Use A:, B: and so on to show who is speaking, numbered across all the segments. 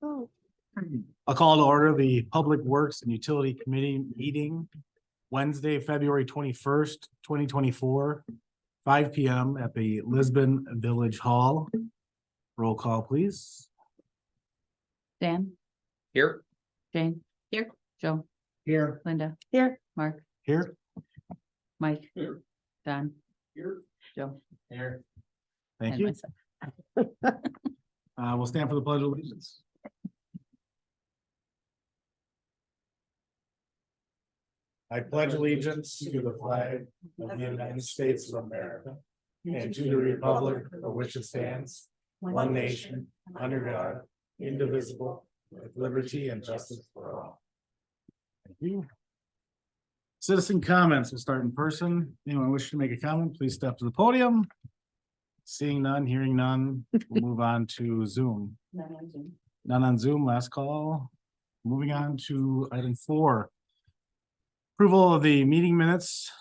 A: Oh,
B: I'll call to order the Public Works and Utility Committee meeting Wednesday, February 21st, 2024, 5 p.m. at the Lisbon Village Hall. Roll call, please.
C: Dan,
D: Here.
C: Jane. Here. Joe,
B: Here.
C: Linda,
A: here.
C: Mark,
B: Here.
C: Mike,
D: Here.
C: Don,
D: Here.
C: Joe.
D: Here.
B: Thank
C: and
B: you.
C: myself.
B: We'll stand for the Pledge of Allegiance. I pledge allegiance to the flag of the United States of America and to the republic for which it stands, one nation, under God, indivisible, with liberty and justice for all. Thank you. Citizen comments, we'll start in person. Anyone wish to make a comment, please step to the podium. Seeing none, hearing none, we'll move on to Zoom. None on Zoom, last call. Moving on to item 4. Approval of the meeting minutes.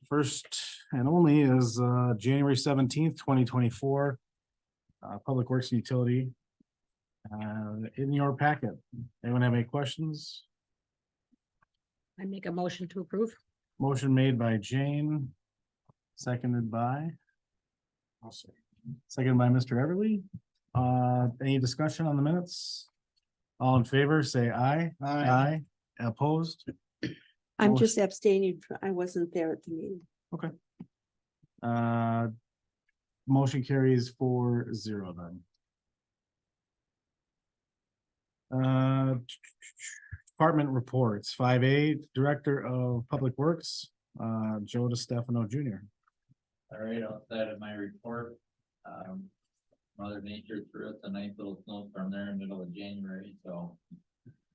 B: First and only is January 17th, 2024. Public Works and Utility. In your packet. Anyone have any questions?
A: I make a motion to approve.
B: Motion made by Jane. Seconded by. Seconded by Mr. Everly. Any discussion on the minutes? All in favor, say aye. Aye. Opposed?
A: I'm
B: Motion-
A: just abstaining. I wasn't there at the meeting.
B: Motion carries 4-0 then. Department reports, 5A, Director of Public Works, Joe DeStefano Jr.
D: All right, outside of my report, Mother Nature threw us a nice little snowstorm there in the middle of January, so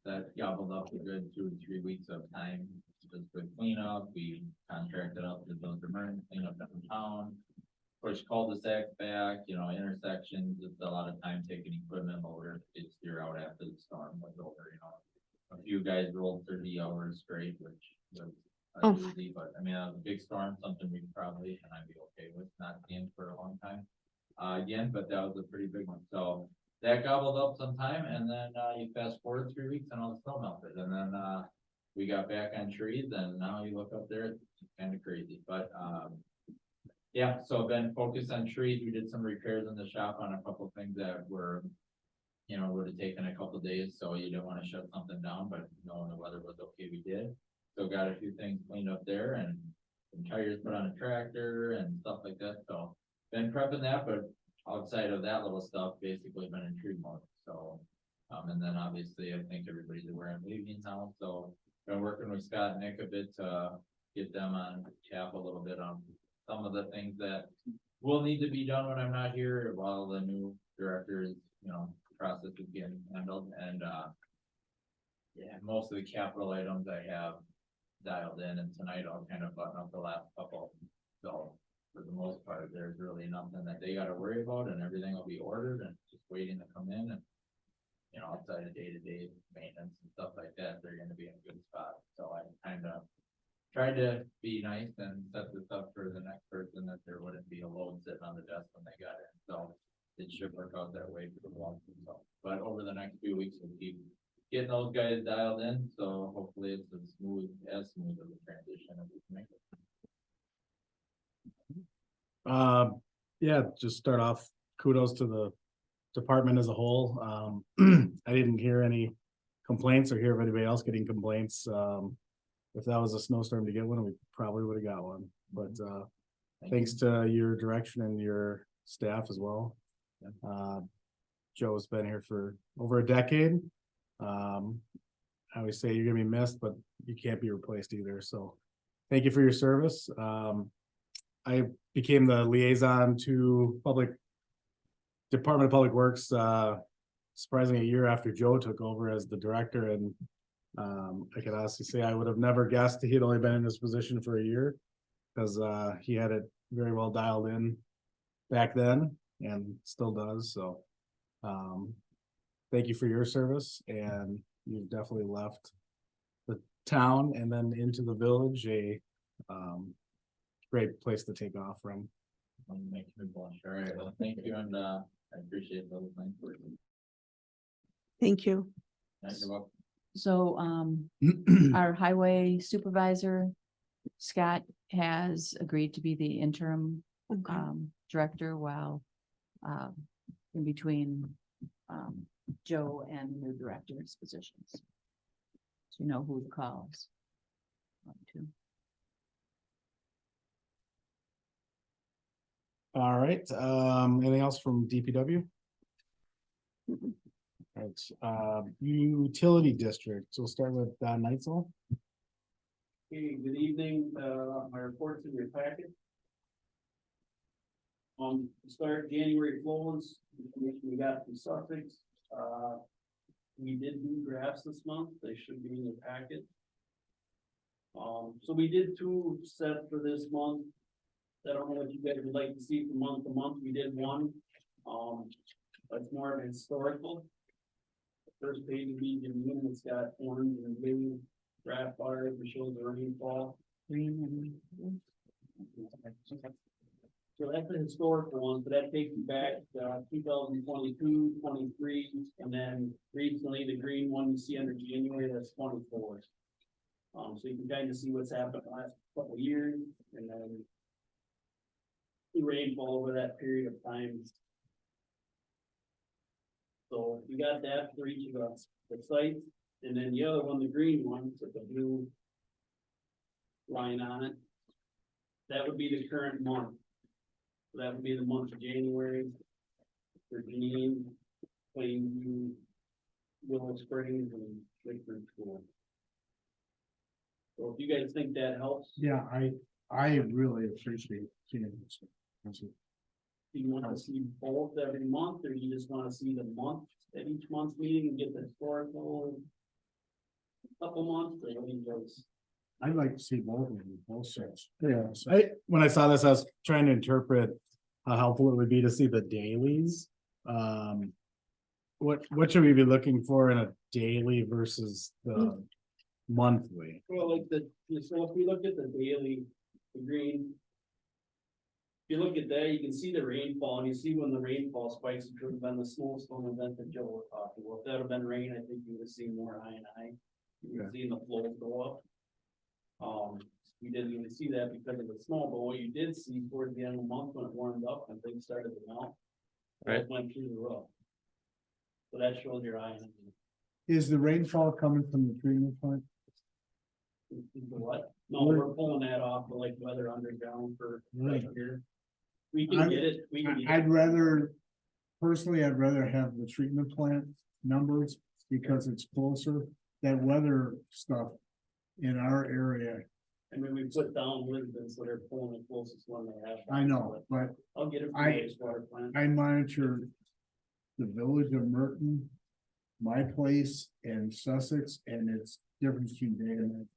D: that gobbled up a good 2 or 3 weeks of time. Just good cleanup, we contracted out to those emergency cleanup downtown. Push cul-de-sac back, intersections, it's a lot of time taking equipment over, it's clear out after the storm was over, A few guys rolled 30 hours straight, which was easy, but I mean, a big storm, something we probably, and I'd be okay with not seeing for a long time. Again, but that was a pretty big one, so that gobbled up some time, and then you fast forward 3 weeks and all the snow melted, and then we got back on trees, and now you look up there, it's kind of crazy, but yeah, so been focused on trees. We did some repairs in the shop on a couple of things that were, would have taken a couple of days, so you didn't want to shut something down, but knowing the weather was okay, we did. So got a few things cleaned up there and some tires put on a tractor and stuff like that, so been prepping that, but outside of that little stuff, basically been in tree mode, so. And then obviously, I think everybody's aware I'm leaving town, so been working with Scott and Nick a bit to get them on tap a little bit on some of the things that will need to be done when I'm not here while the new director's, process is getting handled. And yeah, most of the capital items I have dialed in, and tonight I'll kind of button up the last couple. So for the most part, there's really nothing that they gotta worry about, and everything will be ordered and just waiting to come in. And outside of day-to-day maintenance and stuff like that, they're gonna be in a good spot. So I kind of tried to be nice and set this up for the next person, that there wouldn't be a load sitting on the desk when they got in, so it should work out that way for the long term. So, but over the next few weeks, we'll keep getting those guys dialed in, so hopefully it's as smooth of a transition as we can make it.
B: Yeah, just start off, kudos to the department as a whole. I didn't hear any complaints or hear of anybody else getting complaints. If that was a snowstorm to get one, we probably would have got one, but thanks to your direction and your staff as well. Joe's been here for over a decade. I always say you're gonna be missed, but you can't be replaced either, so thank you for your service. I became the liaison to Department of Public Works surprisingly a year after Joe took over as the director, and I can honestly say I would have never guessed he had only been in this position for a year, because he had it very well dialed in back then and still does. So thank you for your service, and you've definitely left the town and then into the village a great place to take off from.
D: Make me blush. All right, well, thank you, and I appreciate those things.
A: Thank you.
D: You're welcome.
C: So, our highway supervisor, Scott, has agreed to be the interim,
A: Okay.
C: director while, in between, Joe and the new director's positions. So you know who the calls. To.
B: All right, anything else from DPW?
A: Mm-mm.
B: Right, utility district, so we'll start with Nightsall.
E: Hey, good evening, my report's in your packet. To start January flows, information we got from Sussex, we did do drafts this month, they should be in your packet. So we did 2 set for this month. I don't know what you guys would like to see from month to month, we did one, that's more of a historical. The first page would be the moon, it's got orange and blue graph bars, which shows the rainfall.
C: Green and.
E: So that's the historical one, so that takes you back, 2022, 23, and then recently the green one you see under January, that's 24. So you can kind of see what's happened the last couple of years, and then the rainfall over that period of time. So you got that for each of the sites, and then the other one, the green one, with the blue line on it, that would be the current month. So that would be the month of January for Janine, Plainview, Willow Springs, and Lakeland School. So if you guys think that helps,
B: Yeah, I really appreciate seeing this.
E: do you want to see both every month, or you just want to see the month at each month's meeting and get the historical couple months, or what do you guys?
B: I'd like to see both of them, both sets. Yeah, when I saw this, I was trying to interpret how helpful it would be to see the dailies. What should we be looking for in a daily versus the monthly?
E: Well, like so if we look at the daily, the green. If you look at that, you can see the rainfall, and you see when the rainfall spikes, it would have been the snowstorm event that Joe was talking about. If that would have been rain, I think you would have seen more high and high. You would have seen the flow go up. We didn't even see that because of the snow, but what you did see towards the end of the month when it warmed up and things started to melt. It went through the roof. So that shows your eye.
B: Is the rainfall coming from the treatment plant?
E: What? No, we're pulling that off for like weather underground for right here. We can get it, we can.
F: I'd rather, personally, I'd rather have the treatment plant numbers because it's closer. That weather stuff in our area,
E: I mean, we put down Lisbon, so they're pulling the closest one they have.
F: I know, but
E: I'll get it from
F: I-
E: the wastewater plant.
F: I monitor the village of Merton, my place and Sussex, and it's difference between day and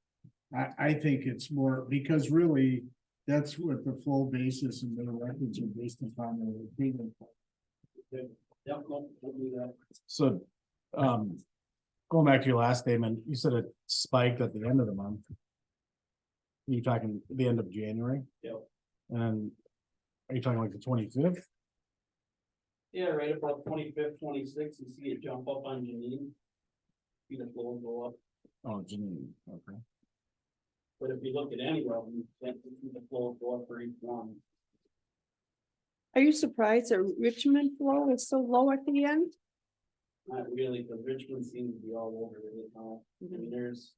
F: night. I think it's more, because really, that's what the flow basis and the records are based upon the treatment plant.
E: Yep, no, we'll do that.
B: So, going back to your last statement, you said it spiked at the end of the month. You talking the end of January?
E: Yep.
B: And are you talking like the 25th?
E: Yeah, right about 25th, 26th, you see it jump up on Janine. See the flow go up,
B: Oh, Janine, okay.
E: but if you look at any of them, you can't see the flow go up for each one.
A: Are you surprised that Richmond flow is so low at the end?
E: Not really, because Richmond seems to be all over it now. I mean, there's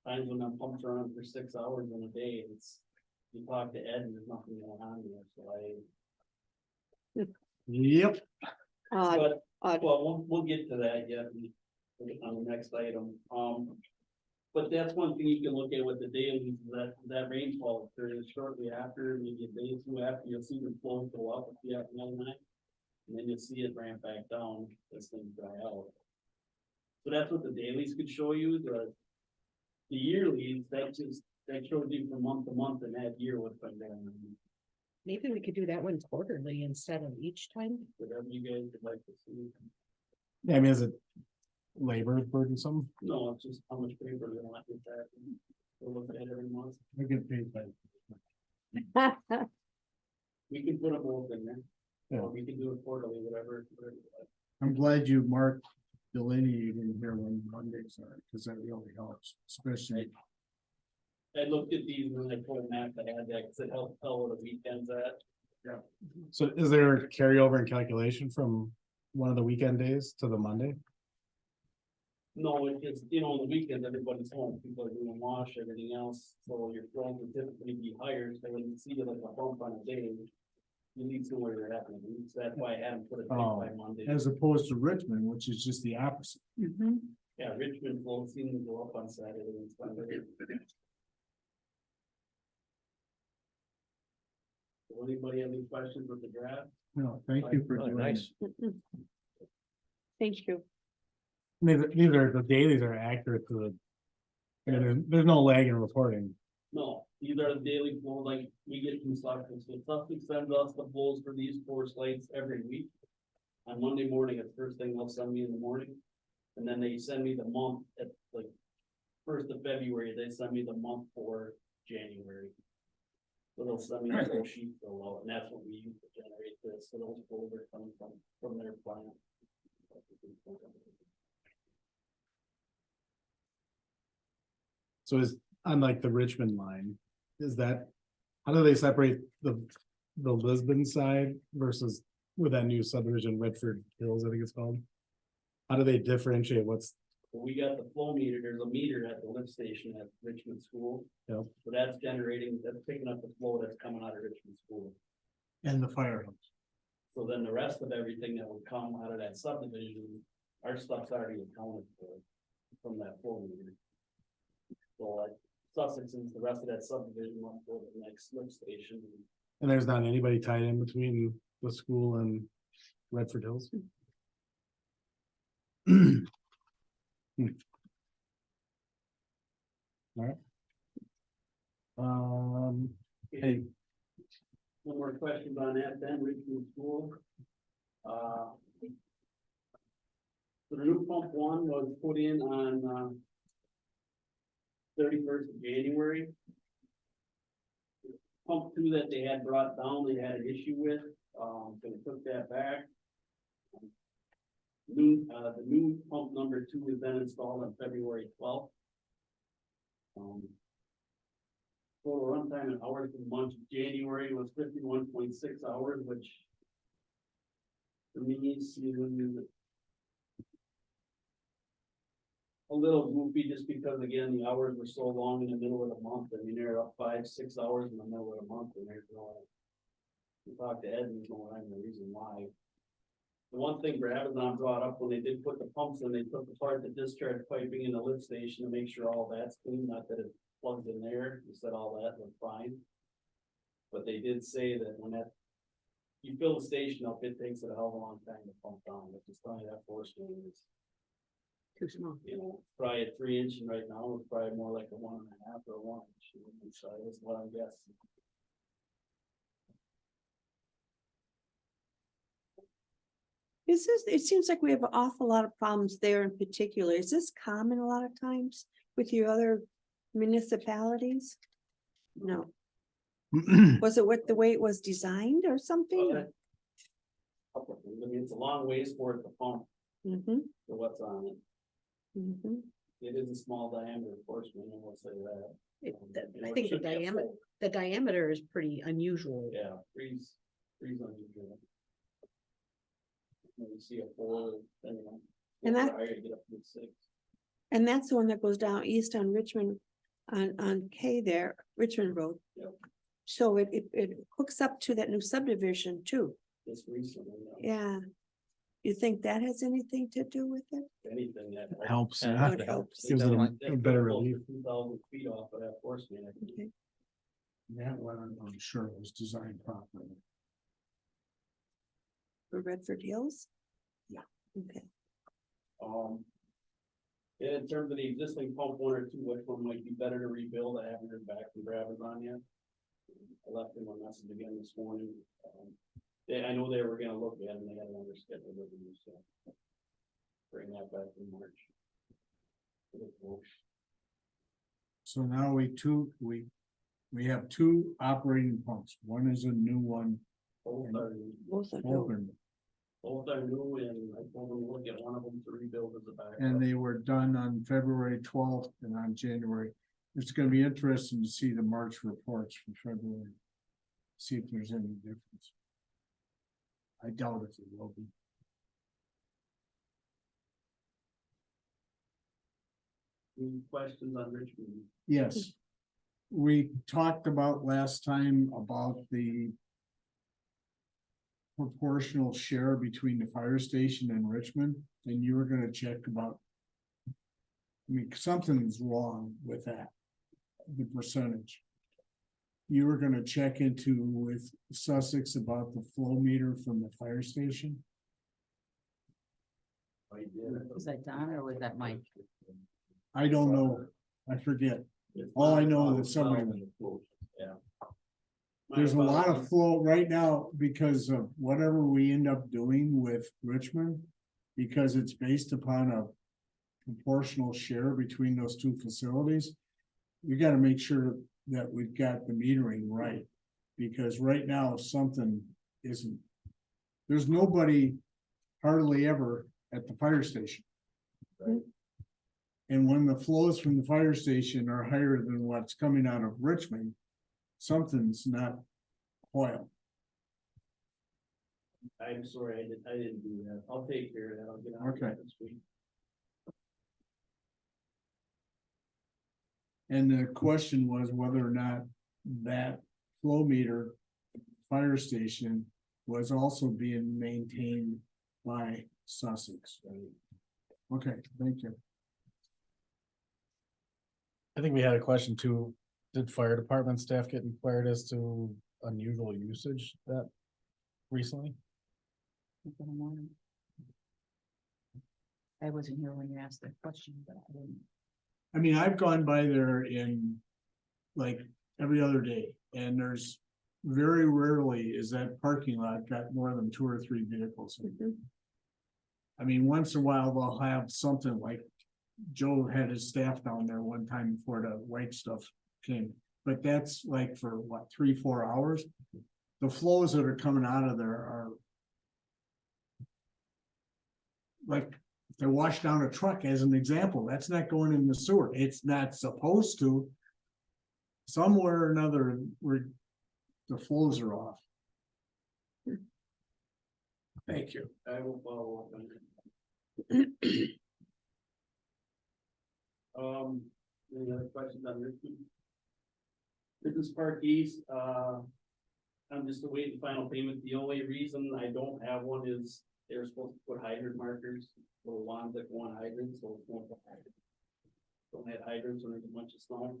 E: times when I'm pumped around for 6 hours in a day, it's, you talk to Ed and there's nothing going on there, so
B: Yep.
A: Odd, odd.
E: well, we'll get to that yet on the next item. But that's one thing you can look at with the dailies, that rainfall occurs shortly after, maybe a day or two after, you'll see the flow go up if you have one night. And then you'll see it ramp back down as things dry out. So that's what the dailies could show you, the yearlies, that shows you from month to month and that year what's been going on.
G: Maybe we could do that one quarterly instead of each time.
E: Whatever you guys would like to see.
B: Yeah, I mean, is it labor burdensome?
E: No, it's just how much paper they want to get that. We'll look at it every month.
F: I get paid by.
E: We can put them both in there.
B: Yeah.
E: Or we can do it quarterly, whatever.
F: I'm glad you marked delineating here when Mondays are, because that really helps, especially.
E: I looked at these when I put a map that had that, cause it helped tell where the weekends at.
B: So is there a carryover in calculation from one of the weekend days to the Monday?
E: No, it's, you know, on the weekends, everybody's home, people are doing wash, everything else, so your flow would typically be higher, so when you see like a bump on a day. You need to know where you're at, so that's why I haven't put it by Monday.
F: As opposed to Richmond, which is just the opposite.
A: Mhm.
E: Yeah, Richmond will seem to go up on Saturday and Sunday. Anybody have any questions with the draft?
F: No, thank you for
B: Really
F: doing
B: nice.
F: it.
A: Mhm. Thank you.
B: These are, the dailies are accurate to the. I mean, there's no lag in reporting.
E: No, these are the daily flow, like we get from Sussex, so Sussex sends us the flows for these 4 sites every week. On Monday morning, it's first thing they'll send me in the morning, and then they send me the month at like. 1st of February, they send me the month for January. So they'll send me the whole sheet fill out, and that's what we use to generate this, so those flows are coming from their plant.
B: So is, unlike the Richmond line, is that, how do they separate the Lisbon side versus with that new subdivision, Redford Hills, I think it's called? How do they differentiate what's,
E: We got the flow meter, there's a meter at the lift station at Richmond School.
B: Yep.
E: So that's generating, that's picking up the flow that's coming out of Richmond School.
F: And the firehouse.
E: So then the rest of everything that would come out of that subdivision, our stuff's already accounted for from that flow meter. So like Sussex and the rest of that subdivision went for the next lift station.
B: and there's not anybody tied in between the school and Redford Hills? Alright. Hey,
E: No more questions on that then, Richmond School. So the new pump 1 was put in on 31st of January. Pump 2 that they had brought down, they had an issue with, so we took that back. The new pump number 2 was then installed on February 12th. Total runtime in hours for the month of January was 51.6 hours, which for me seemed a little goofy, just because again, the hours were so long in the middle of the month. I mean, they're up 5-6 hours in the middle of the month, and there's no. We talked to Ed, and there's no rhyme or reason why. The one thing Brabazon brought up when they did put the pumps in, they took apart the discharge piping in the lift station to make sure all that's clean, not that it plugged in there. They said all that was fine. But they did say that when that, you fill the station up, it takes it a hell of a long time to pump down, but just telling you that force main is,
G: Too small.
E: you know, probably a 3-inch, and right now it's probably more like a 1.5 or a 1 inch. So that's what I'm guessing.
A: Is this, it seems like we have an awful lot of problems there in particular. Is this common a lot of times with your other municipalities? No. Was it what the way it was designed or something?
E: Couple of things. I mean, it's a long ways for it to pump
A: Mm-hmm,
E: for what's on it.
A: mm-hmm.
E: It is a small diameter force main, I will say that.
G: I think the diameter is pretty unusual.
E: Yeah, three's unusual. When you see a 4, then you know.
A: And that-
E: higher, you get up to 6.
A: And that's the one that goes down east on Richmond, on K there, Richmond Road.
E: Yep.
A: So it hooks up to that new subdivision too.
E: Just recently,
A: Yeah. You think that has anything to do with it?
E: anything that.
B: helps,
D: Yeah.
A: It helps.
B: gives it a better relief.
E: 2,000 feet off of that force main. I think.
A: Okay.
F: That one, I'm sure it was designed properly.
A: For Redford Hills?
F: Yeah.
A: Okay.
E: Yeah, in terms of the existing pump 1 or 2, which one might be better to rebuild? I haven't heard back from Brabazon yet. I left them a message again this morning. I know they were gonna look at it, and they had another schedule review, so. Bring that back in March.
F: So now we have 2 operating pumps. One is a new one
E: Both are
A: Both are dope.
F: open.
E: Both are new and I told them to look at one of them to rebuild as a backup.
F: And they were done on February 12th and on January. It's gonna be interesting to see the March reports for February. See if there's any difference. I doubt if it will be.
E: Any questions on Richmond?
F: Yes. We talked about last time about the proportional share between the fire station and Richmond, and you were gonna check about. I mean, something's wrong with that, the percentage. You were gonna check into with Sussex about the flow meter from the fire station?
E: I did.
C: Was that Don or was that Mike?
F: I don't know, I forget.
E: It's
F: All I
E: not
F: know
E: about
F: is somebody-
E: twelve and close, yeah. My
F: There's a lot of
E: apologies.
F: flow right now because of whatever we end up doing with Richmond. Because it's based upon a proportional share between those two facilities. We gotta make sure that we've got the metering right. Because right now, something isn't. There's nobody hardly ever at the fire station.
E: Right.
F: And when the flows from the fire station are higher than what's coming out of Richmond, something's not oil.
E: I'm sorry, I didn't do that. I'll take care of that. I'll get on
F: Okay.
E: that this week.
F: And the question was whether or not that flow meter fire station was also being maintained by Sussex. Okay, thank you.
B: I think we had a question too. Did fire department staff get inquired as to unusual usage that recently?
C: I wasn't here when you asked that question, but I didn't.
F: I mean, I've gone by there in like every other day and there's very rarely is that parking lot got more than 2 or 3 vehicles. I mean, once in a while they'll have something like Joe had his staff down there one time before the white stuff came, but that's like for what, 3-4 hours? The flows that are coming out of there are like, if they wash down a truck as an example, that's not going in the sewer. It's not supposed to. Somewhere or another, where the flows are off. Thank you.
E: I will follow up on it. Any other questions on Richmond? Business Park East, I'm just awaiting final payment. The only reason I don't have one is they're supposed to put hydrant markers, little lines that go on hydrants, so it's not. Don't have hydrants when there's a bunch of snow.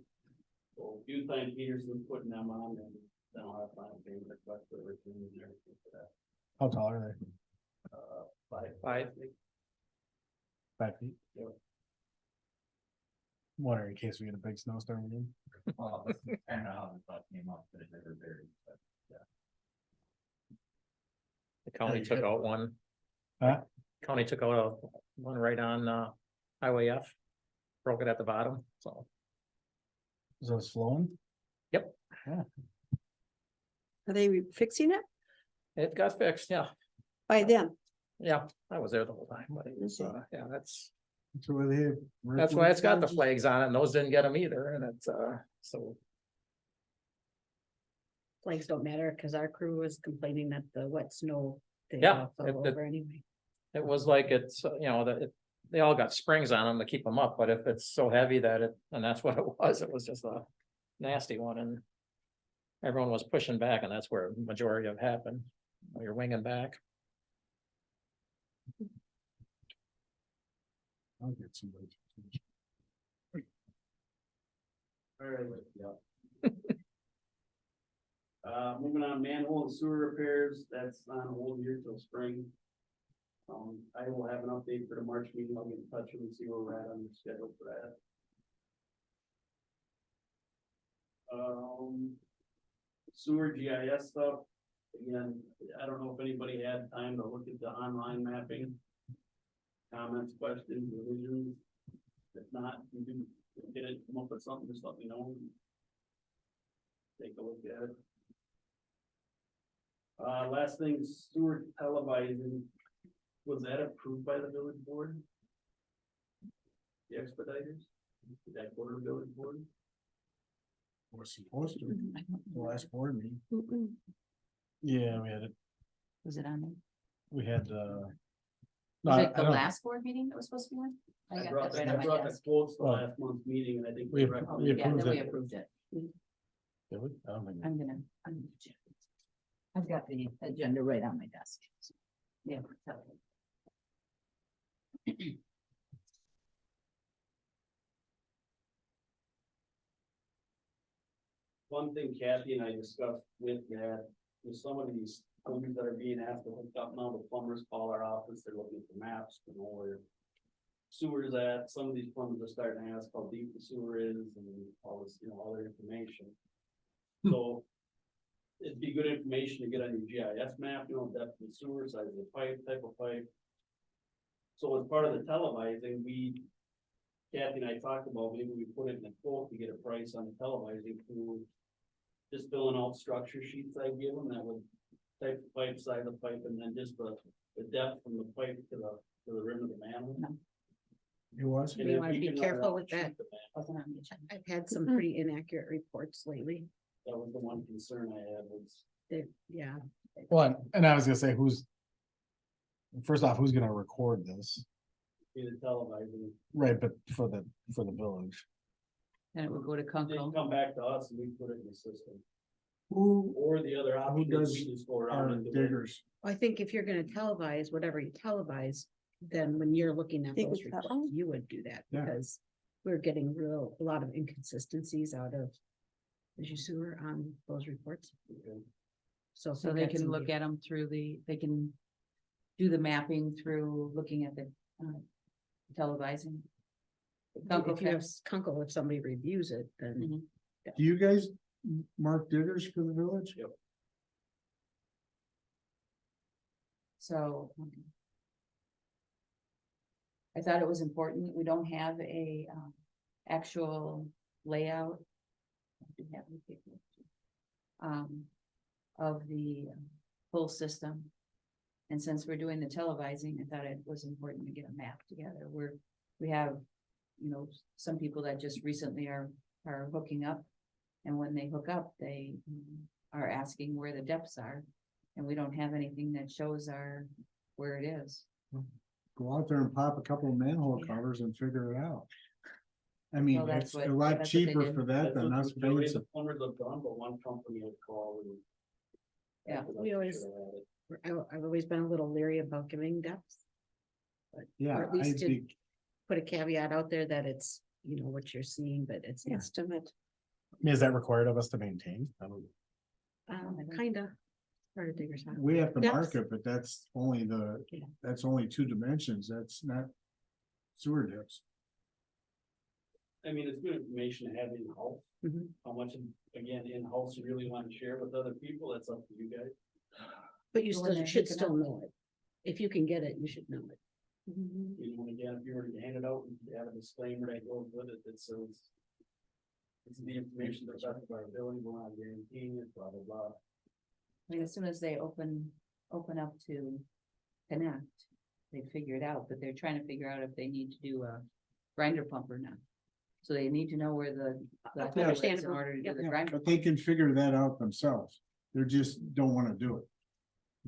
E: So a few times Peterson's putting them on and then I'll have final payment request for Richmond and everything for that.
B: How tall are they?
E: Five.
B: 5 feet?
E: Yeah.
B: Wondering in case we get a big snowstorm again.
D: Well, I don't know how the thought came up, but it never buried, but
H: The county
B: you
H: took
B: hit-
H: out one.
B: Huh?
H: County took out one right on Highway F. Broke it at the bottom, so.
B: Is those flowing?
A: Are they fixing it
H: It got fixed, yeah,
A: by them?
H: yeah, I was there the whole time, but it was,
A: Okay.
H: yeah, that's
F: So they.
H: why it's got the flags on it, and those didn't get them either, and it's, so.
G: Flags don't matter, cause our crew was complaining that the wet snow. They
H: Yeah,
G: all
H: it-
G: fell over anyway.
H: It was like it's, you know, that they all got springs on them to keep them up, but if it's so heavy that it, and that's what it was just a nasty one, and. Everyone was pushing back, and that's where the majority of it happened, when you're winging back.
F: I'll get somebody.
E: Alright, yeah. Moving on, manhole and sewer repairs, that's on hold here till spring. I will have an update for the March meeting, I'll get in touch with them, see where we're at on the schedule for that. Sewer GIS stuff, again, I don't know if anybody had time to look at the online mapping. Comments, questions, revisions, if not, you can get it, come up with something, just let me know. Take a look at it. Last thing, sewer televising, Was that approved by the village board? The expediters? Did that go to the village board?
F: We're supposed to,
C: I don't
F: the
C: know.
F: last board meeting.
A: Mm-mm.
B: Yeah, we had it,
C: Was it on there?
B: we had,
C: Was it the last board meeting that was supposed to be on? I
E: I
C: got
E: brought
C: that right
E: the,
C: on
E: I
C: my
E: brought the
C: desk.
E: quotes the
B: Oh.
E: last month's meeting, and I think.
B: We-
E: the rec-
C: Oh,
B: we
C: yeah,
B: approved
C: then we
B: it.
C: approved it.
B: did we? I don't think.
C: I'm gonna check. I've got the agenda right on my desk. Yeah. tell you.
E: One thing Kathy and I discussed with that, with some of these homes that are being asked to hook up now, the plumbers call our office, they're looking for maps to know where. Sewer is at, some of these plumbers are starting to ask how deep the sewer is and all this, all their information. So. It'd be good information to get on your GIS map, depth of the sewer, size of the pipe, type of pipe. So as part of the televising, Kathy and I talked about maybe we put it in a quote to get a price on the televising through. Just filling out structure sheets I give them, that would type of pipe, size of pipe, and then just the depth from the pipe to the rim of the manhole.
F: It was,
E: And
G: You
E: then
G: wanna
E: we
G: be
E: can
G: careful
E: run out
G: with
E: and
G: that.
E: shoot the map.
C: Wasn't on the agenda.
G: I've had some pretty inaccurate reports lately.
E: That was the one concern I had was.
G: Yeah,
B: Well, and I was gonna say, first off, who's gonna record this?
E: Be the televising,
B: Right, but for the village.
C: And it would go to
E: they
C: Kunkel.
E: come back to us and we put it in the system,
F: who
E: or the other option is
F: does
E: we just go around
F: are
E: and do it.
F: diggers?
G: I think if you're gonna televise, whatever you televise, then when you're looking at
A: Think
G: those
A: it's that
G: reports,
A: one?
G: you would do that,
F: Yeah.
G: because we're getting a lot of inconsistencies out of the sewer on those reports.
E: Okay.
G: So. if
C: So
G: we've
C: they
G: got
C: can look
G: somebody-
C: at them through they can do the mapping through looking at the televising. Kunkel
G: If you have
C: can-
G: Kunkel, if somebody reviews it, then
C: Mhm.
F: Do you guys mark diggers for the village?
C: So. I thought it was important, we don't have a actual layout. I do have the paper, of the full system. And since we're doing the televising, I thought it was important to get a map together, we have, some people that just recently are hooking up. And when they hook up, they are asking where the depths are, and we don't have anything that shows where it is.
F: Go out there and pop a couple of manhole
C: Yeah.
F: covers and figure it out. I mean,
C: Well, that's
F: it's
C: what-
F: a lot
C: that's what they
F: cheaper
C: did.
F: for that
E: That's
F: than
E: what
F: us
E: the
F: paying
E: majority of
F: some.
E: the plumbers have done, but one company had called and.
C: Yeah,
G: we always- I've always been a little leery about giving depth.
F: Yeah,
G: or at least
F: I'd
G: to-
F: be,
G: Put a caveat out there that it's, what you're seeing, but it's not.
A: Estimate.
B: I mean, is that required of us to maintain? I don't.
G: Kinda. Part of diggers. House.
F: we have to
G: Depth.
F: mark it, but that's only
G: Yeah.
F: that's only 2 dimensions, that's not sewer depths.
E: I mean, it's good information to have in-house,
G: Mhm.
E: how much, again, in-house you really want to share with other people, that's up to you guys.
G: But you
C: So when
G: still
C: they're
G: should
C: hooking
G: still
C: up.
G: know it. If you can get it, you should know it.
E: And again, if you were to hand it out, you have a disclaimer that goes with it that says. This is the information that's up to our ability, we're not guaranteeing it, blah, blah, blah.
C: I mean, as soon as they open up to connect, they figure it out, but they're trying to figure out if they need to do a grinder pump or not. So they need to know where the hole is in
G: Understandable.
C: order to do
G: Yep.
C: the
F: Yeah,
C: grinder.
F: but they can figure that out themselves. They just don't wanna do it.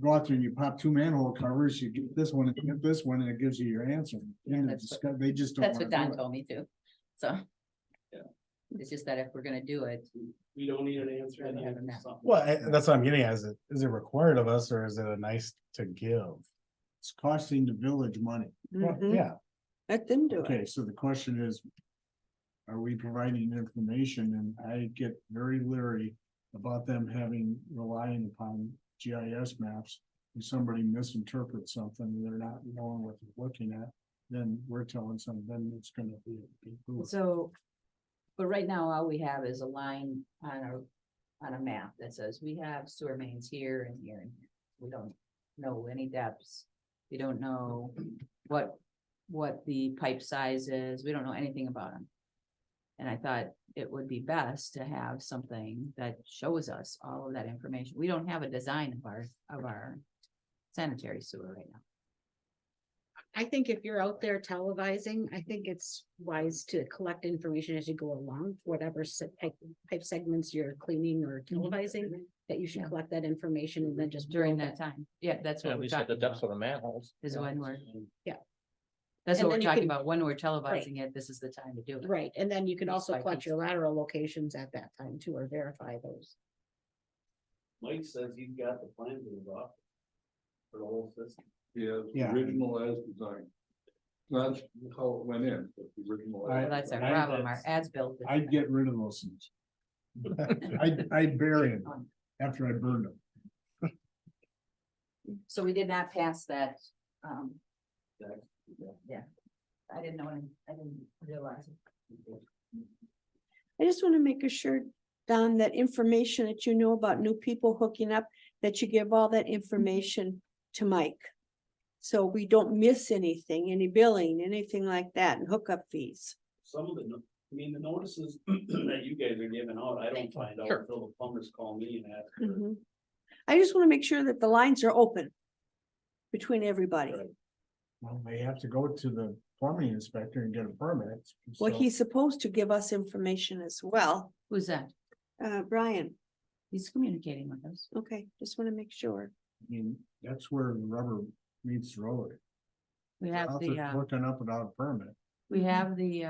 F: Go out there and you pop 2 manhole covers, you get this one, and you get this one, and it gives you your answer.
C: Yeah,
F: End of
C: that's what-
F: discuss- They just don't
C: That's
F: wanna
C: what Don
F: do it.
C: told me too, so.
E: Yeah.
C: It's just that if we're gonna do it,
E: We don't need an answer.
C: Gotta have a
E: and
C: map.
E: something.
B: Well, that's what I'm getting at, is it required of us, or is it a nice to give?
F: It's costing the village money.
B: Well,
A: Mhm.
B: yeah,
A: Let them do it.
F: Okay, so the question is, are we providing information? And I get very leery about them relying upon GIS maps. If somebody misinterprets something, and they're not knowing what they're looking at, then we're telling them, then it's gonna be a big boost.
C: so. But right now, all we have is a line on a map that says we have sewer mains here and here and here. We don't know any depths. We don't know what the pipe size is. We don't know anything about them. And I thought it would be best to have something that shows us all of that information. We don't have a design of our sanitary sewer right now.
G: I think if you're out there televising, I think it's wise to collect information as you go along, whatever type segments you're cleaning or televising. That you should
C: Yeah.
G: collect that information and then just.
C: During
G: build
C: that time. Yeah, that's
H: Yeah,
C: what
H: we
C: we're
H: said the
C: talking
H: depths
C: about,
H: of the manholes.
C: is when we're,
G: Yeah.
C: that's
G: And
C: what we're
G: then you
C: talking
G: can-
C: about, when we're televising it, this is the time to do it.
G: Right, and then you can
C: Piece
G: also
C: by
G: collect
C: piece.
G: your lateral locations at that time too, or verify those.
E: Mike says he's got the plans in his office. For the whole system.
B: Yeah,
F: Yeah.
B: original as designed. Not how it went in, but the original.
F: I-
C: Well, that's our
F: I-
C: problem, our ads built.
F: I'd get rid of those things. I'd bury them after I burned them.
C: So we did not pass that,
E: That-
C: yeah. I didn't know, I didn't realize it.
A: I just want to make sure, Don, that information that you know about new people hooking up, that you give all that information to Mike. So we don't miss anything, any billing, anything like that, and hookup fees.
E: Some of the, I mean, the notices that you guys are giving out, I don't find out
H: Sure.
E: until the plumbers call me and ask. for-
A: Mhm. I just want to make sure that the lines are open between everybody.
E: Right.
F: Well, they have to go to the plumbing inspector and get a permit.
A: Well,
F: so-
A: he's supposed to give us information as well.
C: Who's that?
A: Brian,
C: He's communicating with us.
A: okay, just want to make sure.
F: I mean, that's where the rubber meets the road.
C: We have
F: Out
C: the,
F: there Hooking up without a permit.
C: we have the,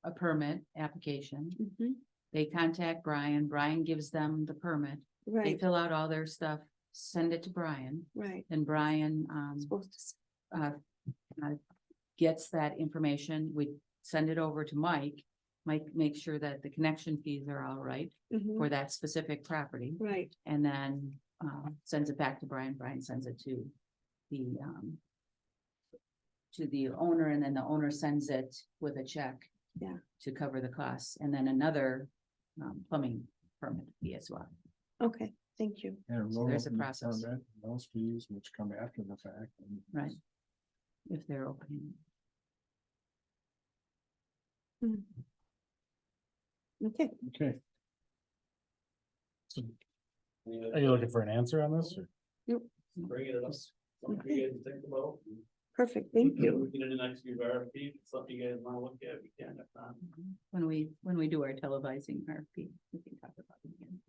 C: a permit application.
A: Mhm.
C: They contact Brian, Brian gives them the permit. They
A: Right,
C: fill out all their stuff, send it to Brian,
A: right.
C: and Brian,
A: Supposed to,
C: gets that information. We send it over to Mike. Mike makes sure that the connection fees are all right
A: Mhm.
C: for that specific property.
A: Right,
C: And then, sends it back to Brian, Brian sends it to the, owner, and then the owner sends it with a check.
A: Yeah.
C: To cover the costs, and then another, plumbing permit fee as well.
A: okay, thank you.
F: And
C: So there's a
F: road opening
C: process.
F: permit, Those fees which come after the fact. and-
C: Right. If they're opening.
A: Okay,
F: Okay,
E: Any
I: Are
E: other
I: you looking for an answer on this? Or?
E: Bring it up. Something you guys think about.
A: perfect, thank you.
E: We can in the next few RFP, if it's something you guys wanna look at, we can, if not.
C: When we do our televising RFP, we can talk about it again.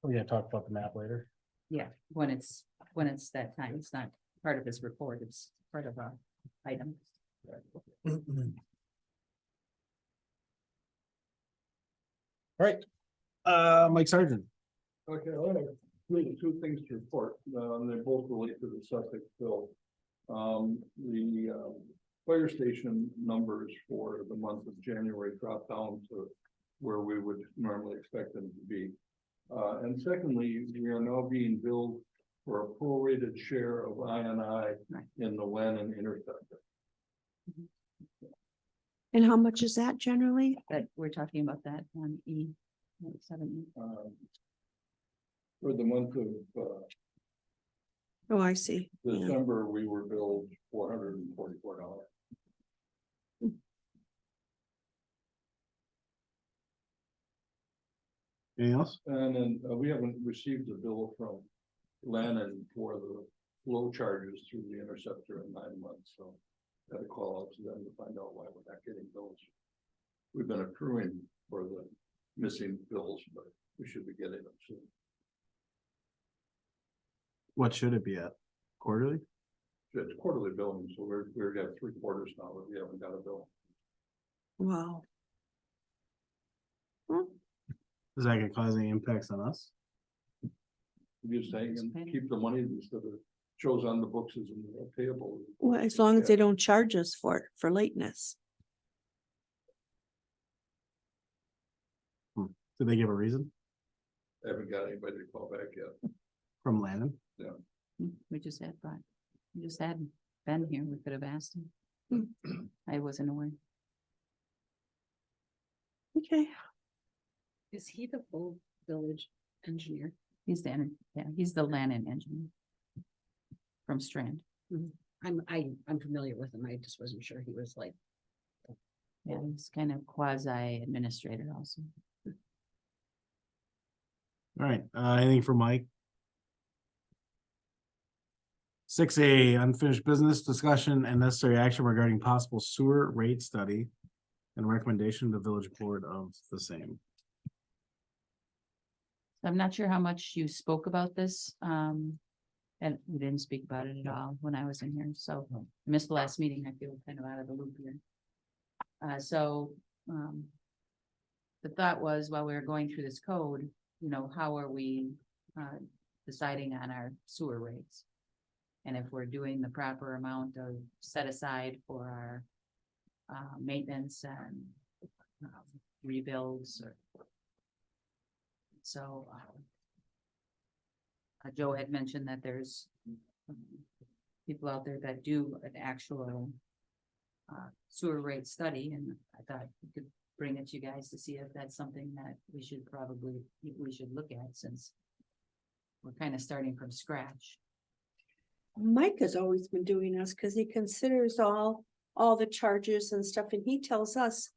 I: We're gonna talk about the map later.
C: Yeah, when it's that time, it's not part of this report, it's part of a item.
I: Right. Mike Sargent.
B: Okay, I have two things to report, they both relate to the Sussex bill. The fire station numbers for the month of January dropped down to where we would normally expect them to be. And secondly, we are now being billed for a prorated share of I&I in the Lennon interceptor.
A: And how much is that generally?
C: But we're talking about that on E7.
B: For the month of
A: Oh, I see. Yeah.
B: December, we were billed $444.
I: Anything else?
B: And then we haven't received a bill from Lennon for the flow charges through the interceptor in 9 months, so. Got to call out to them to find out why we're not getting bills. We've been accruing for the missing bills, but we should be getting them soon.
I: What should it be at? Quarterly?
B: It's quarterly billing, so we're got 3 quarters now that we haven't got a bill.
A: Wow.
I: Is that gonna cause any impacts on us?
B: We just saying, and keep the money instead of shows on the books as payable.
A: Well, as long as they don't charge us for it, for lateness.
I: Did they give a reason
B: Haven't got anybody to call back yet.
I: from Landon?
C: We just had Brian, we just had Ben here, we could have asked him. I wasn't aware.
A: Okay,
G: Is he the full village engineer?
C: He's he's the Lannon engineer. From Strand.
G: I'm familiar with him. I just wasn't sure he was like.
C: Yeah, it's kind of quasi administrator also.
I: All right, anything for Mike? 6A, unfinished business discussion and necessary action regarding possible sewer rate study and recommendation to village board of the same.
C: I'm not sure how much you spoke about this, and we didn't speak about it at all when I was in here, so I missed the last meeting. I feel kind of out of the loop here. The thought was, while we were going through this code, you know, how are we deciding on our sewer rates? And if we're doing the proper amount of set aside for our maintenance and rebuilds or. So Joe had mentioned that there's people out there that do an actual sewer rate study, and I thought we could bring it to you guys to see if that's something that we should look at, since we're kind of starting from scratch.
A: Mike has always been doing this because he considers all the charges and stuff, and he tells us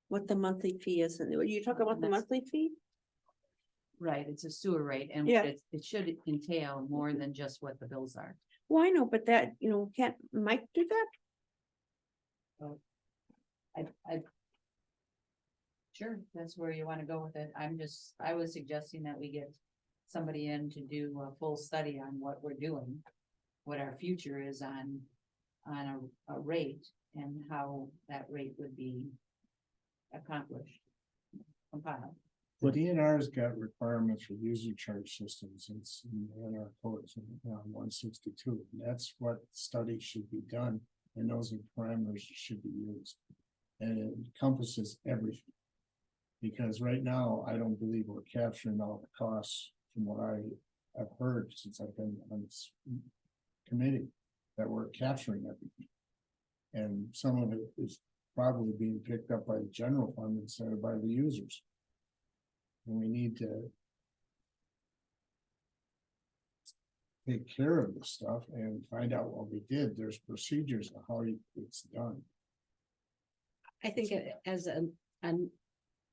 A: what the monthly fee is. And you talk about the
C: That's-
A: monthly fee?
C: Right, it's a sewer rate, and
A: Yeah.
C: it should entail more than just what the bills are.
A: Well, I know, but that, can't Mike do that?
C: Sure, that's where you want to go with it. I was suggesting that we get somebody in to do a full study on what we're doing, what our future is on a rate, and how that rate would be accomplished, compiled.
F: The DNR's got requirements for user charge systems, it's in our codes in 162, that's what study should be done, and those parameters should be used. And it encompasses everything. Because right now, I don't believe we're capturing all the costs from what I've heard since I've been on this committee, that we're capturing everything. And some of it is probably being picked up by the general fund instead of by the users. And we need to take care of this stuff and find out what we did. There's procedures on how it's done.
G: I think as a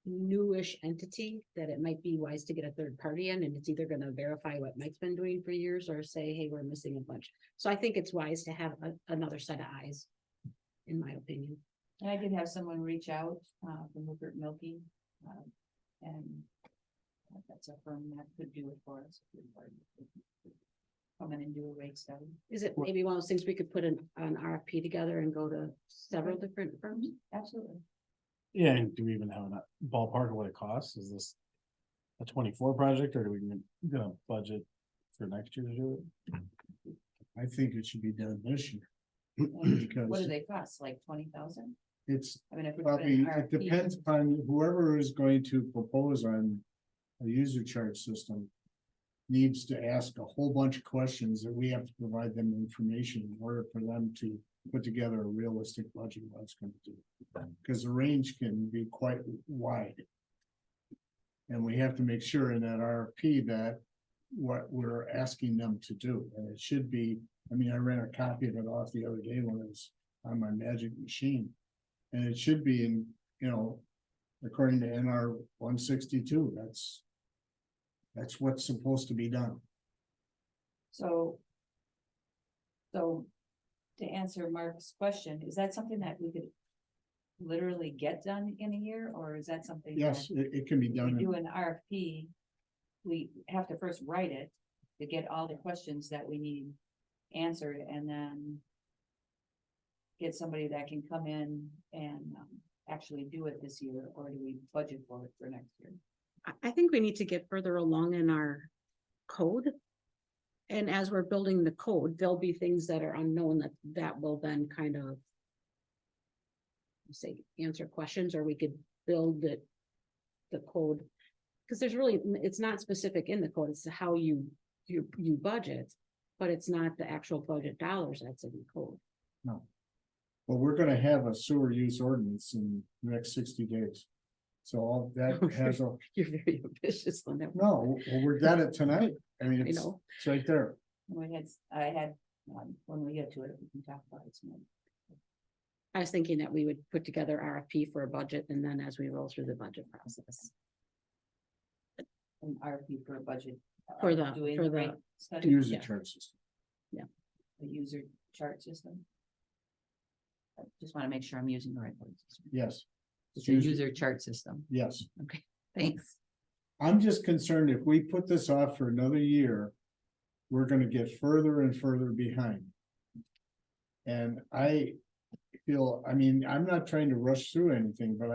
G: newish entity, that it might be wise to get a third party in, and it's either gonna verify what Mike's been doing for years or say, hey, we're missing a bunch. So I think it's wise to have another set of eyes, in my opinion.
C: And I did have someone reach out from Rupert Milky, and that's a firm that could do it for us. Come in and do a rate study.
G: Is it maybe one of those things we could put an RFP together and go to several different firms?
C: Absolutely.
I: Yeah, and do we even have a ballpark of what it costs? Is this a 24 project, or do we gonna budget for next year to do it?
F: I think it should be done this year.
C: What do
F: Because
C: they cost? Like 20,000?
F: it's
C: I mean, if we put
F: probably,
C: in
F: it
C: RFP,
F: depends upon whoever is going to propose on a user charge system. Needs to ask a whole bunch of questions that we have to provide them information in order for them to put together a realistic budget of what it's gonna do. Because the range can be quite wide. And we have to make sure in that RFP that what we're asking them to do, and it should be, I mean, I ran a copy of it off the other day when it was on my magic machine. And it should be in, according to NR 162, that's what's supposed to be done.
C: So to answer Mark's question, is that something that we could literally get done in a year, or is that something?
F: Yes,
C: that
F: it can be
C: if
F: done.
C: we do an RFP, we have to first write it to get all the questions that we need answered, and then get somebody that can come in and actually do it this year, or do we budget for it for next year?
G: I think we need to get further along in our code. And as we're building the code, there'll be things that are unknown that will then kind of say, answer questions, or we could build the code. Because there's really, it's not specific in the code, it's how you budget, but it's not the actual budget dollars that's in the code.
F: No. Well, we're gonna have a sewer use ordinance in the next 60 days. So all that has a,
G: You're very ambitious on that.
F: no, well, we're done it tonight. I mean,
G: I
F: it's
G: know.
F: right there.
C: I had, when we get to it, we can talk about it some more.
G: I was thinking that we would put together RFP for a budget and then as we roll through the budget process.
C: An RFP for a budget.
G: For the-
C: doing
G: for the-
C: rate study,
F: Use the
G: Yeah.
F: chart system.
C: the user chart system. I just want to make sure I'm using the right words.
F: Yes,
C: It's a user chart system.
F: yes.
C: Thanks.
F: I'm just concerned if we put this off for another year, we're gonna get further and further behind. And I feel, I mean, I'm not trying to rush through anything, but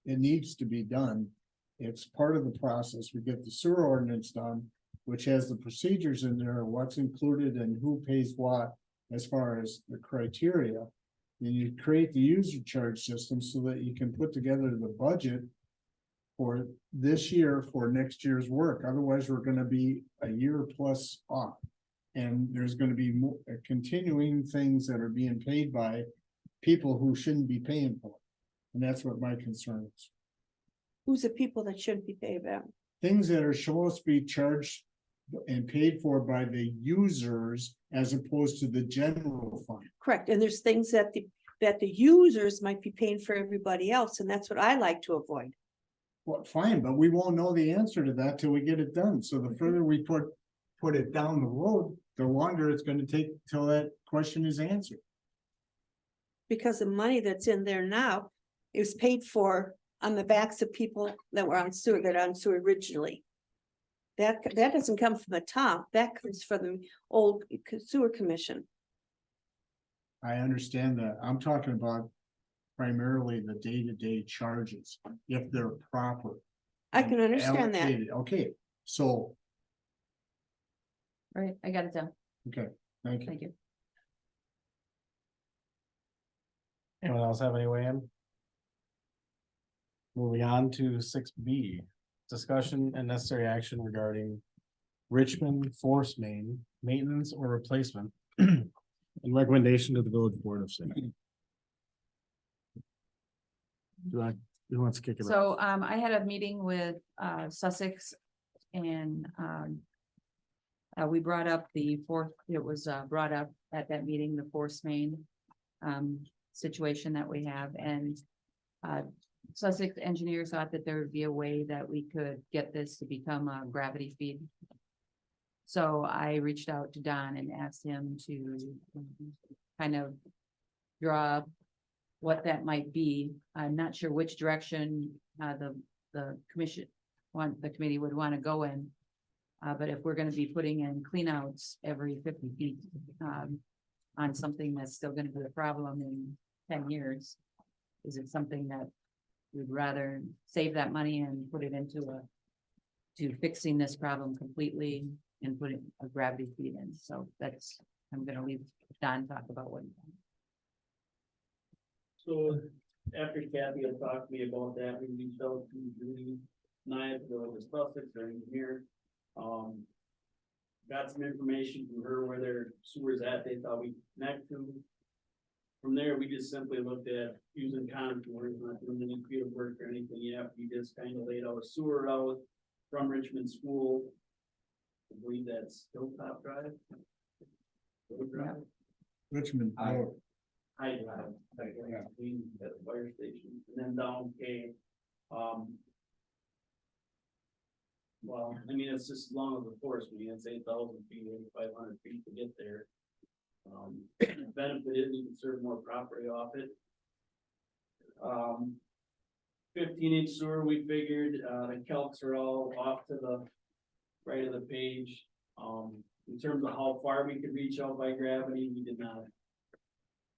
F: it needs to be done. It's part of the process. We get the sewer ordinance done, which has the procedures in there, what's included and who pays what as far as the criteria. Then you create the user charge system so that you can put together the budget for this year for next year's work. Otherwise, we're gonna be a year plus off. And there's gonna be more continuing things that are being paid by people who shouldn't be paying for. And that's what my concern is.
A: Who's the people that shouldn't be paid about?
F: Things that are supposed to be charged and paid for by the users as opposed to the general fund.
A: Correct, and there's things that the users might be paying for everybody else, and that's what I like to avoid.
F: Well, fine, but we won't know the answer to that till we get it done. So the further we put it down the road, the longer it's gonna take till that question is answered.
A: Because the money that's in there now is paid for on the backs of people that were on sewer, that are on sewer originally. That doesn't come from the top, that comes from the old sewer commission.
F: I understand that. I'm talking about primarily the day-to-day charges, if they're proper.
A: I can
F: and
A: understand that.
F: allocated. Okay, so,
C: Right, I got it down.
F: okay, thank you.
C: Thank you.
I: Anyone else have any way in? Moving on to 6B, discussion and necessary action regarding Richmond Force Main maintenance or replacement. And recommendation to the village board of safety. Who wants to kick it off?
C: So, I had a meeting with, Sussex and, we brought up it was, brought up at that meeting, the force main, situation that we have and, Sussex engineers thought that there would be a way that we could get this to become a gravity feed. So I reached out to Don and asked him to kind of draw up what that might be. I'm not sure which direction the committee would want to go in. But if we're gonna be putting in cleanouts every 50 feet on something that's still gonna be a problem in 10 years, is it something that we'd rather save that money and put it into to fixing this problem completely and putting a gravity feed in? So I'm gonna leave Don talk about what.
E: So after Kathy had talked to me about that, we reached out to Judy Knight, the Sussex, their engineer. Got some information from her where their sewer's at, they thought we connect to. From there, we just simply looked at using contours, not doing any field work or anything yet. We just kind of laid out a sewer route from Richmond School. I believe that's Hilltop Drive.
C: Yeah.
F: Richmond.
D: Aye.
F: Road.
E: I drive,
F: Yeah.
E: between the fire station and then down K. Well, I mean, it's just as long as the forest, I mean, it's 8,000 feet, 8,500 feet to get there. Benefit is you can serve more property off it. 15-inch sewer, we figured, the calcs are all off to the right of the page. In terms of how far we could reach out by gravity, we did not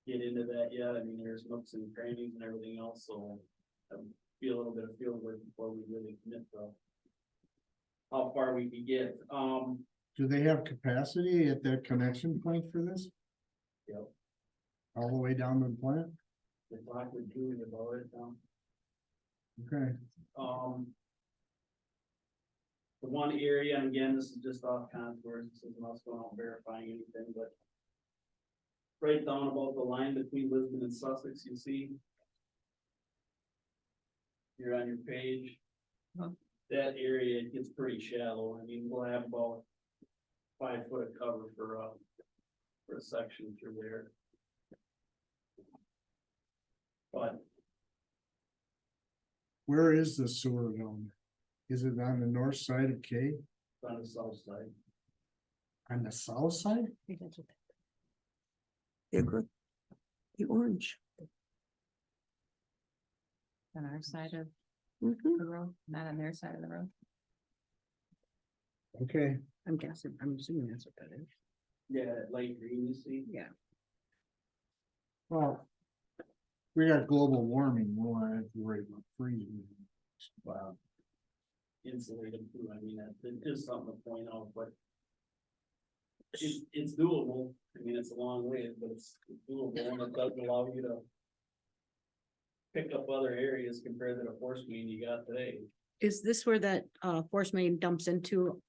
E: get into that yet. I mean, there's nooks and crannies and everything else, so be a little bit of field work before we really commit to how far we could get.
F: Do they have capacity at that connection point for this?
E: Yep.
F: All the way down to the plant?
E: The talk with Julie about it,
F: Okay,
E: the one area, and again, this is just off contours, this isn't us going out verifying anything, but right down about the line between Lisbon and Sussex, you see. You're on your page.
C: Huh.
E: That area gets pretty shallow. I mean, we'll have about 5 foot of cover for a section through there. But
F: Where is the sewer going? Is it on the north side of K?
E: on the south side,
F: On the south side?
G: I think that's what
A: They're good. The orange.
C: On our side of
A: Mhm.
C: the road, not on their side of the road.
F: Okay.
G: I'm guessing, I'm assuming that's what that is.
E: yeah, that light green you see.
G: Yeah.
F: Well. We got global warming, we won't have to worry about freezing.
E: Wow. Insulated too, I mean, that is something to point out, but. It's doable, I mean, it's a long way, but it's doable, and it does allow you to. Pick up other areas compared to the force main you got today.
G: Is this where that force main dumps into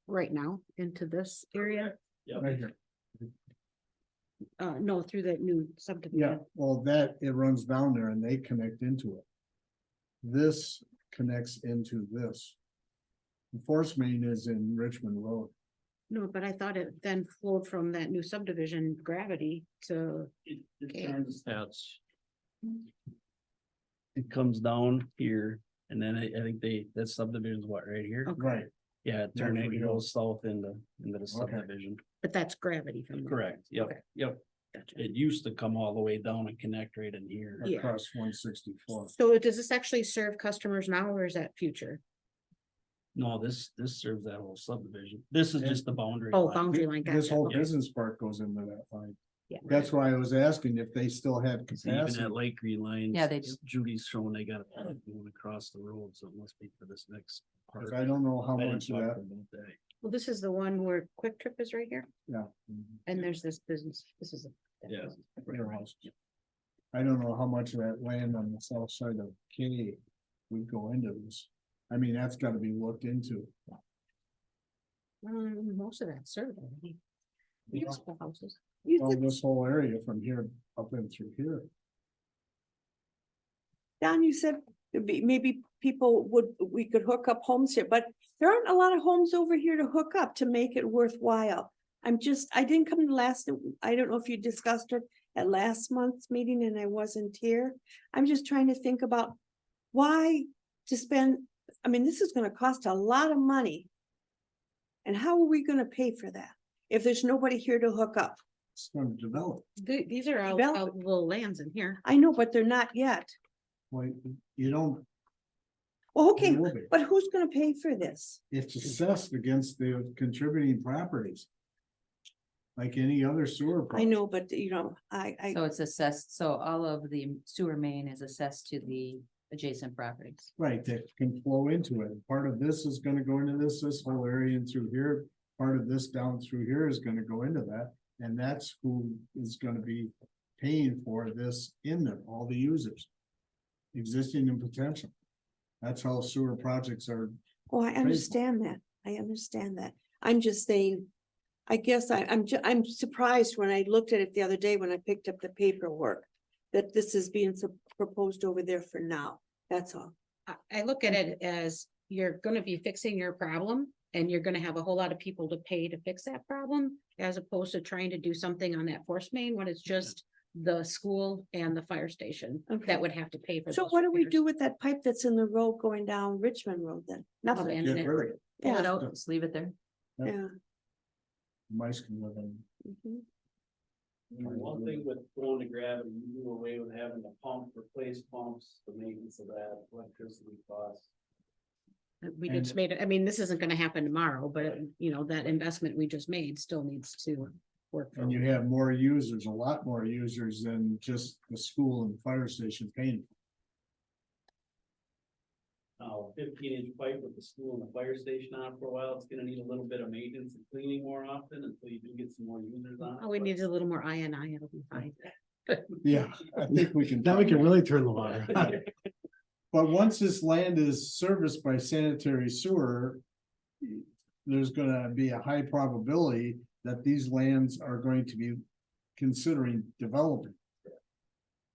G: right now, into this area?
E: Yep.
F: Right here.
G: No, through that new
F: Yeah,
G: subdivision.
F: well, it runs down there and they connect into it. This connects into this. The force main is in Richmond Road.
G: No, but I thought it then flowed from that new subdivision gravity to,
E: It
G: Okay.
E: turns,
H: That's,
E: it comes down here, and then I think that subdivision's what, right here?
G: Okay.
F: Right.
E: Yeah,
F: That's where
E: it
F: it
E: goes south into the
F: subdivision.
G: but that's gravity from. there.
E: Correct, yep,
G: Okay.
E: yep.
G: Gotcha.
E: It used to come all the way down and connect right in here.
G: Yeah.
F: Across 164.
G: So does this actually serve customers now or is that future?
E: No, this serves that whole subdivision. This is just the boundary.
G: Oh,
E: line.
G: boundary line,
F: This
G: gotcha.
F: whole
G: Okay.
F: business park goes into that line.
G: Yeah.
F: That's why I was asking if they still have
E: So even
F: capacity.
E: that light green line.
C: Yeah, they do.
E: Judy's showing they got it going across the road, so it must be for this next part.
F: 'Cause I don't know how
E: I didn't
F: much of
E: talk
F: that,
E: about that.
G: Well, this is the one where Quick Trip is right here
F: yeah.
G: and there's this business, this is. that
E: Yeah.
G: business.
F: Warehouse. I don't know how much of that land on the south side of K would go into this. I mean, that's gotta be looked into.
G: Most of that served already.
F: Yeah.
G: Multiple houses.
A: You
F: Well,
A: said,
F: this whole area from here up and through here.
A: Don, you said maybe we could hook up homes here, but there aren't a lot of homes over here to hook up to make it worthwhile. I didn't come to I don't know if you discussed it at last month's meeting and I wasn't here. I'm just trying to think about why to spend, I mean, this is gonna cost a lot of money. And how are we gonna pay for that if there's nobody here to hook up?
F: It's gonna develop.
G: These are all
A: Develop it.
G: little lands in here.
A: I know, but they're not yet.
F: Like, you don't,
A: Well, okay,
F: It will be.
A: but who's gonna pay for this?
F: it's assessed against the contributing properties. Like any other sewer.
A: I
F: project.
A: know, but you know, I,
C: So it's assessed, so all of the sewer main is assessed to the adjacent properties.
F: Right, that can flow into it. Part of this is gonna go into this whole area and through here. Part of this down through here is gonna go into that, and that's who is gonna be paying for this in them, all the users. Existing and potential. That's how sewer projects are.
A: oh, I understand that. I understand that. I'm just saying, I guess I'm surprised when I looked at it the other day when I picked up the paperwork. That this is being proposed over there for now. That's all.
G: I look at it as you're gonna be fixing your problem and you're gonna have a whole lot of people to pay to fix that problem. As opposed to trying to do something on that force main when it's just the school and the fire station
A: Okay.
G: that would have to pay for.
A: So
G: those
A: what do we
G: repairs.
A: do with that pipe that's in the road going down Richmond Road then? Nothing.
G: Abandon
F: Get
G: it.
F: rid of it.
C: Pull it
A: Yeah,
C: out, just leave it there.
A: yeah.
F: Mice can live in.
A: Mhm.
E: One thing with going to gravity, you do away with having to replace pumps, the maintenance of that, electricity costs.
G: We
F: And-
G: just made it, I mean, this isn't gonna happen tomorrow, but you know, that investment we just made still needs to work.
F: And you have more users, a lot more users than just the school and fire station paying.
E: Now, 15-inch pipe with the school and the fire station on for a while, it's gonna need a little bit of maintenance and cleaning more often until you do get some more users on. it,
G: Oh, we
E: but-
G: need a little more INI, it'll be fine.
F: Yeah, I think we can.
I: Now we can really turn the water on.
F: But once this land is serviced by sanitary sewer. There's gonna be a high probability that these lands are going to be considering developing.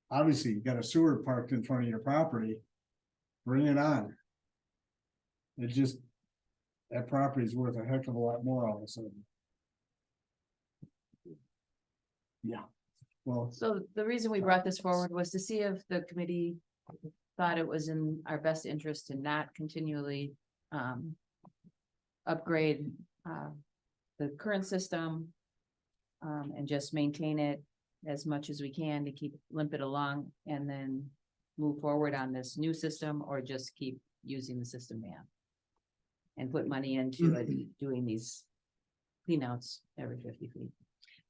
F: Obviously, you got a sewer parked in front of your property. Bring it on. It just. That property is worth a heck of a lot more all of a sudden. Yeah. Well,
C: So the reason we brought this forward was to see if the committee thought it was in our best interest to not continually upgrade the current system and just maintain it as much as we can to limp it along and then move forward on this new system, or just keep using the system now and put money into it, doing these cleanouts every 50 feet.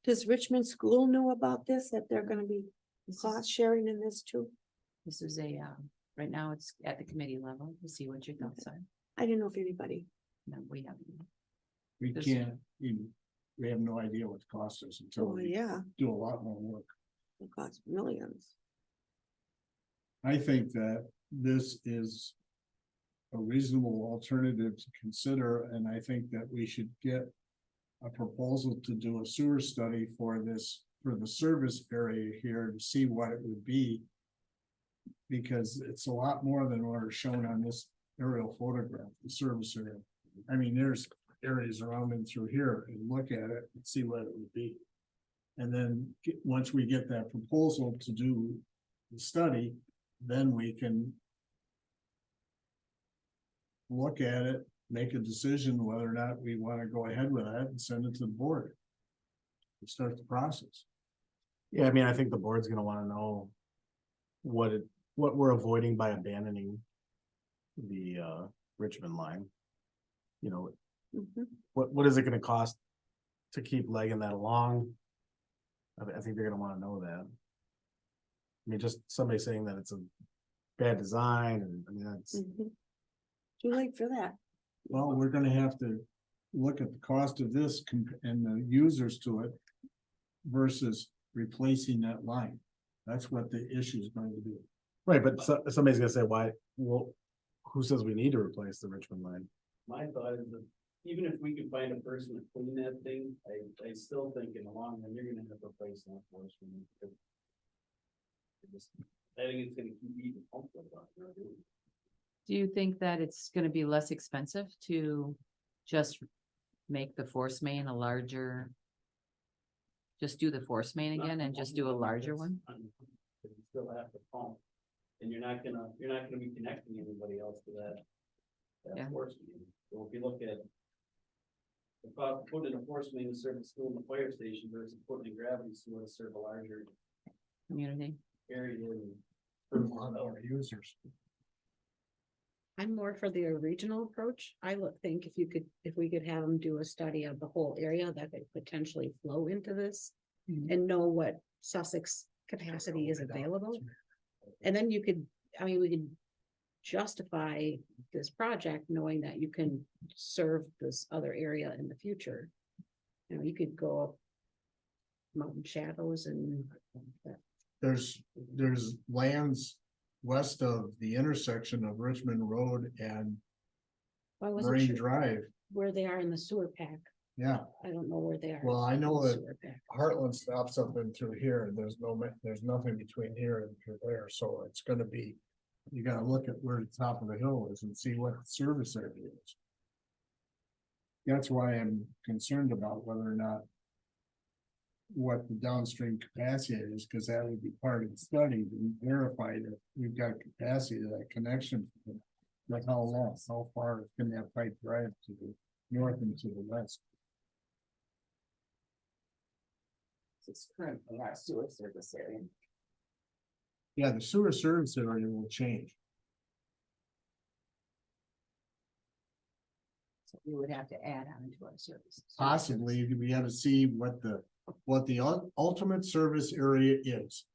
A: Does Richmond School know about this, that they're gonna be
C: This is,
A: cost sharing in this too?
C: this is right now it's at the committee level to see what your thoughts are.
A: I didn't know if anybody,
C: No, we haven't.
F: we
C: This-
F: can't even, we have no idea what the cost is until
A: oh,
F: we
A: yeah,
F: do a lot more work.
A: it costs millions.
F: I think that this is a reasonable alternative to consider, and I think that we should get a proposal to do a sewer study for this, for the service area here to see what it would be. Because it's a lot more than what is shown on this aerial photograph, the service area. I mean, there's areas around and through here, and look at it and see what it would be. And then, once we get that proposal to do the study, then we can look at it, make a decision whether or not we want to go ahead with that and send it to the board. And start the process.
I: Yeah, I mean, I think the board's gonna wanna know what we're avoiding by abandoning the Richmond line. You know,
A: Mhm.
I: what is it gonna cost to keep legging that along? I think they're gonna wanna know that. I mean, just somebody saying that it's a bad design, and I mean, that's,
A: Mhm. Too late for that.
F: Well, we're gonna have to look at the cost of this and the users to it versus replacing that line. That's what the issue is going to be.
I: right, but somebody's gonna say, why, well, who says we need to replace the Richmond line?
E: My thought is that even if we could find a person to clean that thing, I still think in the long run, you're gonna have to replace that enforcement. I think it's gonna keep eating pumps up.
C: Do you think that it's gonna be less expensive to just make the force main a larger? Just do the force main again and just do a larger one?
E: You still have to pump, and you're not gonna be connecting anybody else to that.
C: Yeah.
E: That force main. So if you look at. The cost of putting a force main to serve the school and the fire station versus putting a gravity sewer to serve a larger
C: Community?
E: area and.
F: For a lot of our users.
G: I'm more for the regional approach. I would think if we could have them do a study of the whole area that could potentially flow into this. And know what Sussex capacity is available. And then we could justify this project knowing that you can serve this other area in the future. You know, you could go up Mountain Shadows and
F: There's lands west of the intersection of Richmond Road and
G: I wasn't
F: Marine
G: sure
F: Drive.
G: where they are in the sewer pack.
F: Yeah,
G: I don't know where they are.
F: well, I know
G: in the
F: that
G: sewer pack.
F: Heartland stops up and through here, and there's nothing between here and through there, so it's gonna be. You gotta look at where the top of the hill is and see what the service area is. That's why I'm concerned about whether or not. What the downstream capacity is, because that would be part of the study to verify that we've got capacity to that connection. Like how long, how far can that pipe drive to the north and to the west?
C: It's currently our sewer service area.
F: Yeah, the sewer service area will change.
C: So we would have to add on to our services.
F: Possibly, we have to see what the ultimate service area is.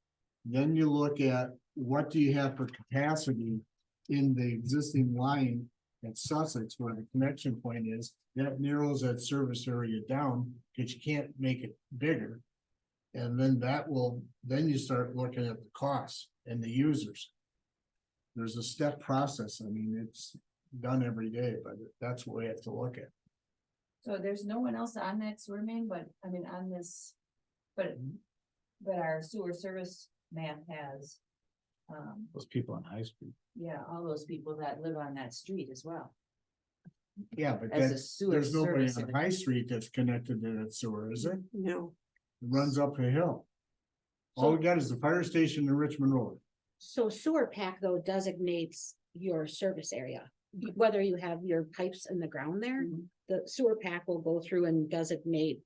F: Then you look at what do you have for capacity in the existing line at Sussex where the connection point is. That narrows that service area down because you can't make it bigger. And then then you start looking at the costs and the users. There's a step process. I mean, it's done every day, but that's what we have to look at.
C: So there's no one else on that sewer main, but I mean, on this, but our sewer service map has.
I: Those people on High Street.
C: Yeah, all those people that live on that street as well.
F: Yeah, but
C: As a
F: that's,
C: sewer
F: there's nobody
C: service
F: on
C: area.
F: High Street that's connected to that sewer, is there? It
A: No,
F: runs up a hill. All we got is the fire station in Richmond Road.
G: So sewer pack though designates your service area, whether you have your pipes in the ground there, the sewer pack will go through and designate.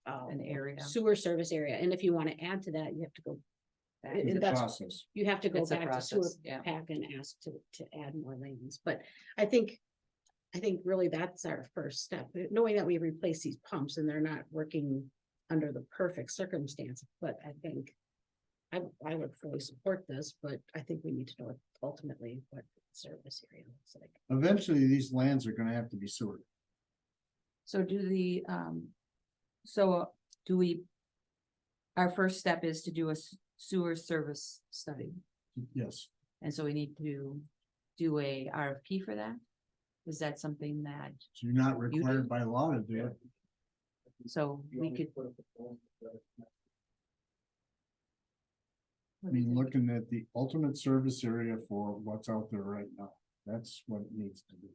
C: An area.
G: Sewer service area, and if you wanna add to that, you have to go,
C: back
G: and
C: to-
F: The
G: that's-
F: process.
G: you have to go
C: It's a
G: back to sewer
C: process, yeah.
G: pack and ask to add more lanes, but I think. I think really that's our first step, knowing that we replace these pumps and they're not working under the perfect circumstance, but I think. I would fully support this, but I think we need to know ultimately what the service area looks like.
F: Eventually, these lands are gonna have to be sewered.
C: So do we? Our first step is to do a sewer service study,
F: Yes,
C: and so we need to do a RFP for that? Is that something that,
F: so you're not
C: do?
F: required by law to do it.
C: so we could?
F: I mean, looking at the ultimate service area for what's out there right now, that's what it needs to be.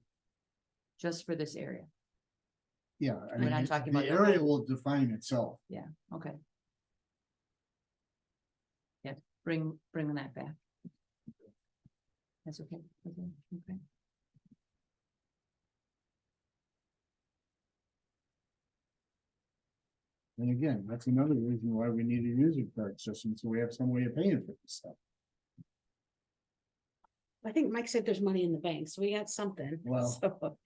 C: Just for this area,
F: Yeah, I
C: We're
F: mean,
C: not talking
F: the
C: about the
F: area
C: whole-
F: will define itself.
C: okay. Yeah, bring that back. That's okay, okay.
F: And again, that's another reason why we need a user card system, so we have some way of paying for this stuff.
G: I think Mike said there's money in the bank, so we got something.
F: Well-
G: so-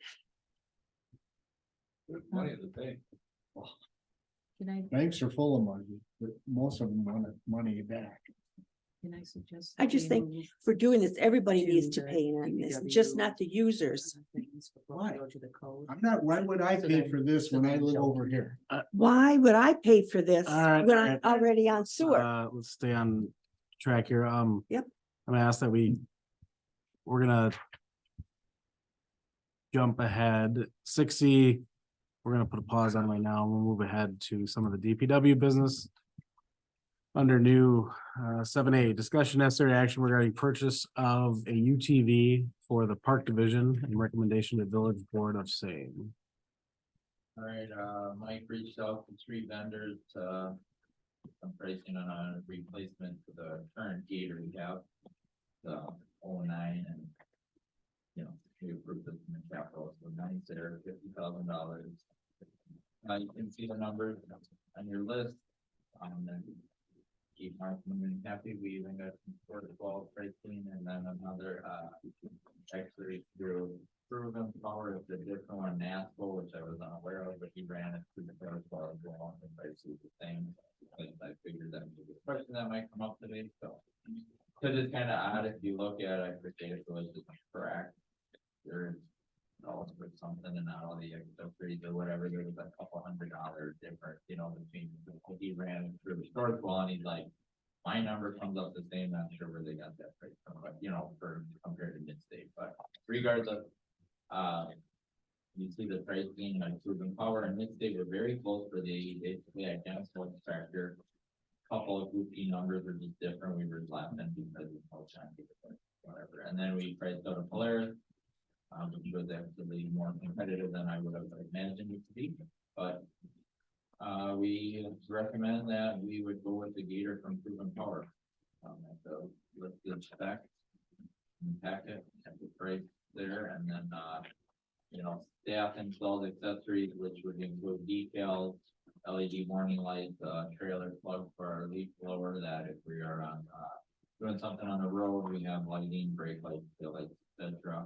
D: Money in the bank.
C: Can I,
F: Banks are full of money, but most of them want money back.
C: can I suggest?
A: I
C: that
A: just
C: we
A: think
C: move
A: For doing this, everybody
C: to
A: needs to
C: the
A: pay in on this,
C: PW
A: just not the users.
C: things before we
F: Why?
C: go to the code?
F: I'm not, why would I
C: So
F: pay
C: then-
F: for this
C: so
F: when I
C: then
F: live
C: Joe
F: over
C: can-
F: here?
A: Why would I pay for this
I: All right,
A: when
I: all
A: I'm
I: right.
A: already on sewer?
I: Let's stay on track here.
A: Yep.
I: I'm gonna ask that we're gonna jump ahead. 6C, we're gonna put a pause on right now. We'll move ahead to some of the DPW business. Under new 7A, discussion necessary action regarding purchase of a UTV for the park division and recommendation to village board of same.
D: All right, Mike reached out to 3 vendors, some pricing on a replacement for the current gator we have. The 09 and, we approved this in the capital, so nice there, $50,000. You can see the numbers on your list, and keep marking them happy, we even got some sort of ball pricing, and then another, actually through Proven Power is the different one, NASCO, which I was unaware of, but he ran it through the first bar as well, and basically the same. But I figured that was a question that might come up today, so. Cause it's kinda odd if you look at, I forget if it was just correct. There's calls for something and all the accessories or whatever, there was a couple $100 difference, between what he ran through the storage wall, and he's like. My number comes up the same, not sure where they got that price from, but for compared to mid-state, but regardless. You see the pricing on Proven Power and mid-state were very close for the basically identical tractor. Couple of goofy numbers are just different, we were laughing because it's all shiny, whatever, and then we priced out a Polaris. Which was actually more competitive than I would have imagined it to be, but. We recommend that we would go with the Gator from Proven Power. At the listed spec. And packet at the price there, and then, staff installed accessories, which would include decals, LED warning lights, trailer plug for our leaf blower, that if we are on, doing something on the road, we have lighting, brake lights, tail lights, et cetera.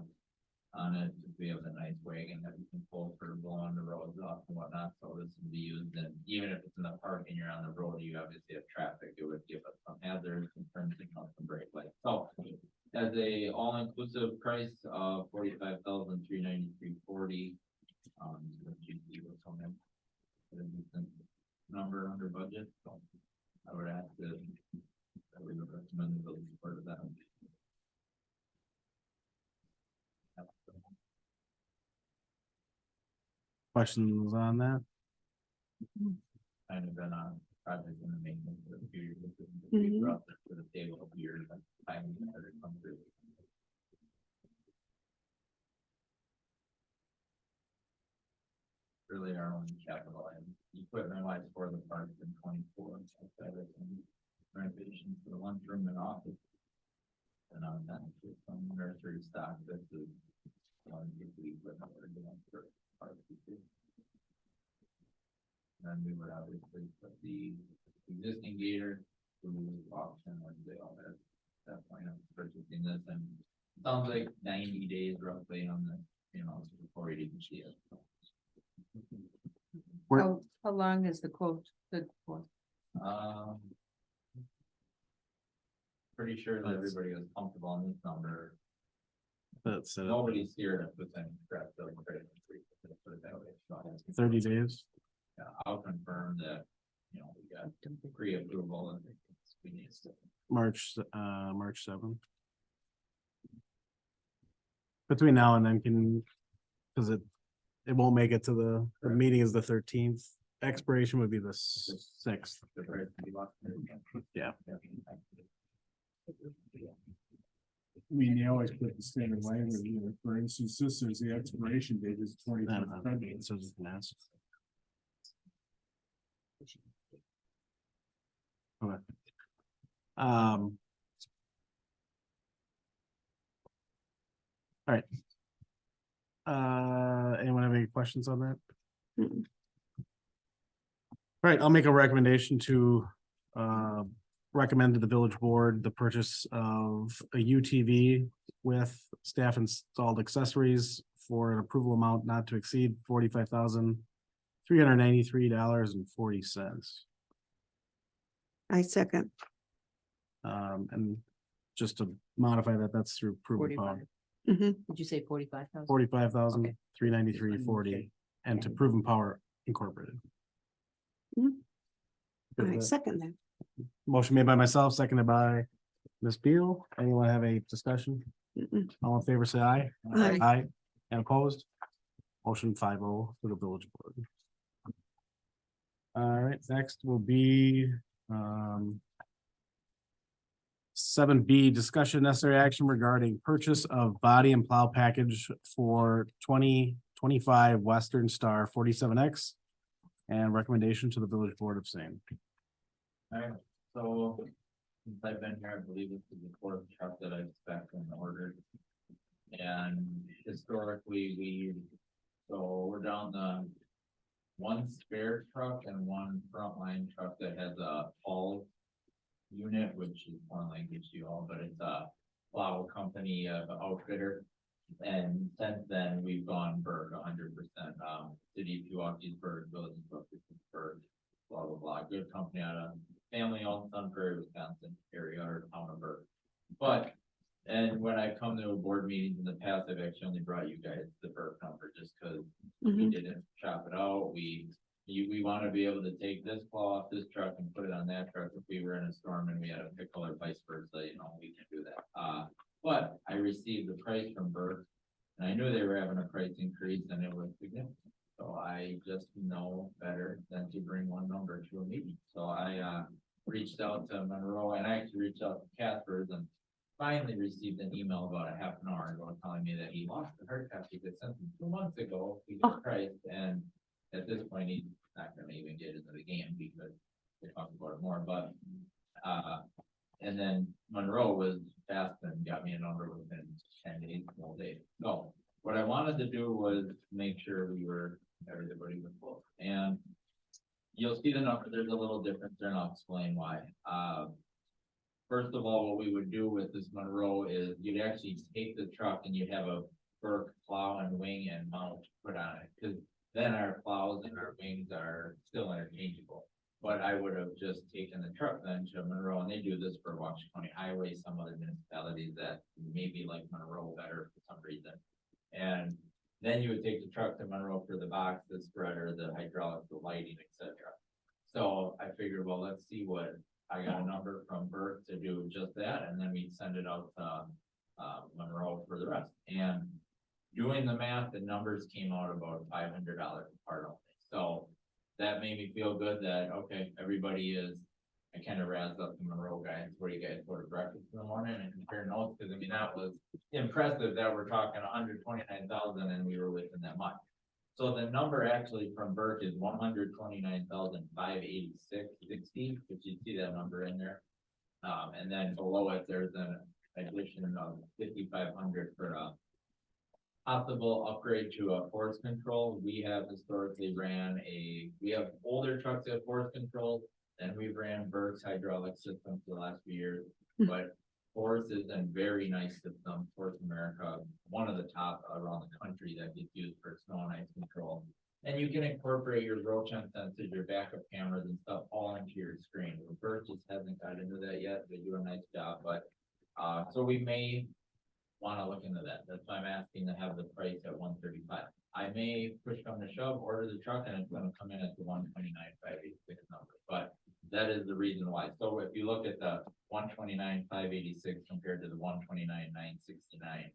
D: On it, we have a nice wagon that we can pull for blowing the roads off and whatnot, so this would be used, and even if it's in the park and you're on the road, you obviously have traffic, it would give us some hazards in terms of some brake lights, so. As a all-inclusive price of $45,393.40. What's on them? A decent number under budget, so I would ask that we would recommend the village support of that.
I: Questions on that?
D: Kind of been on project in the maintenance for a few years.
A: Mhm.
D: We brought this to the table of years, but time never come through. Really our own capital and equipment wise for the park in 24. renovation for the lunchroom and office. And that's just some nursery stock, this is. If we equipment we're doing for part of the city. And we would obviously put the existing gator to auction when they all have that point of purchasing this, and it sounds like 90 days roughly on the, before you even see it.
C: How long is the quote good for?
D: Pretty sure that everybody was comfortable on this number.
I: That's
D: Nobody's here to put any scrap bill credit increase, let's put it that way. So,
I: 30 days.
D: yeah, I'll confirm that, we got pre-approval and we need to.
I: March 7th. Between now and then because it won't make it to the meeting is the 13th. Expiration would be the 6th. Yeah.
F: I mean, they always put the standard language, for instance, this is the expiration date is 25th February.
I: So it's an ask. Okay. All right. Anyone have any questions on that?
A: Mm-mm.
I: All right, I'll make a recommendation to recommend to the village board the purchase of a UTV with staff installed accessories for an approval amount not to exceed $45,393.40.
A: I second.
I: And just to modify that, that's through proven power,
A: Mhm.
C: Did you say 45,000?
I: $45,393.40, and to proven power incorporated.
A: Mhm.
I: Good with
A: I
I: that?
A: second that.
I: Motion made by myself, seconded by Ms. Beal. Anyone have a discussion?
A: Mm-mm.
I: All in favor, say aye.
A: Aye.
I: Aye. And opposed? Motion 5-0 for the village board. All right, next will be 7B, discussion necessary action regarding purchase of body and plow package for 2025 Western Star 47X and recommendation to the village board of same.
D: Alright, so since I've been here, I believe this is the fourth truck that I've spec and ordered. And historically, we're down the one spare truck and one frontline truck that has a haul unit, which is one language to you all, but it's a plow company outfitter. And since then, we've gone Berg 100%, city of Pewaukee-Berg, village of Berg, blah, blah, blah, good company out of family-owned Sun Prairie, Wisconsin area or town of Berg. But, and when I come to board meetings in the past, I've actually only brought you guys the Berg number just because we
A: Mhm.
D: didn't shop it out. We want to be able to take this plow off this truck and put it on that truck if we were in a storm and we had a pickle or vice versa, we can do that. But I received the price from Berg and I knew they were having a price increase and it was significant. So I just know better than to bring one number to a meeting. So I reached out to Monroe and I actually reached out to Casper's and finally received an email about a half an hour ago telling me that he lost the hard copy that sent him 2 months ago. He got priced and at this point, he's not gonna even get into the game because they talked about it more, but and then Monroe was fast and got me a number within 10 days, 12 days. So what I wanted to do was make sure everybody was full. And you'll see the number, there's a little difference there and I'll explain why. First of all, what we would do with this Monroe is you'd actually take the truck and you'd have a Burke plow and wing and mount put on it. Cause then our plows and our wings are still interchangeable. But I would have just taken the truck then to Monroe, and they do this for Washington County Highway, some other municipalities that maybe like Monroe better for some reason. And then you would take the truck to Monroe for the box, the spreader, the hydraulics, the lighting, etc. So I figured, well, let's see what, I got a number from Burke to do just that, and then we'd send it out to Monroe for the rest. And doing the math, the numbers came out about $500 part only. So that made me feel good that, okay, everybody is, I kind of razzed up the Monroe guys, where you guys go to breakfast in the morning and compare notes, because I mean, that was impressive that we're talking 129,000 and we were within that much. So the number actually from Burke is 129,586.60, if you see that number in there. And then below it, there's an addition of 5,500 for a possible upgrade to a force control. We have historically we have older trucks that have force control, and we've ran Burke's hydraulic system for the last few years. But Force is a very nice system, Force America, one of the top around the country that gets used for snow and ice control. And you can incorporate your roll chain sensors, your backup cameras and stuff all into your screen. Burke just hasn't got into that yet. They do a nice job, but so we may want to look into that. That's why I'm asking to have the price at 135. I may push come to shove, order the truck, and it's gonna come in at the 129,586 number, but that is the reason why. So if you look at the 129,586 compared to the 129,969,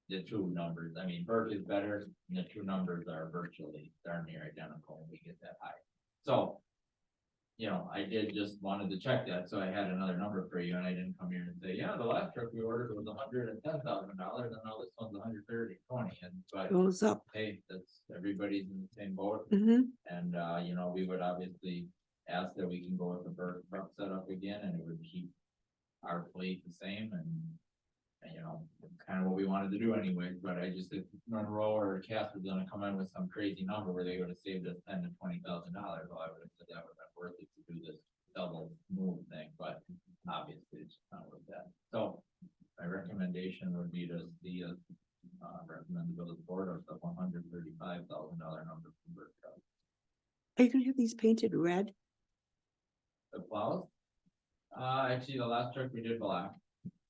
D: the two numbers, I mean, Burke is better, and the two numbers are virtually darn near identical when we get that high. So, you know, I did just wanted to check that, so I had another number for you, and I didn't come here and say, yeah, the last truck we ordered was $110,000, and now this one's 130,20, and but
A: Goes up.
D: hey, that's, everybody's in the same boat.
A: Mhm.
D: And, you know, we would obviously ask that we can go with the Burke truck setup again, and it would keep our fleet the same, and you know, kind of what we wanted to do anyway, but I just, if Monroe or Casper was gonna come in with some crazy number where they would have saved us $10,000 to $20,000, well, I would have said that would have been worth it to do this double move thing, but obviously it's not worth that. So my recommendation would be to see us, recommend the village board of the $135,000 number from Burke truck.
A: Are you gonna have these painted red?
D: The plows? Actually, the last truck we did black.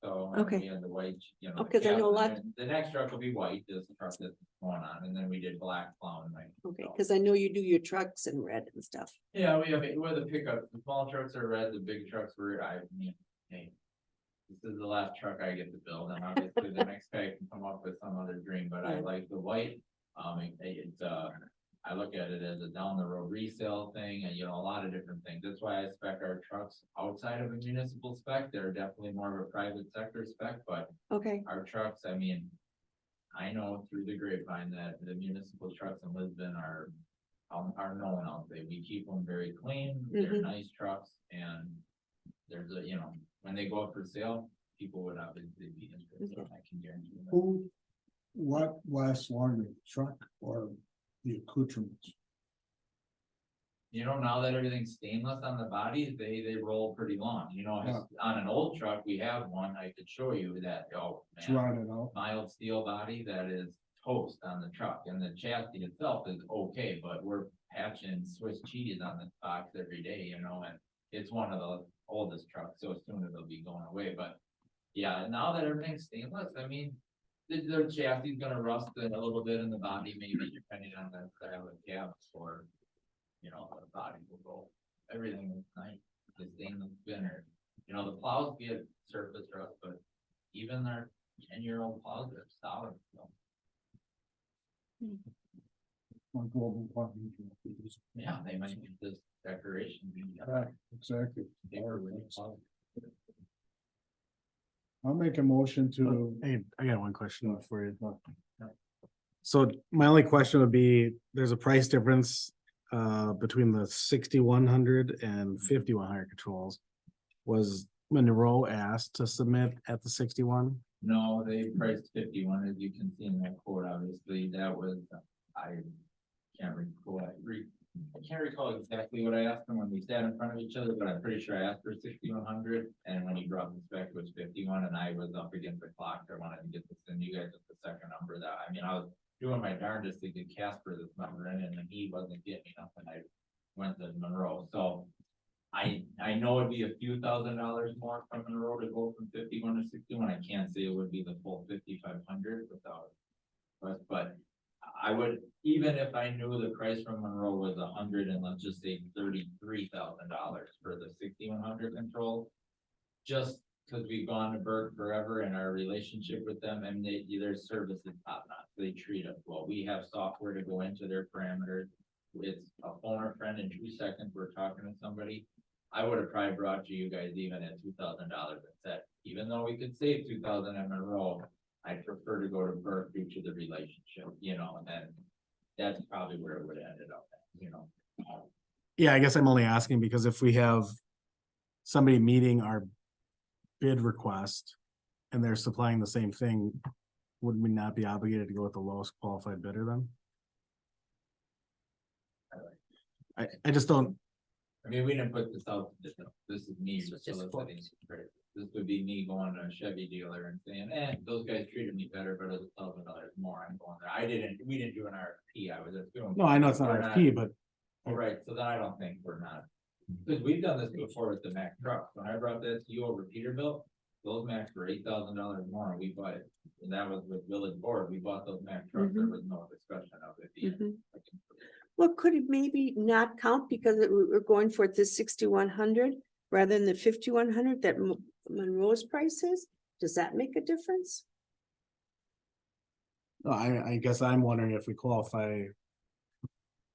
D: So
A: Okay.
D: we had the white, you know.
A: Oh, 'cause I know a lot-
D: The next truck will be white, this truck that's going on, and then we did black plowing, right?
A: Okay,
D: So-
A: because I know you do your trucks in red and stuff.
D: Yeah, we have, with the pickup, the small trucks are red, the big trucks were, I mean, hey. This is the last truck I get to build, and obviously the next guy can come up with some other dream, but I
A: Yeah.
D: like the white. It's, I look at it as a down the road resale thing, and you know, a lot of different things. That's why I spec our trucks outside of a municipal spec. They're definitely more of a private sector spec, but
A: Okay,
D: our trucks, I mean. I know through the grapevine that the municipal trucks in Lisbon are known out there. We keep them very clean, they're
A: Mhm.
D: nice trucks, and there's a, you know, when they go up for sale, people would obviously be interested, I can guarantee that.
F: What lasts longer, the truck or the accoutrements?
D: You know, now that everything's stainless on the bodies, they roll pretty long, you know, on an old truck, we have one, I could show you that, oh,
F: It's
D: man.
F: rotted out.
D: Mild steel body that is toast on the truck, and the chassis itself is okay, but we're patching Swiss cheese on the box every day, you know, and it's one of the oldest trucks, so soon it'll be going away, but yeah, now that everything's stainless, I mean, the chassis is gonna rust a little bit in the body, maybe depending on the style of cabs, or you know, the body will go, everything is nice, the stainless thinner, you know, the plows get surface rust, but even their 10-year-old plows are solid, so.
F: On global warming.
D: Yeah, they might need this decoration.
F: Right, exactly.
D: Paper with it.
F: I'll make a motion to,
I: Hey, I got one question for you. So my only question would be, there's a price difference between the 6,100 and 5,100 controls. Was Monroe asked to submit at the 61?
D: No, they priced 51, as you can see in that quote, obviously, that was, I can't recall, I can't recall exactly what I asked them when we sat in front of each other, but I'm pretty sure I asked for 6,100, and when he brought the spec, it was 51, and I was up against the clock, I wanted to get this in, you guys took the second number that, I mean, I was doing my darndest to get Casper this number in, and then he wasn't getting nothing, I went to Monroe, so I know it'd be a few $1,000s more from Monroe to go from 51 to 61, I can't say it would be the full 5,500 without, but I would, even if I knew the price from Monroe was 100 and let's just say $33,000 for the 6,100 control. Just because we've gone to Burke forever and our relationship with them, and their service is top notch, they treat us well, we have software to go into their parameters. It's a phone a friend in 2 seconds, we're talking to somebody. I would have probably brought you guys even at $2,000 and said, even though we could save 2,000 in a row, I'd prefer to go to Burke due to the relationship, you know, and that's probably where it would have ended up, you know.
I: Yeah, I guess I'm only asking because if we have somebody meeting our bid request and they're supplying the same thing, would we not be obligated to go with the lowest qualified bidder then? I just don't,
D: I mean, we didn't put this out, this is me
C: This was just
D: soliciting. This would be me going to a Chevy dealer and saying, those guys treated me better, but it's $1,000 more, I'm going there. We didn't do an RFP, I was just doing.
I: no, I know it's not
D: We're
I: RFP, but
D: All right, so then I don't think we're not, because we've done this before with the Mack trucks, when I brought that to you over Peterbilt, those Macs were $8,000 more, and we bought it, and that was with Village Board, we bought those Mack trucks, there was no discussion of it being.
A: Mhm. Well, could it maybe not count because we're going for the 6,100 rather than the 5,100 that Monroe's price is? Does that make a difference?
I: no, I guess I'm wondering if we qualify.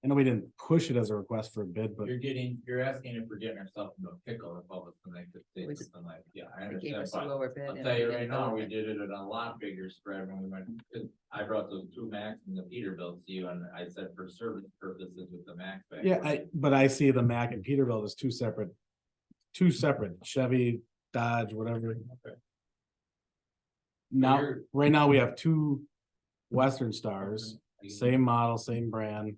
I: I know we didn't push it as a request for a bid, but
D: You're asking if we're getting ourselves in a pickle if all of a sudden they could say
C: We-
D: something like, yeah, I
C: They gave
D: understand,
C: us a
D: but
C: lower bid.
D: I'll
C: and
D: tell you
C: we
D: right
C: didn't
D: now,
C: go
D: we
C: with
D: did it at a lot bigger spread when we went, because I brought those two Macs and the Peterbilt to you, and I said for service purposes with the Mac. back
I: yeah,
D: then.
I: but I see the Mack and Peterbilt as two separate Chevy, Dodge, whatever.
D: Okay.
I: Now,
D: you're-
I: right now we have two Western Stars, same model, same brand.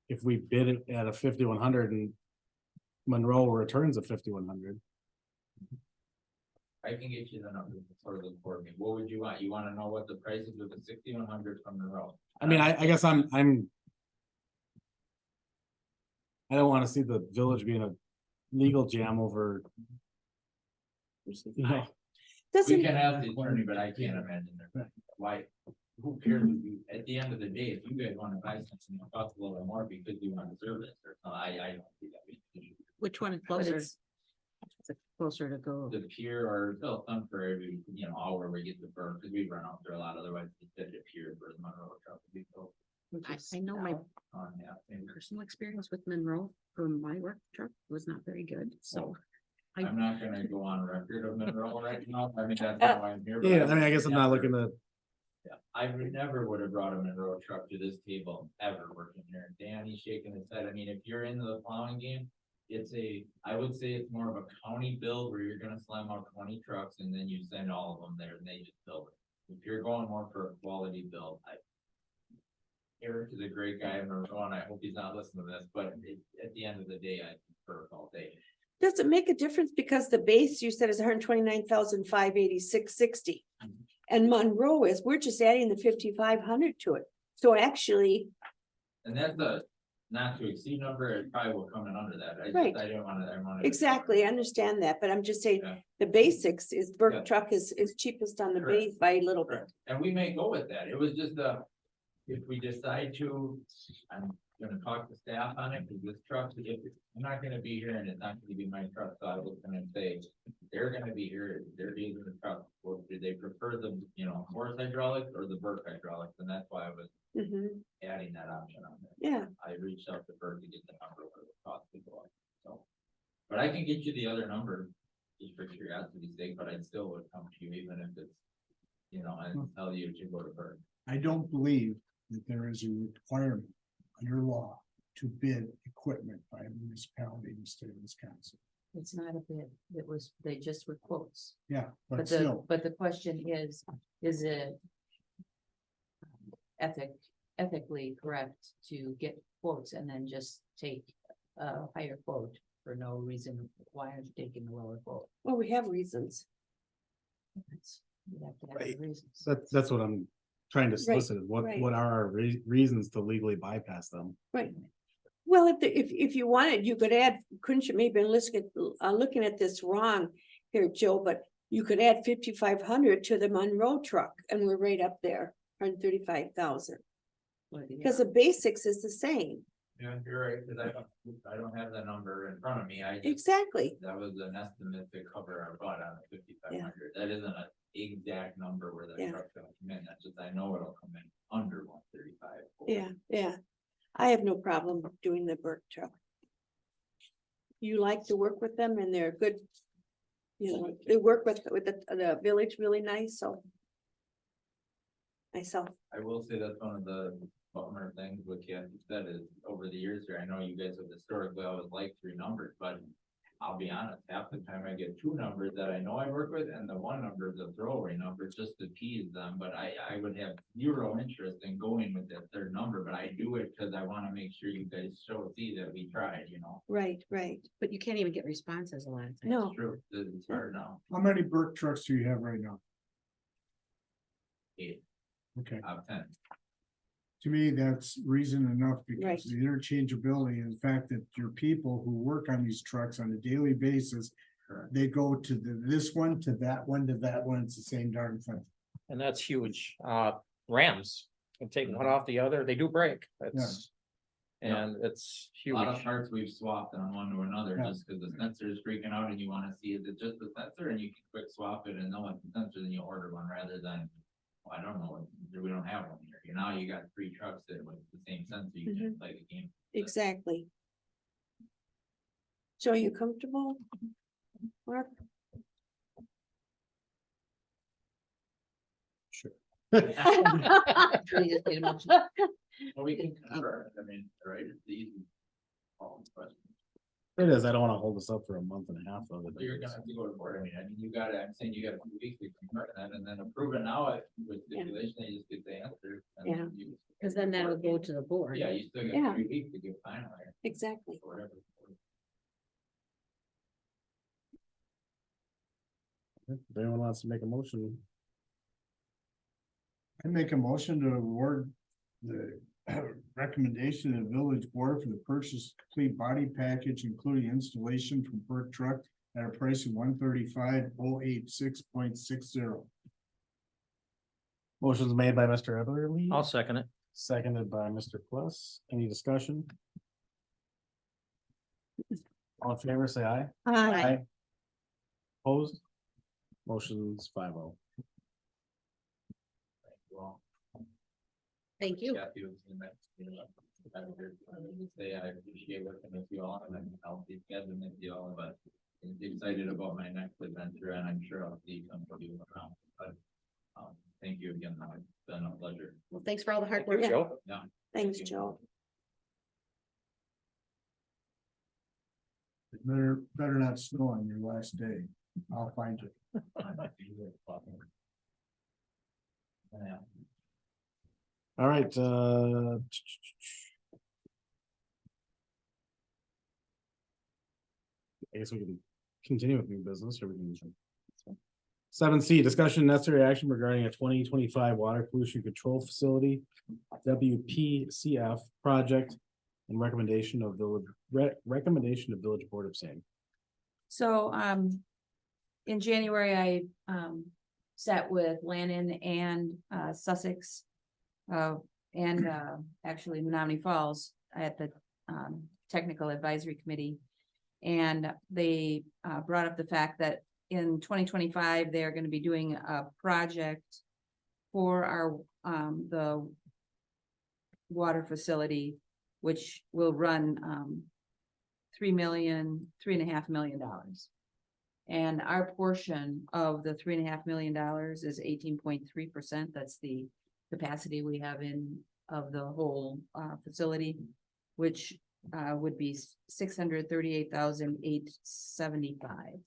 I: If we bid it at a 5,100 and Monroe returns a 5,100,
D: I can get you the numbers for the board meeting. What would you want? You wanna know what the price is with the 6,100 from the road?
I: I mean, I guess I'm. I don't wanna see the village be in a legal jam over. You know,
D: We
A: Doesn't,
D: can ask the attorney, but I can't imagine that. Why? Who cares? if you- At the end of the day, if you guys wanna buy something that costs a little bit more because you want to service or, I don't see that.
G: Which one is
C: But
G: closer?
C: it's,
G: Is it closer to go?
D: The pier or still some for every, hour we get the burn, because we run out there a lot, otherwise it's at the pier for the Monroe truck to be built
G: I know my
D: on, yeah. and
G: personal experience with Monroe from my work truck was not very good, so.
D: I'm not gonna go on record of Monroe right now, I mean, that's not why I'm here. but
I: yeah, I mean, I guess I'm not
D: never-
I: looking to,
D: Yeah, I would never would have brought a Monroe truck to this table ever working here. Danny's shaking his head. I mean, if you're into the plowing game, I would say it's more of a county build where you're gonna slam out 20 trucks and then you send all of them there and they just build it. If you're going more for a quality build, Eric is a great guy in Monroe and I hope he's not listening to this, but at the end of the day, I prefer all day.
A: does it make a difference because the base you said is 129,586.60? And Monroe is, we're just adding the 5,500 to it. So actually,
D: And that's a not to exceed number, it probably will come in under that.
A: Right.
D: I didn't wanna,
A: exactly, I understand that, but I'm just saying,
D: Yeah.
A: the basics is
D: Yeah.
A: Burke truck is cheapest on the
D: Correct.
A: base by a little bit.
D: Correct. And we may go with that. It was just if we decide to, I'm gonna talk to staff on it, because this truck, I'm not gonna be here and it's not gonna be my truck, so I was gonna say, they're gonna be here, they're using the truck. Well, do they prefer the, Morse hydraulics or the Burke hydraulics? And that's why I was
A: Mhm.
D: adding that option on there.
A: Yeah,
D: I reached out to Burke to get the number what it would cost to go up, so. But I can get you the other number, just for curiosity's sake, but I still would come to you even if it's, and tell you to go to Burke.
F: I don't believe that there is a requirement under law to bid equipment by a municipality in the state of Wisconsin.
C: it's not a bid, they just were quotes.
F: Yeah, but
C: But
F: still,
C: but the question is it ethically correct to get quotes and then just take a higher quote for no reason? Why aren't you taking the lower quote?
A: well, we have reasons.
C: You have to have
I: Right.
C: the reasons.
I: that's what I'm trying to solicit.
A: right.
I: What are our reasons to legally bypass them?
A: Right. Well, if you wanted, you could add, couldn't you, maybe looking at this wrong here, Joe, but you could add 5,500 to the Monroe truck and we're right up there, 135,000. Because the basics is the same.
D: Yeah, you're right, because I don't have the number in front of me,
A: Exactly.
D: that was an estimate to cover our butt on the 5,500, that isn't an exact number where the
A: Yeah.
D: truck's gonna come in, that's just, I know it'll come in under 135.
A: Yeah. I have no problem doing the Burke truck. You like to work with them and they're good. They work with the village really nice, so. Myself,
D: I will say that's one of the bummer things with Kathy said is over the years here, I know you guys have historically always liked 3 numbers, but I'll be honest, half the time I get two numbers that I know I work with, and the one number is a throwaway number, just to tease them, but I would have zero interest in going with that third number, but I do it because I wanna make sure you guys see that we tried, you know?
A: Right, right.
G: But you can't even get responses a lot of times.
A: No,
D: True, it's hard now.
F: How many Burke trucks do you have right now?
D: 8
F: Okay,
D: out of 10.
F: to me, that's reason enough
A: Right.
F: because the interchangeability and the fact that your people who work on these trucks on a daily basis,
D: Correct.
F: they go to this one, to that one, to that one, it's the same darn thing.
H: And that's huge. Rams can take one off the other. They do break. It's.
D: Yeah.
H: And it's
D: A
H: huge.
D: lot of parts we've swapped on one to another,
F: Yeah.
D: just because the sensor is freaking out and you wanna see, is it just the sensor, and you can quick swap it and know it's the sensor, then you order one rather than. Well, I don't know, we don't have one here, now you got 3 trucks that with the same sensor, you can play the game.
A: exactly. So are you comfortable, Mark?
G: So you just made a motion.
D: Well, we can convert, I mean, right, it's the easy. Question.
I: It is, I don't wanna hold this up for a month and a half of it.
D: So you're gonna have to go to board, you gotta, I'm saying you got a few weeks to convert that and then approve it now with
A: Yeah.
D: stipulation, you just get the answer. and
A: Yeah.
D: you-
G: Cause then that'll go to the board.
D: Yeah, you still
A: Yeah.
D: got 3 weeks to get final or
A: Exactly.
D: whatever.
I: If anyone wants to make a motion,
F: I make a motion to award the recommendation of the village board for the purchase of complete body package, including installation from Burke Truck at a price of $135,086.60.
I: motion's made by Mr. Everly,
H: I'll second it.
I: seconded by Mr. Plus. Any discussion? All in favor, say aye.
A: Aye.
I: Opposed? Motion's 5-0.
D: Well,
G: Thank you.
D: Kathy was in that, say I appreciate working with you all and I'll be together with you all, but I'm excited about my next adventure and I'm sure I'll see some of you around, but thank you again, it's been a pleasure.
G: Well, thanks for all the hard work.
A: Yeah.
H: Joe?
D: Yeah.
A: Thanks, Joe.
F: Better not snow on your last day. I'll find you.
D: Yeah.
I: All right, I guess we can continue with new business or we can. 7C, discussion necessary action regarding a 2025 water pollution control facility, WPCF project. And recommendation of village, recommendation of village board of same.
C: So, in January, I, sat with Lannon and, Sussex. And actually Menominee Falls at the, Technical Advisory Committee. And they, brought up the fact that in 2025, they're gonna be doing a project for our, the water facility, which will run, $3.5 million. And our portion of the $3.5 million is 18.3%. That's the capacity we have in of the whole facility, which would be $638,875.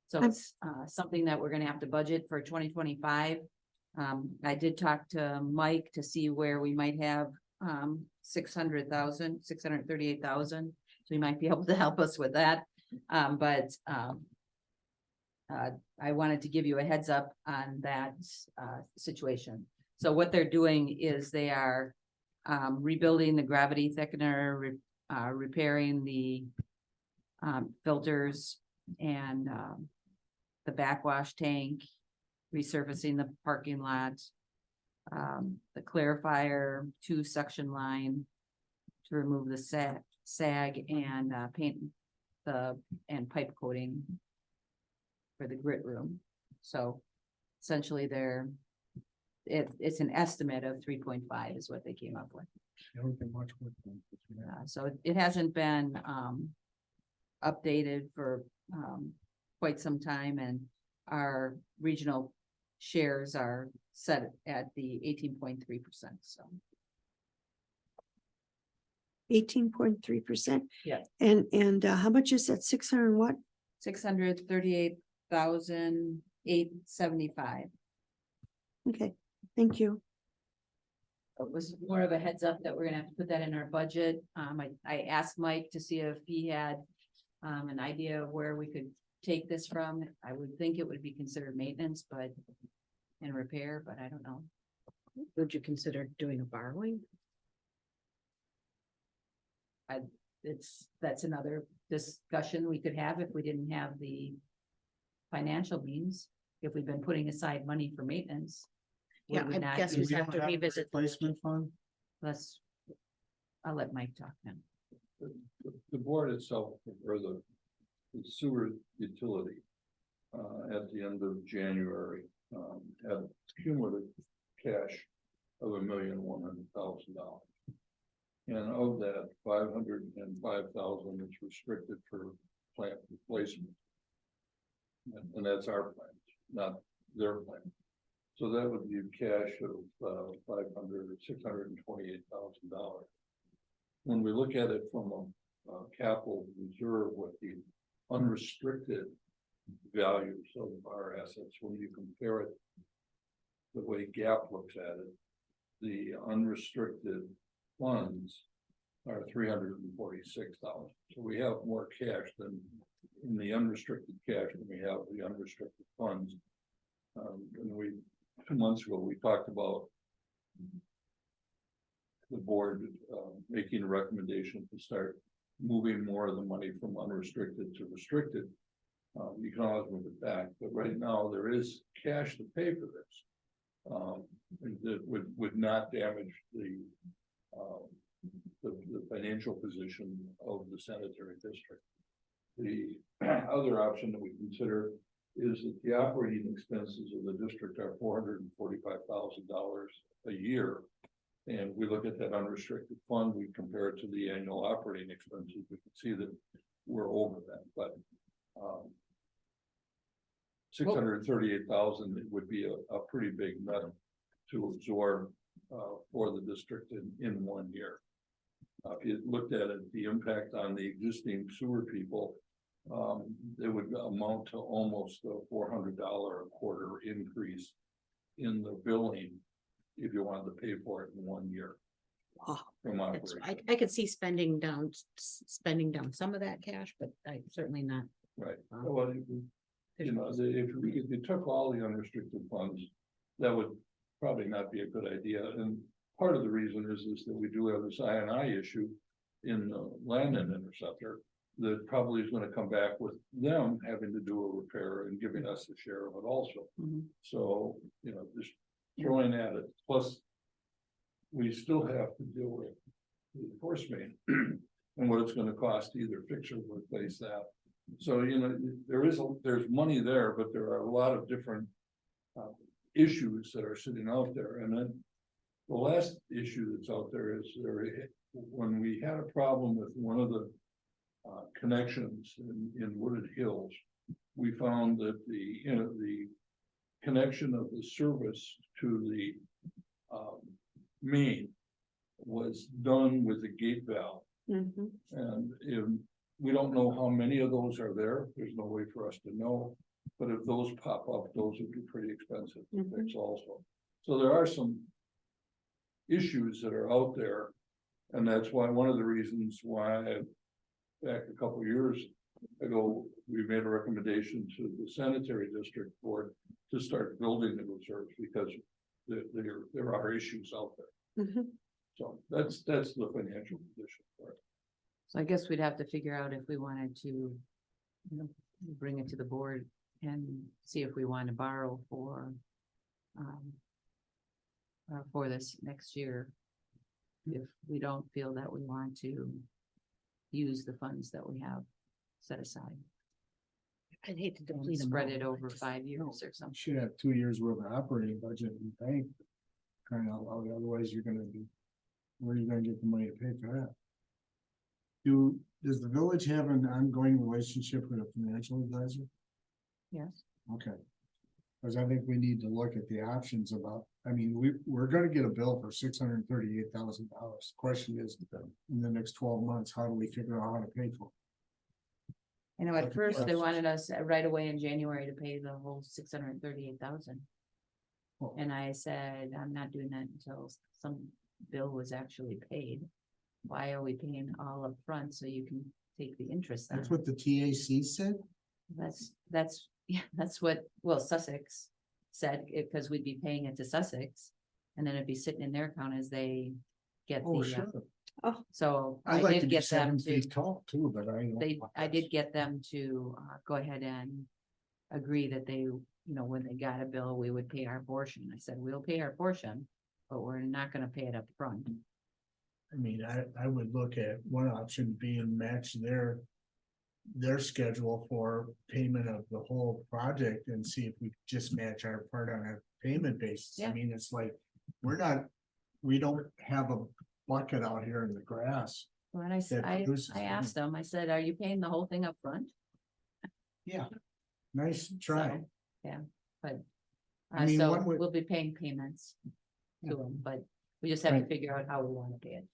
C: So it's something that we're gonna have to budget for 2025. I did talk to Mike to see where we might have 638,000. So he might be able to help us with that. But I wanted to give you a heads up on that situation. So what they're doing is they are rebuilding the gravity thickener, repairing the filters and the backwash tank, resurfacing the parking lot, the clarifier, 2 suction line to remove the sag and paint and pipe coating for the grit room. So essentially it's an estimate of 3.5 is what they came up with.
F: I don't think much work done.
C: So it hasn't been updated for quite some time, and our regional shares are set at the 18.3%, so.
A: 18.3%.
C: Yeah.
A: And how much is that? 600 and what?
C: 638,875.
A: Okay, thank you.
C: It was more of a heads up that we're gonna have to put that in our budget. I asked Mike to see if he had an idea of where we could take this from. I would think it would be considered maintenance, but and repair, but I don't know.
G: Would you consider doing a borrowing?
C: That's another discussion we could have if we didn't have the financial means, if we've been putting aside money for maintenance. we
G: Yeah,
C: would
G: I
C: not
G: guess
C: use
G: we'd
C: it.
G: have to revisit. the
I: Replacement fund?
C: Let's, I'll let Mike talk then.
J: The board itself, or the sewer utility, at the end of January, had cumulative cash of $1,100,000. And of that, 505,000 is restricted for plant replacement. And that's our plan, not their plan. So that would be cash of $628,000. When we look at it from a capital reserve with the unrestricted values of our assets, when you compare it the way GAAP looks at it, the unrestricted funds are $346,000. So we have more cash than in the unrestricted cash than we have the unrestricted funds. And 2 months ago, we talked about the board making a recommendation to start moving more of the money from unrestricted to restricted. You can always move it back, but right now there is cash to pay for this. That would not damage the financial position of the sanitary district. The other option that we consider is that the operating expenses of the district are $445,000 a year. And we look at that unrestricted fund, we compare it to the annual operating expenses, we can see that we're over that, but 638,000 would be a pretty big nut to absorb for the district in 1 year. If you looked at it, the impact on the existing sewer people, it would amount to almost a $400 a quarter increase in the billing if you wanted to pay for it in 1 year.
A: Wow.
J: From
G: That's-
J: operation.
G: I could see spending down some of that cash, but I certainly not.
J: Right, well, you know, if you took all the unrestricted funds, that would probably not be a good idea, and part of the reason is that we do have this I&I issue in the Landon interceptor that probably is gonna come back with them having to do a repair and giving us a share of it also.
G: Mhm.
J: So, you know, just throwing at it, plus we still have to deal with the force main and what it's gonna cost to either fix or replace that. So, you know, there's money there, but there are a lot of different issues that are sitting out there. And then the last issue that's out there is when we had a problem with one of the connections in Wooded Hills, we found that the connection of the service to the main was done with a gate valve.
A: Mhm.
J: And we don't know how many of those are there. There's no way for us to know. But if those pop up, those would be pretty expensive to fix also. So there are some issues that are out there. And that's why one of the reasons why back a couple of years ago, we made a recommendation to the sanitary district board to start building the reserves because there are issues out there.
A: Mhm.
J: So that's the financial position for it.
C: So I guess we'd have to figure out if we wanted to, you know, bring it to the board and see if we want to borrow for this next year. If we don't feel that we want to use the funds that we have set aside,
G: I'd hate to
C: and
G: deplete them.
C: spread
G: all.
C: it
G: I
C: over
G: just-
C: 5 years or something.
F: Should have 2 years worth of operating budget in the bank. Kind of, otherwise you're gonna be, where are you gonna get the money to pay for that? Does the village have an ongoing relationship with a financial advisor?
C: Yes.
F: Okay. Cause I think we need to look at the options about I mean, we're gonna get a bill for $638,000. Question is, in the next 12 months, how do we figure out how to pay for it?
C: I know
F: That's
C: at
F: a
C: first they
F: question.
C: wanted us right away in January to pay the whole 638,000.
F: Oh.
C: And I said, I'm not doing that until some bill was actually paid. Why are we paying all up front so you can take the interest?
F: That's
C: on it?
F: what the TAC said?
C: Yeah, that's what, well, Sussex said, because we'd be paying it to Sussex. And then it'd be sitting in their account as they get
F: Oh,
C: the,
F: sure.
C: so I
F: I'd like to
C: did
F: be
C: get them
F: 7
C: to,
F: feet tall too, but I. don't
C: they,
F: want
C: I
F: that.
C: did get them to, go ahead and agree that they, when they got a bill, we would pay our portion. I said, we'll pay our portion, but we're not gonna pay it up front.
F: I mean, I would look at one option being match their schedule for payment of the whole project and see if we just match our part on a payment basis. I
C: Yeah.
F: mean, it's like, we don't have a bucket out here in the grass.
C: Well, and
F: That produces
C: I asked them, I said, are you paying the whole thing up front?
F: Yeah. Nice try.
C: So, but,
F: I mean,
C: so
F: one would-
C: we'll be paying payments
F: Yeah.
C: to them, but we just have to
I: Right.
C: figure out how we wanna pay it.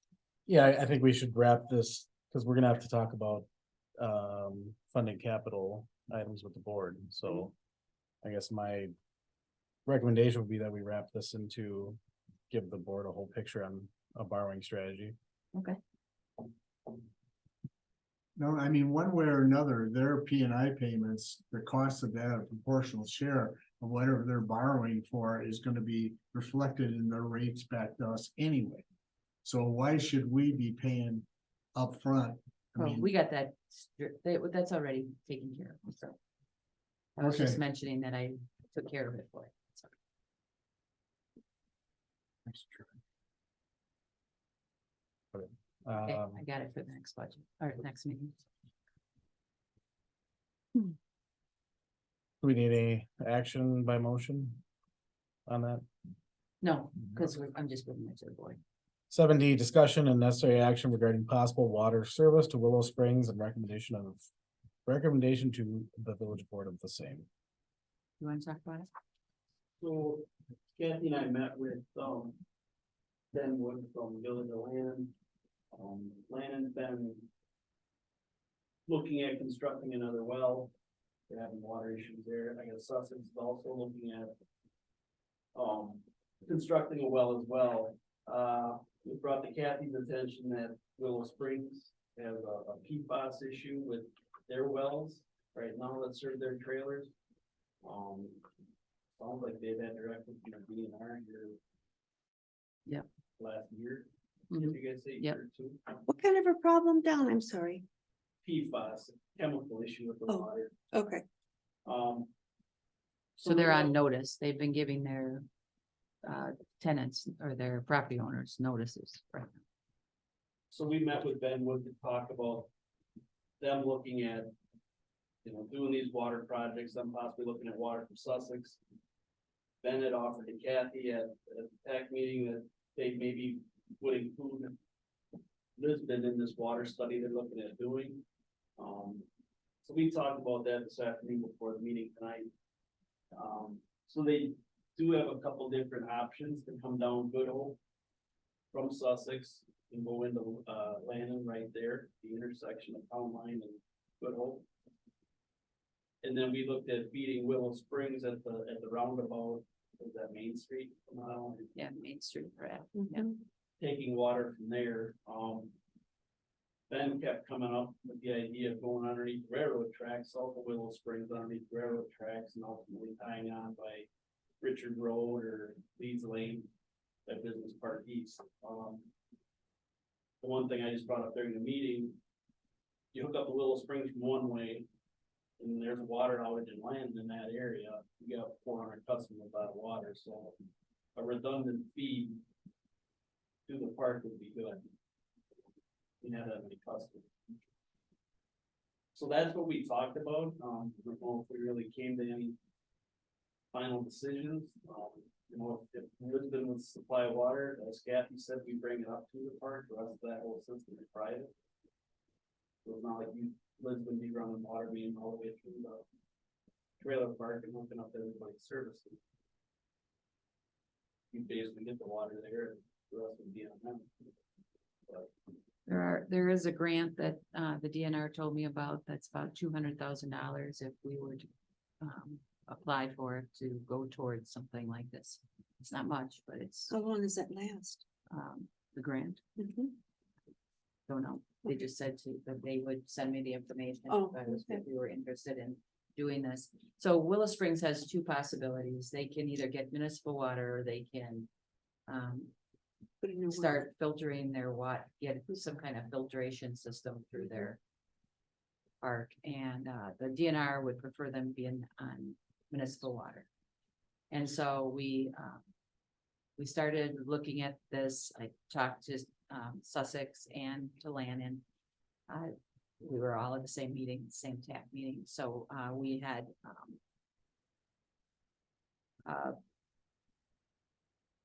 I: Yeah, I think we should wrap this, because we're gonna have to talk about funding capital items with the board, so. I guess my recommendation would be that we wrap this into, give the board a whole picture on a borrowing strategy.
C: Okay.
F: No, I mean, one way or another, their P and I payments, the cost of that, a proportional share of whatever they're borrowing for is gonna be reflected in their rates back to us anyway. So why should we be paying upfront? I
C: Well,
F: mean,
C: we got that, that's already taken care of, so. I was just
F: Okay.
C: mentioning that I took care of it for it. So, okay, I got it for the next budget, or next meeting.
I: Do we need any action by motion on that?
C: No, because I'm just putting it to the board.
I: 7D, discussion and necessary action regarding possible water service to Willow Springs and recommendation to the village board of the same.
C: You wanna talk about it?
E: So Kathy and I met with, Ben Wood from Village of Land. Landon's been looking at constructing another well. They're having water issues there. I guess Sussex is also looking at constructing a well as well. We brought to Kathy's attention that Willow Springs has a PFAS issue with their wells right now that serve their trailers. Sounds like they've had directly from the DNR here.
C: Yep.
E: Last year.
C: Mhm.
E: Did you guys say
C: Yep.
E: year or two?
A: What kind of a problem down? I'm sorry.
E: PFAS, chemical issue with the
A: Oh.
E: water.
A: Okay,
C: So they're on notice. They've been giving their tenants or their property owners notices, right?
E: So we met with Ben Wood to talk about them looking at, doing these water projects, them possibly looking at water from Sussex. Ben had offered to Kathy at the TAC meeting that they maybe would include Lisbon in this water study they're looking at doing. So we talked about that this afternoon before the meeting tonight. So they do have a couple different options to come down Good Hope from Sussex and go into Landon right there, the intersection of Town Line and Good Hope. And then we looked at feeding Willow Springs at the roundabout, was that Main Street?
C: Yeah, Main Street, right?
A: mhm.
E: Taking water from there. Ben kept coming up with the idea of going underneath railroad tracks, south of Willow Springs, underneath railroad tracks, and ultimately tying on by Richard Road or Leeds Lane, that Business Park East. The one thing I just brought up during the meeting, you hook up to Willow Springs from one way, and there's a water outage in land in that area, you got 400 customers out of water, so a redundant feed to the park would be good. You have that many customers. So that's what we talked about. I don't know if we really came to any final decisions. If Lisbon would supply water, as Kathy said, we bring it up to the park, the rest of that whole system is private. So it's not like Lisbon be running water main all the way through the trailer park and hooking up everybody's services. you basically get the water there, and the rest would be on them. But
C: There is a grant that, the DNR told me about, that's about $200,000 if we were to, apply for it to go towards something like this. It's not much, but it's,
A: How long does that last?
C: the grant,
A: Mhm.
C: don't know. They just said that they would send me the information
A: Oh,
C: if we were interested in doing this. So Willow Springs has two possibilities. They can either get municipal water or they can,
A: Put in a word.
C: start filtering their get some kind of filtration system through their park, and the DNR would prefer them being on municipal water. And so we started looking at this. I talked to Sussex and to Lannon. We were all at the same meeting, same TAC meeting, so we had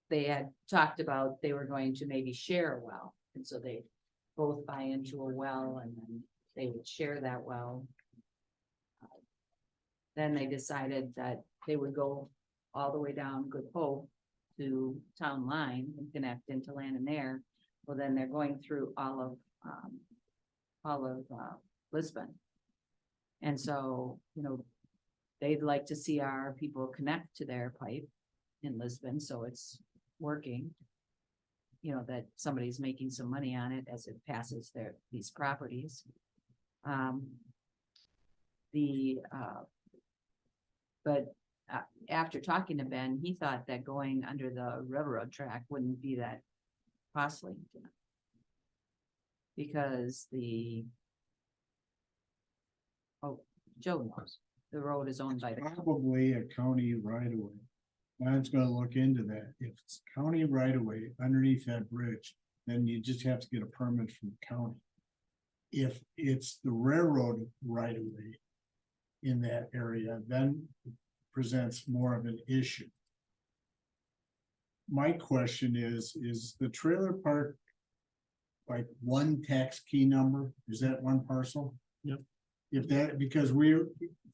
C: they had talked about they were going to maybe share a well, and so they both buy into a well, and then they would share that well. Then they decided that they would go all the way down Good Hope to Town Line and connect into land and there. Well, then they're going through all of Lisbon. And so, they'd like to see our people connect to their pipe in Lisbon, so it's working. That somebody's making some money on it as it passes these properties. But after talking to Ben, he thought that going under the railroad track wouldn't be that costly. Because Joe knows, the road is owned by the county.
F: Probably a county right away. Don's gonna look into that. If it's county right away underneath that bridge, then you just have to get a permit from the county. If it's the railroad right away in that area, then it presents more of an issue. My question is the trailer park like one tax key number? Is that one parcel?
I: Yep.
F: If that, because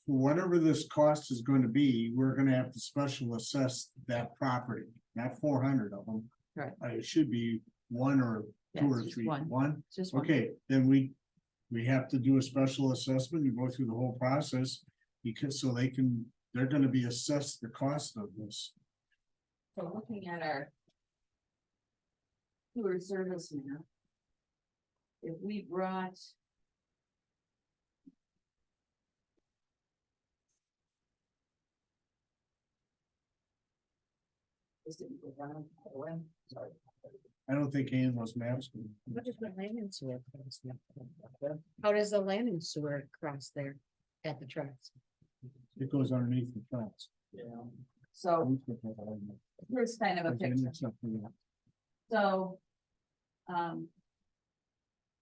F: whatever this cost is going to be, we're gonna have to special assess that property, not 400 of them.
C: Right.
F: It should be one or
C: Yeah,
F: two
C: it's
F: or
C: just
F: three.
C: one.
F: One?
C: It's just one.
F: Okay, then we have to do a special assessment and go through the whole process. Because they're gonna be assessed the cost of this.
C: So looking at our sewer service map, if we brought this didn't go down all the way, sorry.
F: I don't think any of those maps.
G: What does the land and sewer cross there? How does the land and sewer cross there at the tracks?
F: It goes underneath the tracks.
E: Yeah.
C: So here's kind of a picture. So,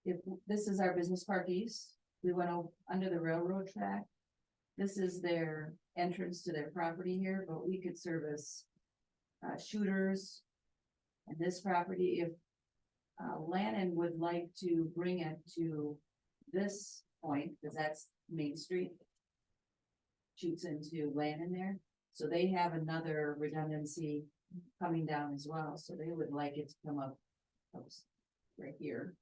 C: if this is our business park east, we went under the railroad track. This is their entrance to their property here, but we could service shooters. And this property, if Lannon would like to bring it to this point, because that's Main Street. Shoots into Lannon there, so they have another redundancy coming down as well, so they would like it to come up right here.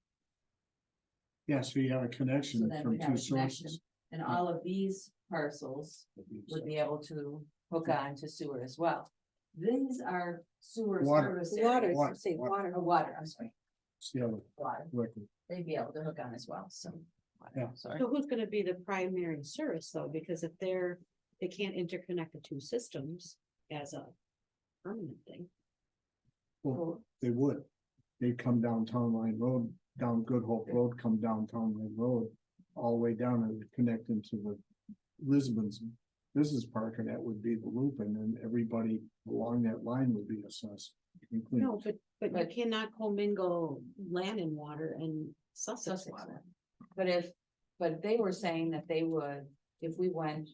F: Yeah, so you have a
C: So
F: connection
C: then
F: from
C: we have
F: two
C: a connection,
F: sources.
C: and all of these parcels would be able to hook on to sewer as well. These are sewer
F: Water.
C: service
A: Water,
C: areas.
F: Water,
A: say
F: water.
A: water.
C: Or water, I'm sorry,
F: It's the other
C: water,
F: liquid.
C: they'd be able to hook on as well, so.
F: Yeah.
C: Sorry.
G: So who's gonna be the primary service though? Because if they can't interconnect the two systems as a permanent thing.
F: Well, they would. They'd come down Town Line Road, down Good Hope Road, come down Town Line Road, all the way down and connect into the Lisbon's business park, and that would be the loop, and then everybody along that line would be assessed. including-
G: No, but you cannot commingle land and water and Sussex water.
C: But they were saying that they would, if we went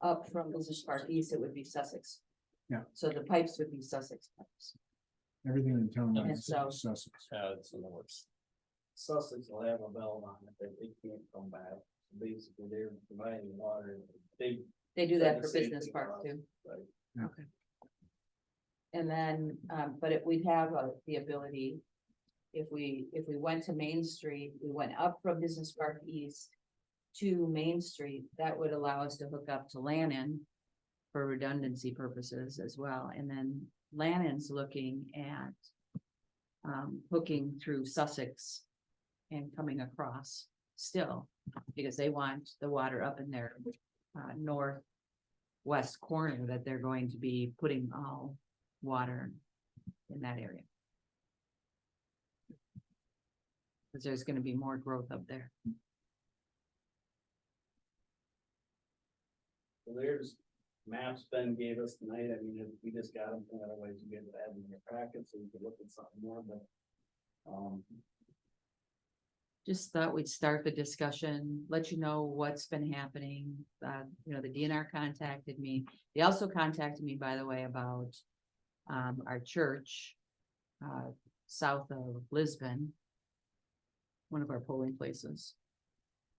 C: up from Business Park East, it would be Sussex.
F: Yeah.
C: So the pipes would be Sussex pipes.
F: Everything in Town Line
C: And
F: is
C: so-
F: Sussex.
H: It's in the works.
E: Sussex will have a belt on it, that they can't come back. Basically, they're providing water.
C: They do that
E: Like
C: for
E: the same
C: Business
E: thing
C: Park
E: about-
C: too.
E: Right.
F: Yeah.
G: Okay.
C: And then, we'd have the ability, if we went to Main Street, we went up from Business Park East to Main Street, that would allow us to hook up to Lannon for redundancy purposes as well. And then Lannon's looking at hooking through Sussex and coming across still, because they want the water up in their northwest corner that they're going to be putting all water in that area. Because there's gonna be more growth up there.
E: So there's maps Ben gave us tonight. I mean, we just got them, otherwise you guys would have them in your packet, so you could look at something more, but.
C: Just thought we'd start the discussion, let you know what's been happening. The DNR contacted me. They also contacted me, by the way, about our church south of Lisbon, one of our polling places.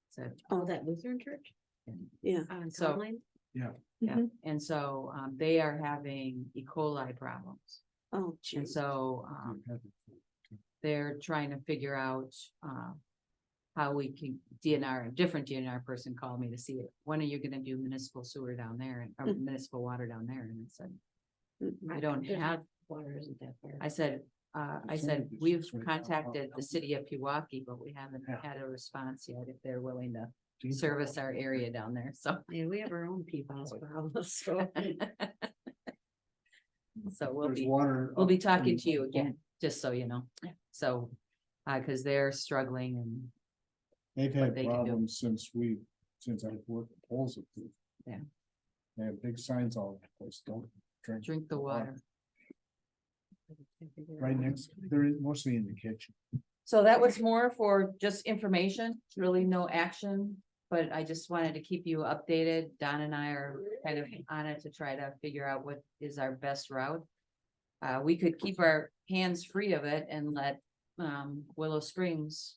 C: Said,
G: Oh, that Lutheran church
A: Yeah.
G: on
C: So-
G: Conline?
C: yeah,
A: Mhm.
C: and so they are having E. coli problems.
A: Oh,
C: And
A: geez.
C: so they're trying to figure out how we can DNR, a different DNR person called me to see it. When are you gonna do municipal sewer down there or
A: Mm.
C: municipal water down there? And I said,
A: Mm,
C: I don't
G: There's
C: have,
G: not- Water isn't that far.
C: I said, we've contacted the city of Pewaukee, but we haven't
F: Yeah.
C: had a response yet if they're willing to service our area down there, so.
G: And we have our own PFAS problems, so.
C: So we'll
F: There's
C: be,
F: water.
C: we'll be
F: up
C: talking
F: in-
C: to you again, just so you know. So, cause they're struggling and
F: They've
C: what
F: had
C: they can do.
F: problems since I've worked at polls. With them.
C: Yeah.
F: They have big signs all over the place, don't
C: drink the water.
F: Right next, they're mostly in the kitchen.
C: So that was more for just information, really no action, but I just wanted to keep you updated. Don and I are kind of on it to try to figure out what is our best route. We could keep our hands free of it and let Willow Springs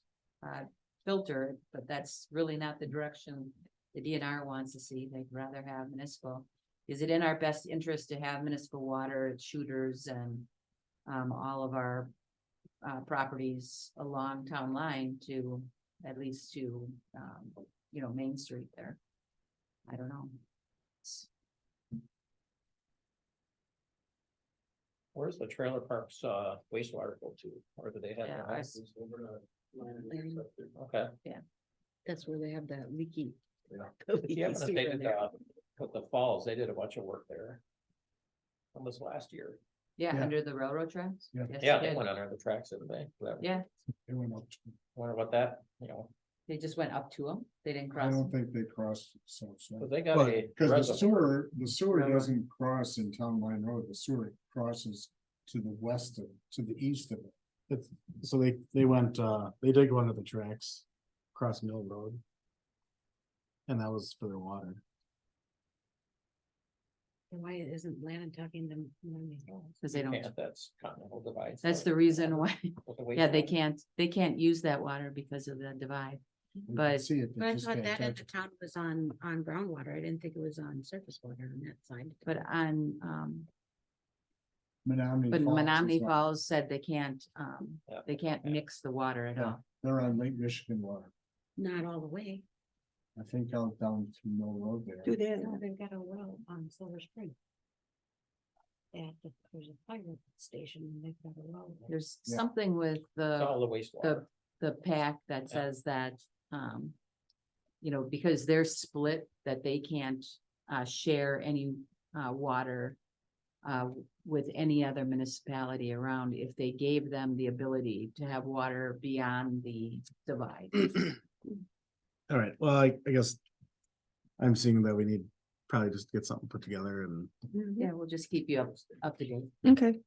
C: filter it, but that's really not the direction the DNR wants to see. They'd rather have municipal. Is it in our best interest to have municipal water at Shooters and all of our properties along town line to, at least to, Main Street there? I don't know.
H: Where's the trailer parks wastewater go to? Or do they have?
C: Yeah,
H: their
C: I
H: houses?
C: Mm-hmm.
H: Okay.
G: That's where they have that leaky.
H: Yeah,
G: the leaky
H: but
G: sewer
H: they
G: in
H: did,
G: there.
H: with the falls, they did a bunch of work there. Almost last year.
C: Yeah,
F: Yeah.
C: under the railroad tracks?
F: Yeah.
C: Yes,
H: Yeah,
C: they
H: they
C: did.
H: went under the tracks, didn't they?
C: Yeah,
F: They went up.
H: Wonder what that,
C: they just went up to them. They didn't
F: I
C: cross.
F: don't think they crossed so.
H: cause they got
I: But-
H: a.
F: Cause the
H: reservoir.
F: sewer
C: Railroad.
F: doesn't cross in Town Line Road, the sewer crosses to the west of, to the east of it.
I: So they went, they did go under the tracks, across Mill Road. And that was for their water.
G: Why isn't Lannon talking to them?
C: Cause they don't,
H: Can't, that's continental divide.
C: that's
H: so-
C: the reason why,
H: with the
C: yeah, they
H: wastewater.
C: can't use that water because of the divide.
F: We can
C: But-
F: See it, they
G: But I
F: just
G: thought
F: can't
G: that in
F: touch
G: the
F: it.
G: town was on groundwater. I didn't think it was on surface water on that side.
C: But on,
F: Menominee
C: but
F: Falls is
C: Menominee
F: on-
C: Falls said they can't
H: Yeah.
C: mix the water at
F: Yeah.
C: all.
F: They're on Lake Michigan water.
G: Not all the way.
F: I think out down to Mill Road there.
A: Do that.
G: No, they've got a well on Silver Spring. There's a fire station and they've got a well. there.
C: There's
F: Yeah.
C: something with
H: It's
C: the
H: all the wastewater.
C: the pack that says that, because they're split, that they can't share any water with any other municipality around if they gave them the ability to have water beyond the divide.
I: All right, well, I guess. I'm seeing that we need probably just get something put together and,
C: Yeah, we'll just keep you up to date.
A: Okay.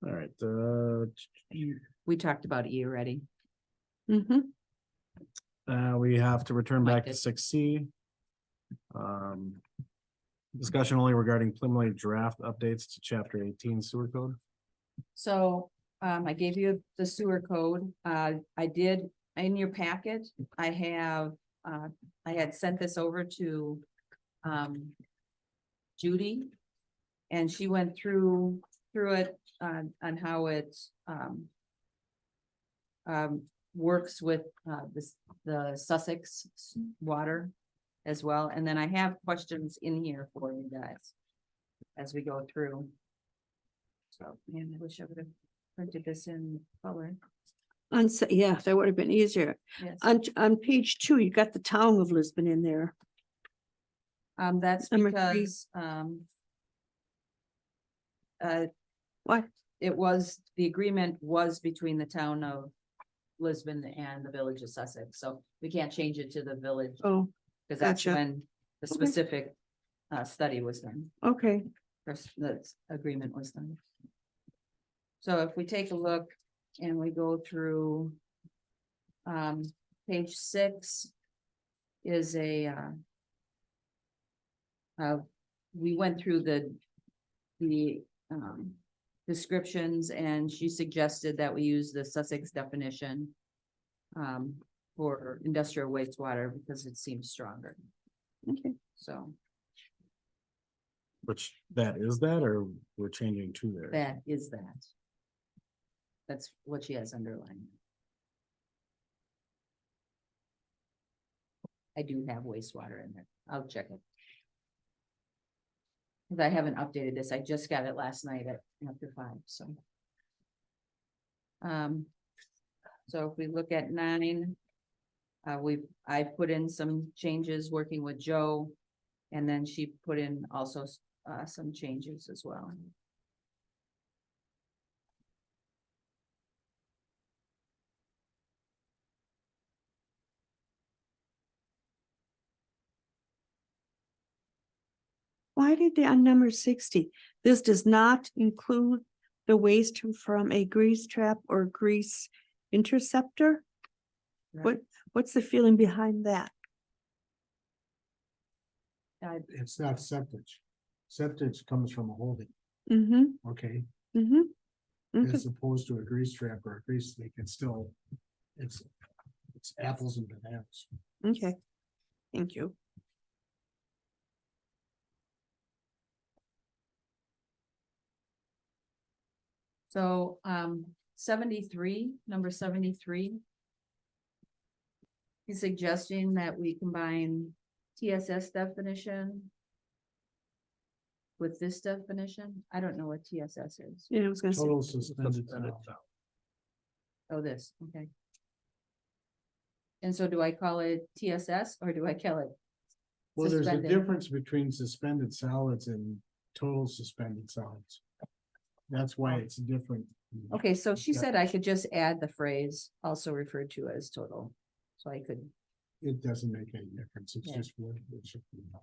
I: all right,
C: We talked about E already.
A: Mm-hmm.
I: we have to return
C: Mike
I: back to
C: did.
I: 6C. Discussion only regarding preliminary draft updates to chapter 18 sewer code.
C: So, I gave you the sewer code. I did, in your packet, I have, I had sent this over to, Judy. And she went through it on how it works with the Sussex water as well. And then I have questions in here for you guys as we go through. So, man, I wish I would have printed this in color.
A: Yeah, that would have been easier.
C: Yes.
A: On page 2, you got the town of Lisbon in there.
C: That's
A: Number 3.
C: because,
A: What?
C: it was, the agreement was between the town of Lisbon and the village of Sussex, so we can't change it to the village,
A: Oh,
C: because that's
A: gotcha.
C: when the
A: Okay.
C: specific study was done,
A: okay.
C: first, the agreement was done. So if we take a look and we go through, page 6 is we went through the descriptions, and she suggested that we use the Sussex definition for industrial wastewater because it seems stronger.
A: Okay.
C: So
I: Which that is that, or we're changing to there?
C: that is that. That's what she has underlined. I do have wastewater in there. I'll check it. 'Cause I haven't updated this. I just got it last night at after 5, so. So if we look at 9, I put in some changes working with Joe. And then she put in also some changes as well.
A: Why did they on number 60? This does not include the waste from a grease trap or grease interceptor? What's the feeling behind that?
F: It's not septic. Septic comes from a holding,
A: Mm-hmm,
F: okay,
A: mm-hmm. Okay,
F: as opposed to a grease trap or a grease leak. It's still, it's apples and bananas.
A: okay. Thank you.
C: So, 73, number 73. He's suggesting that we combine TSS definition with this definition. I don't know what TSS is.
A: Yeah, I was gonna say,
F: Total suspended sound.
C: Oh, this, okay. And so do I call it TSS or do I call it?
F: Well, there's a
C: suspended?
F: difference between suspended solids and total suspended solids. That's why it's different.
C: Okay, so she said I could just add the phrase also referred to as total. So I could,
F: It doesn't make any difference. It's
C: Yeah.
F: just what it should be. At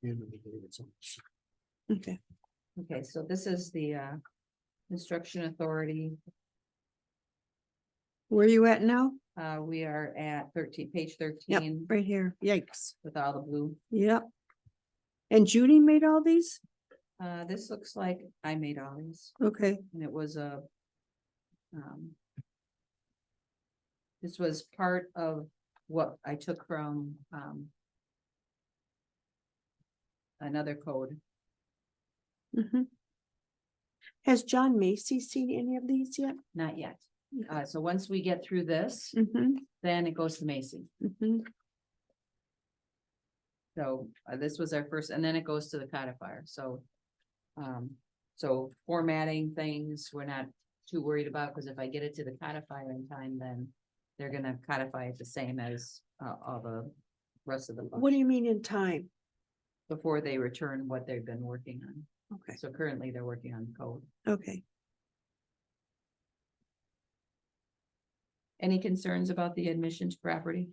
F: the end of the day, it's all-
A: okay.
C: okay, so this is the instruction authority.
A: Where are you at now?
C: We are at 13, page
A: Yep,
C: 13
A: right here. Yikes.
C: with all the blue.
A: Yep. And Judy made all these?
C: This looks like I made all these,
A: Okay,
C: and it was this was part of what I took from another code.
A: mm-hmm. Has John Macy seen any of these yet?
C: Not yet. So once we get through this,
A: Mm-hmm,
C: then it goes to Macy.
A: mm-hmm.
C: So this was our first, and then it goes to the codifier, so. So formatting things, we're not too worried about, because if I get it to the codifier in time, then they're gonna codify it the same as all the rest of the book
A: What do you mean in time?
C: before they return what they've been working on.
A: Okay,
C: So currently they're working on code.
A: okay.
C: Any concerns about the admission to property?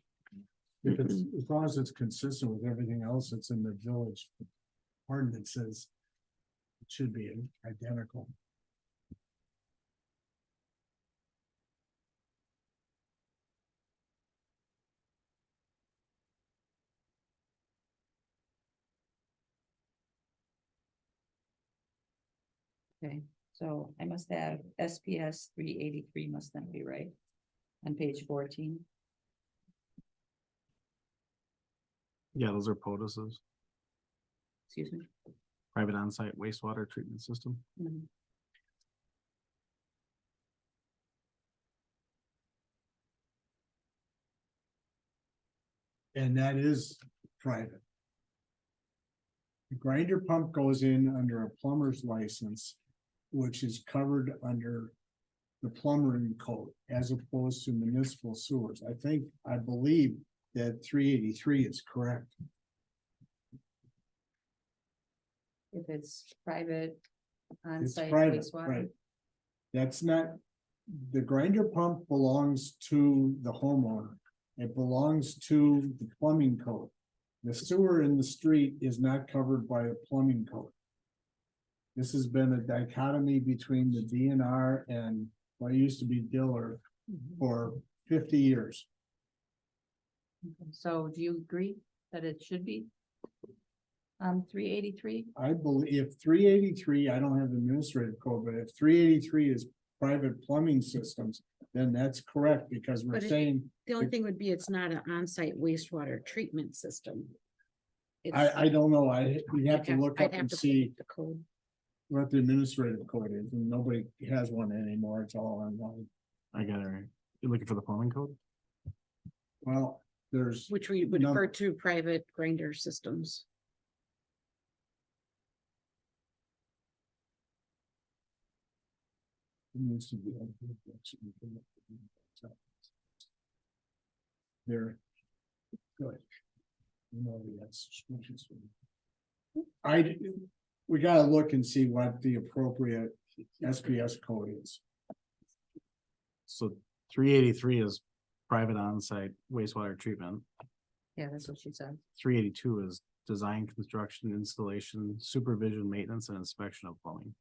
F: If it's, as long as it's consistent with everything else that's in the village ordinances, it should be identical.
C: Okay, so I must have SPS 383 must not be right on page 14.
I: Yeah, those are POTUSes.
C: Excuse me.
I: private on-site wastewater treatment system.
G: Mhm.
F: And that is private. The grinder pump goes in under a plumber's license, which is covered under the plumbing code as opposed to municipal sewers. I believe that 383 is correct.
C: If it's private
F: It's
C: on-site
F: private,
C: wastewater.
F: right? That's not, the grinder pump belongs to the homeowner. It belongs to the plumbing code. The sewer in the street is not covered by a plumbing code. This has been a dichotomy between the DNR and what used to be Diller for 50 years.
C: So do you agree that it should be? 383?
F: I believe if 383, I don't have the administrative code, but if 383 is private plumbing systems, then that's correct because we're
G: But it-
F: saying,
G: The only thing would be it's not an on-site wastewater treatment system.
F: I don't know, we'd have to look
G: I'd
F: up
G: have
F: and
G: to
F: see
G: The code.
F: what the administrative code is, and nobody has one anymore, it's all online.
I: I got it right. You're looking for the plumbing code?
F: Well, there's,
G: Which we would
F: Num-
G: refer to private grinder systems.
F: needs to be. There. Good. No, that's. We gotta look and see what the appropriate SPS code is.
I: So 383 is private on-site wastewater treatment.
C: Yeah, that's what she said.
I: 382 is design, construction, installation, supervision, maintenance, and inspection of plumbing.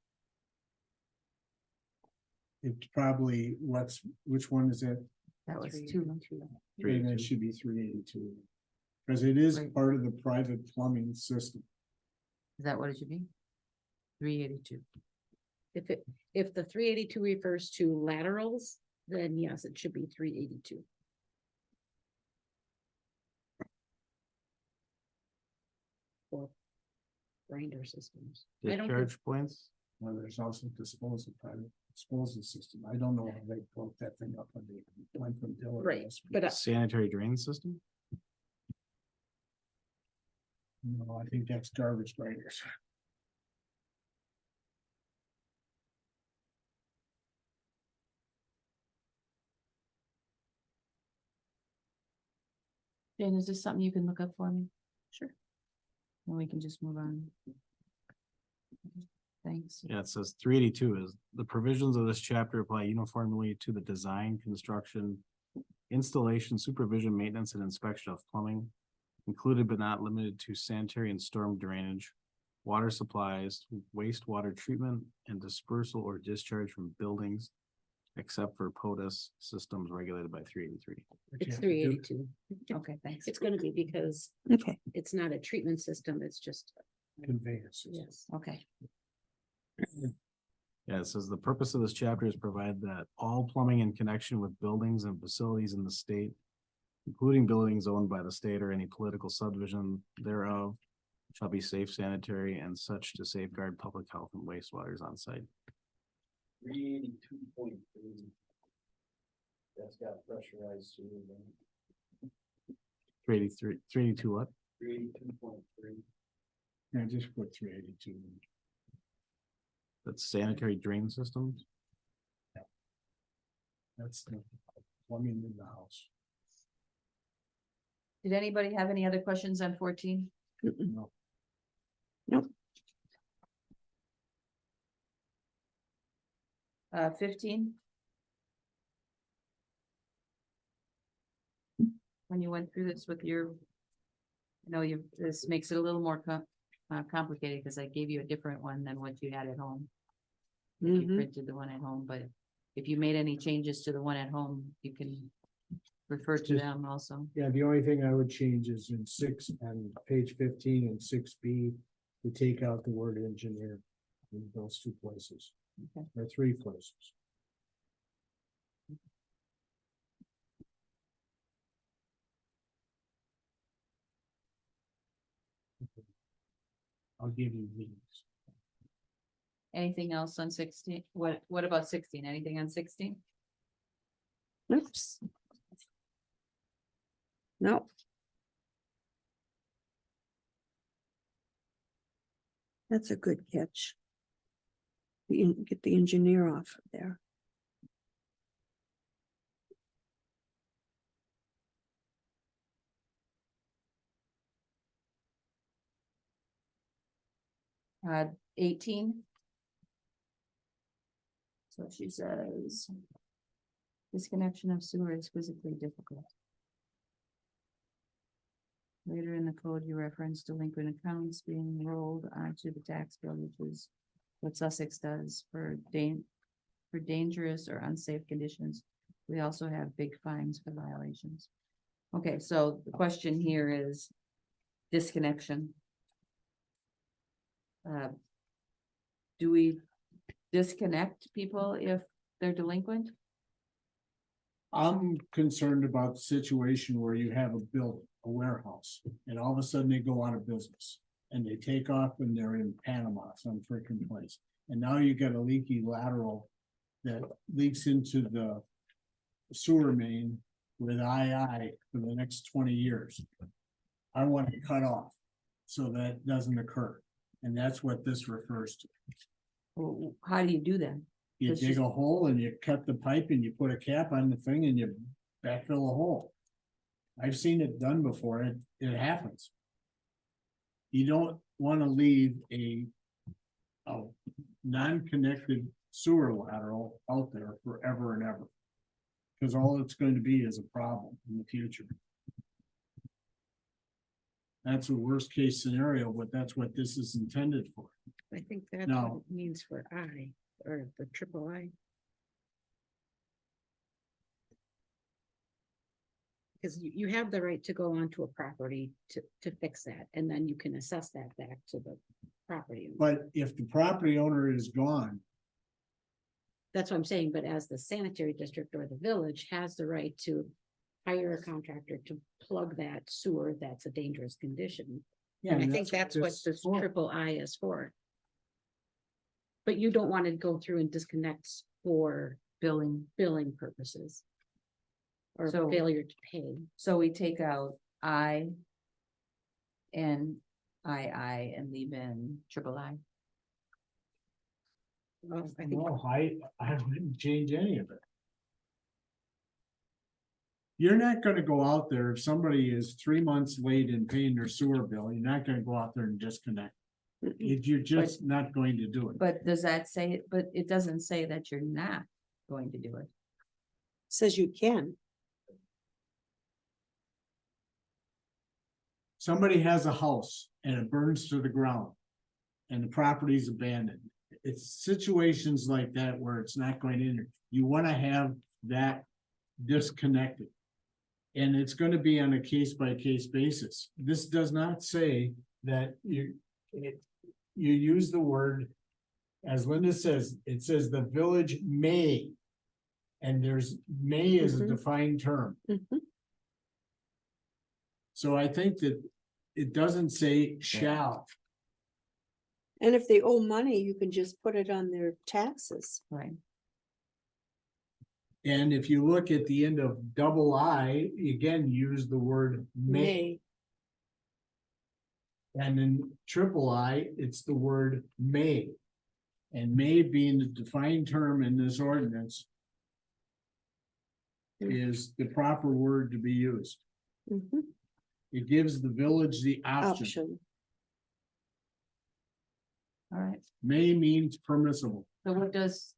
F: It's probably, which one is it?
C: That was 2.
I: 382.
F: And it should be 382. Because it is
C: Right.
F: part of the private plumbing system.
C: Is that what it should be? 382.
G: If the 382 refers to laterals, then yes, it should be 382. For grinder systems. I don't think-
I: Discharge points,
F: Well, there's also private disposal system. I don't know how they broke that thing up when they went from Diller. to
G: Right,
F: SP.
G: but
I: sanitary drain system.
F: No, I think that's garbage grinders.
C: Jane, is this something you can look up for me?
G: Sure.
C: And we can just move on. Thanks.
I: Yeah, it says 382 is the provisions of this chapter apply uniformly to the design, construction, installation, supervision, maintenance, and inspection of plumbing, included but not limited to sanitary and storm drainage, water supplies, wastewater treatment, and dispersal or discharge from buildings, except for POTUS systems regulated by 383.
G: it's 382.
C: Okay, thanks.
G: It's gonna be because
A: Okay.
G: it's not a treatment system, it's just,
F: Conveyance.
G: yes.
C: Okay,
I: Yeah, it says the purpose of this chapter is provide that all plumbing in connection with buildings and facilities in the state, including buildings owned by the state or any political subdivision thereof, shall be safe, sanitary, and such to safeguard public health and wastewaters on site.
E: 382.3. That's got pressurized sewer.
I: 383, 382 what?
E: 382.3.
F: Yeah, just put 382.
I: That's sanitary drain systems.
F: That's the plumbing in the house.
C: did anybody have any other questions on 14?
F: No.
C: 15? When you went through this with your, I know this makes it a little more complicated because I gave you a different one than what you had at home. If you
A: Mhm.
C: printed the one at home, but if you made any changes to the one at home, you can refer to
F: Just-
C: them also.
F: Yeah, the only thing I would change is in 6 and page 15 and 6B, to take out the word engineer in those 2 places.
C: Okay.
F: Or 3 places. I'll give you these.
C: anything else on 16? What about 16? Anything on 16?
A: Oops. No. That's a good catch. Get the engineer off of there.
C: Uh, 18. So she says. Disconnection of sewer is physically difficult. Later in the code, you reference delinquent accounts being rolled onto the tax bill, which is what Sussex does for dangerous or unsafe conditions. We also have big fines for violations. Okay, so the question here is disconnection. Do we disconnect people if they're delinquent?
F: I'm concerned about the situation where you have a building, a warehouse, and all of a sudden they go out of business. And they take off and they're in Panama, some freaking place. And now you got a leaky lateral that leaks into the sewer main with II for the next 20 years. I want it cut off so that doesn't occur. And that's what this refers to.
C: Well, how do you do that?
F: You
C: It's
F: dig
C: just-
F: a hole and you cut the pipe and you put a cap on the thing and you backfill a hole. I've seen it done before. It happens. You don't want to leave a non-connected sewer lateral out there forever and ever. Because all it's going to be is a problem in the future. That's a worst case scenario, but that's what this is intended for.
G: I think that's
F: No.
G: what it means for I, or the triple I. Because you have the right to go onto a property to fix that, and then you can assess that back to the property owner.
F: But if the property owner is gone,
G: That's what I'm saying, but as the sanitary district or the village has the right to hire a contractor to plug that sewer that's a dangerous condition. And I think that's what this
F: for.
G: triple I is for. But you don't want to go through and disconnect for
C: Billing.
G: purposes. Or
C: So-
G: failure to pay.
C: So we take out I and II and leave in triple I.
G: Well, I think
F: No, I wouldn't change any of it. You're not gonna go out there, if somebody is 3 months late in paying their sewer bill, you're not gonna go out there and disconnect. You're just not going to do it.
C: But does that say, but it doesn't say that you're not going to do it.
A: Says you can.
F: Somebody has a house and it burns to the ground. And the property's abandoned. It's situations like that where it's not going in. You wanna have that disconnected. And it's gonna be on a case-by-case basis. This does not say that you use the word, as Linda says, it says the village may. And there's, may is a
A: Mhm.
F: defined term.
A: Mhm.
F: So I think that it doesn't say shall.
A: And if they owe money, you can just put it on their taxes.
C: Right.
F: And if you look at the end of double I, again, use the word may. And in triple I, it's the word may. And may being the defined term in this ordinance is the proper word to be used.
A: Mhm.
F: It gives the village the option.
A: Option.
C: All right.
F: May means permissible.
C: So what does?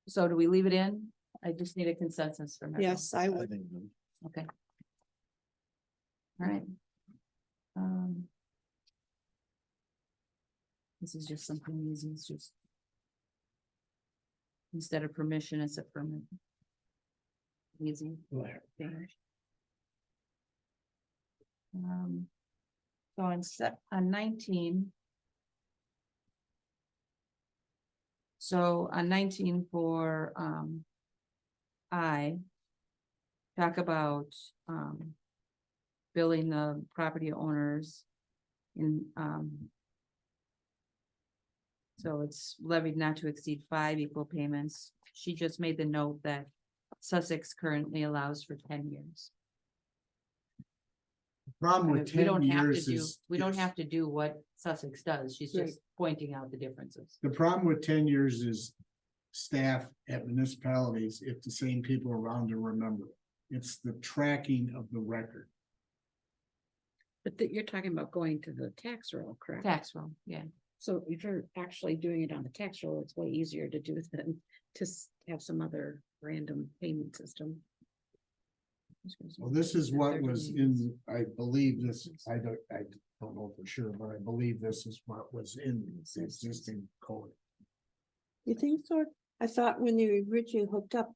C: So do we leave it in? I just need a consensus from everyone.
A: Yes, I would.
C: Okay. All right. This is just something easy, it's just. Instead of permission, it's a permit. Easy. Finish. So on 19. So on 19 for, I talk about, billing the property owners in, So it's levied not to exceed 5 equal payments. She just made the note that Sussex currently allows for 10 years.
F: Problem with
C: We
F: 10
C: don't have to
F: years
C: do,
F: is.
C: we don't
F: is-
C: have to do what Sussex does. She's
A: Right.
C: just pointing out the differences.
F: The problem with 10 years is staff at municipalities, if the same people around to remember. It's the tracking of the record.
G: But that you're talking about going to the tax roll, correct?
C: Tax roll, yeah.
G: So if you're actually doing it on the tax roll, it's way easier to do than to have some other random payment system.
F: Well, this is what was in, I believe this, I don't know for sure, but I believe this is what was in the existing code.
A: You think so? I thought when they originally hooked up,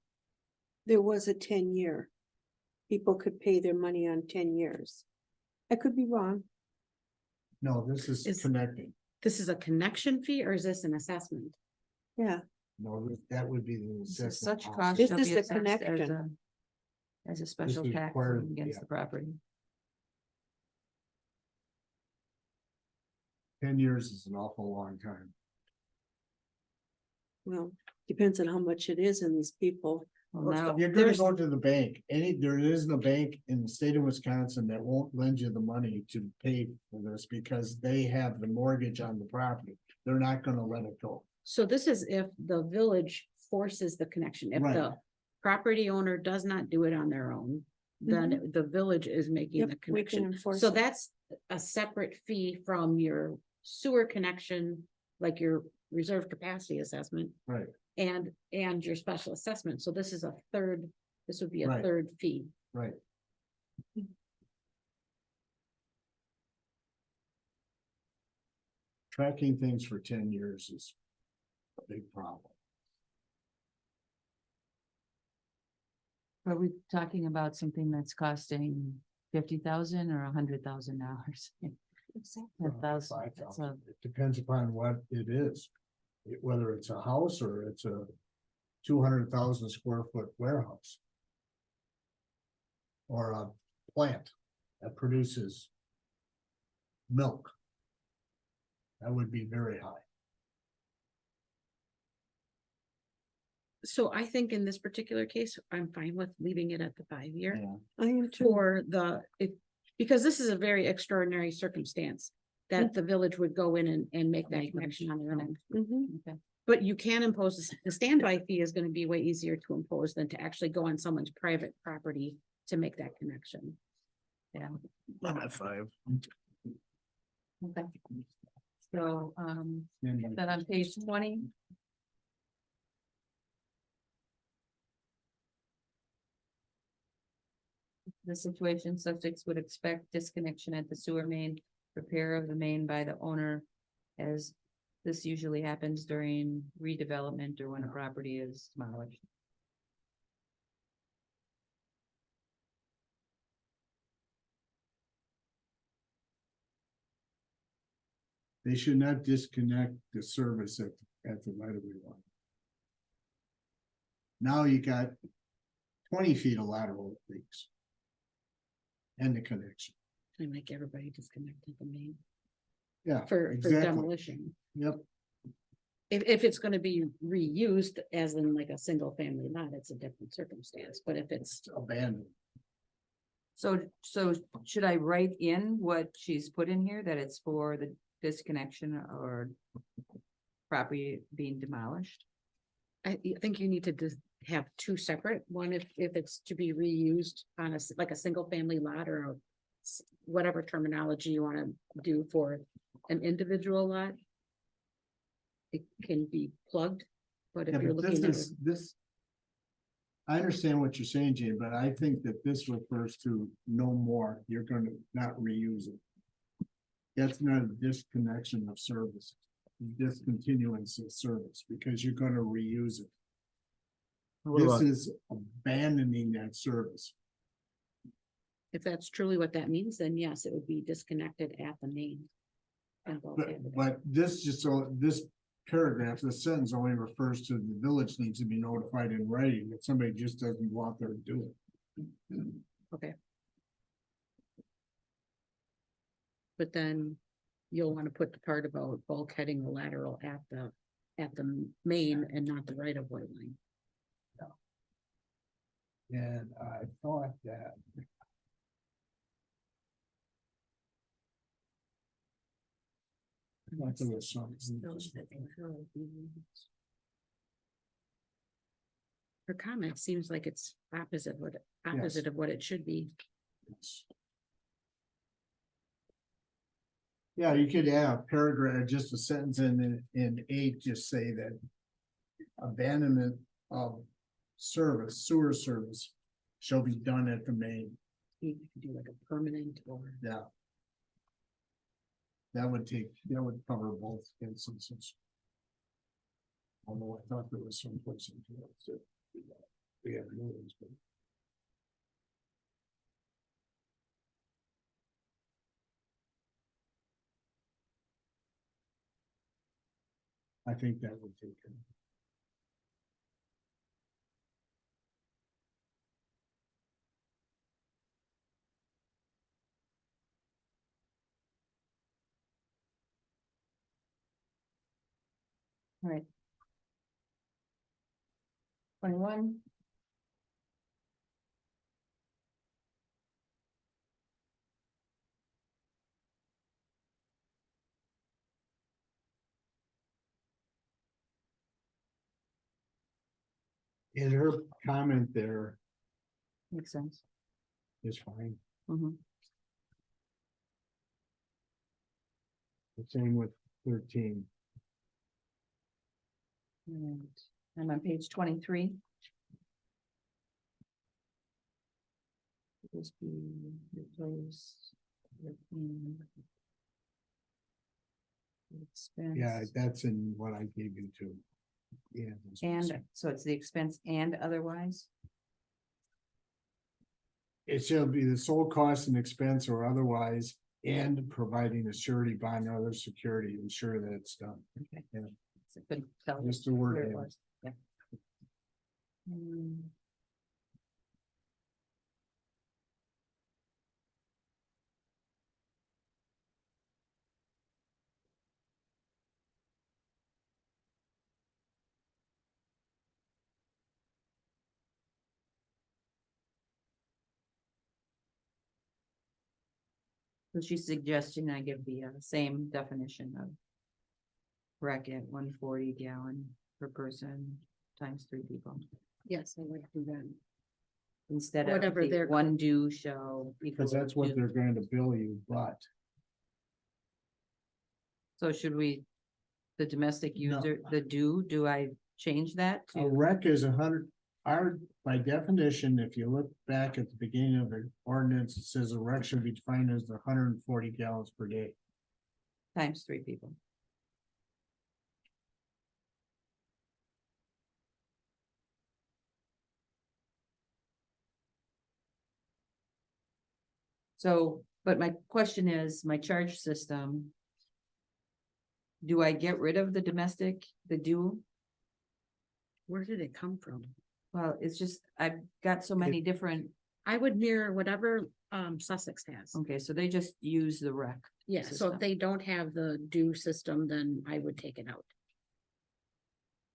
A: there was a 10-year. People could pay their money on 10 years. I could be wrong.
F: No, this is
G: Is-
F: connecting.
G: This is a connection fee or is this an assessment?
A: Yeah,
F: No, that would be the
C: So
F: assessment.
C: Such
F: also.
C: cost
A: This
C: shall
A: is
C: be
A: the
C: assessed
A: connection.
C: as a special
F: is
C: tax
F: required,
C: against
F: yeah.
C: the property.
F: 10 years is an awful long time.
A: well, depends on how much it is in these people.
C: Well, now,
F: You're gonna go to the bank. There isn't a bank in the state of Wisconsin that won't lend you the money to pay for this because they have the mortgage on the property. They're not gonna let it go.
G: So this is if the village forces the connection. If
F: Right.
G: the property owner does not do it on their own, then the village is making
A: Yep,
G: the
A: we can
G: connection.
A: enforce
G: So
A: it.
G: that's a separate fee from your sewer connection, like your reserve capacity assessment
F: Right.
G: and your special assessment. So this is a third, this would be a
F: Right.
G: third fee.
F: Right. Tracking things for 10 years is a big problem.
C: are we talking about something that's costing 50,000 or $100,000? 10,000.
F: 5,000. It depends upon what it is. Whether it's a house or it's a 200,000 square foot warehouse. Or a plant that produces milk. That would be very high.
G: So I think in this particular case, I'm fine with leaving it at the 5 year.
A: I am too.
G: For because this is a very extraordinary circumstance. That the village would go in and make that connection on their own.
A: Mhm.
G: But you can impose, the standby fee is gonna be way easier to impose than to actually go on someone's private property to make that connection.
C: Yeah,
F: I'm at 5.
C: okay. So, then on page 20. The situation subjects would expect disconnection at the sewer main, repair of the main by the owner. As this usually happens during redevelopment or when a property is demolished.
F: They should not disconnect the service at the right of way line. Now you got 20 feet of lateral leaks. And the connection.
G: And make everybody disconnect at the main
F: Yeah,
G: for
F: exactly.
G: demolition.
F: Yep.
G: If it's gonna be reused as in like a single family lot, it's a different circumstance, but if it's.
F: It's abandoned.
C: So should I write in what she's put in here, that it's for the disconnection or property being demolished?
G: I think you need to just have two separate, one if it's to be reused on like a single family lot or whatever terminology you wanna do for an individual lot. It can be plugged, but
F: Yeah,
G: if you're
F: but
G: looking
F: this
G: at,
F: is, this. I understand what you're saying, Jane, but I think that this refers to no more, you're gonna not reuse it. That's not a disconnection of service, discontinuance of service, because you're gonna reuse it. This is abandoning that service.
G: if that's truly what that means, then yes, it would be disconnected at the main. And both candidates.
F: But this just, so this paragraph, this sentence only refers to the village needs to be notified in writing, if somebody just doesn't go out there and do it.
G: Okay. But then you'll wanna put the part about bulkheading the lateral at the main and not the right of way line.
F: And I thought that. I thought there was something.
G: Her comment seems like it's opposite of what it should be.
F: Yeah, you could add a paragraph, just a sentence in eight, just say that. Abandonment of service, sewer service shall be done at the main,
G: You could do like a permanent or.
F: yeah. That would cover both instances. Although I thought there was some place in here that we have rules, but. I think that would take it.
C: All right. 21.
F: In her comment there
C: Makes sense.
F: is fine,
C: Mhm.
F: the same with 13.
C: And I'm on page 23. Just be replaced. Expense.
F: Yeah, that's in what I gave you too. Yeah.
C: And so it's the expense and otherwise,
F: It shall be the sole cost and expense or otherwise, and providing a surety bond or other security, ensure that it's done.
C: it's a good tell
F: Just the word.
C: where it
F: in.
C: was, yeah. Hmm. So she's suggesting I give the same definition of bracket 140 gallon per person times 3 people.
G: Yes, I would do that.
C: Instead of
G: Whatever
C: the
G: their-
C: one due shall.
F: Because
C: equal
F: that's what
C: two.
F: they're going to bill you, but
C: So should we, the domestic
F: No.
C: user, the due, do I change that
F: a
C: to?
F: wreck is 100. By definition, if you look back at the beginning of the ordinance, it says a wreck should be defined as 140 gallons per day.
C: Times 3 people. So, but my question is, my charge system. Do I get rid of the domestic, the due?
G: Where did it come from?
C: Well, it's just, I've got so many different,
G: I would mirror whatever Sussex has.
C: okay, so they just use the rec.
G: Yeah, so
C: system.
G: if they don't have the due system, then I would take it out.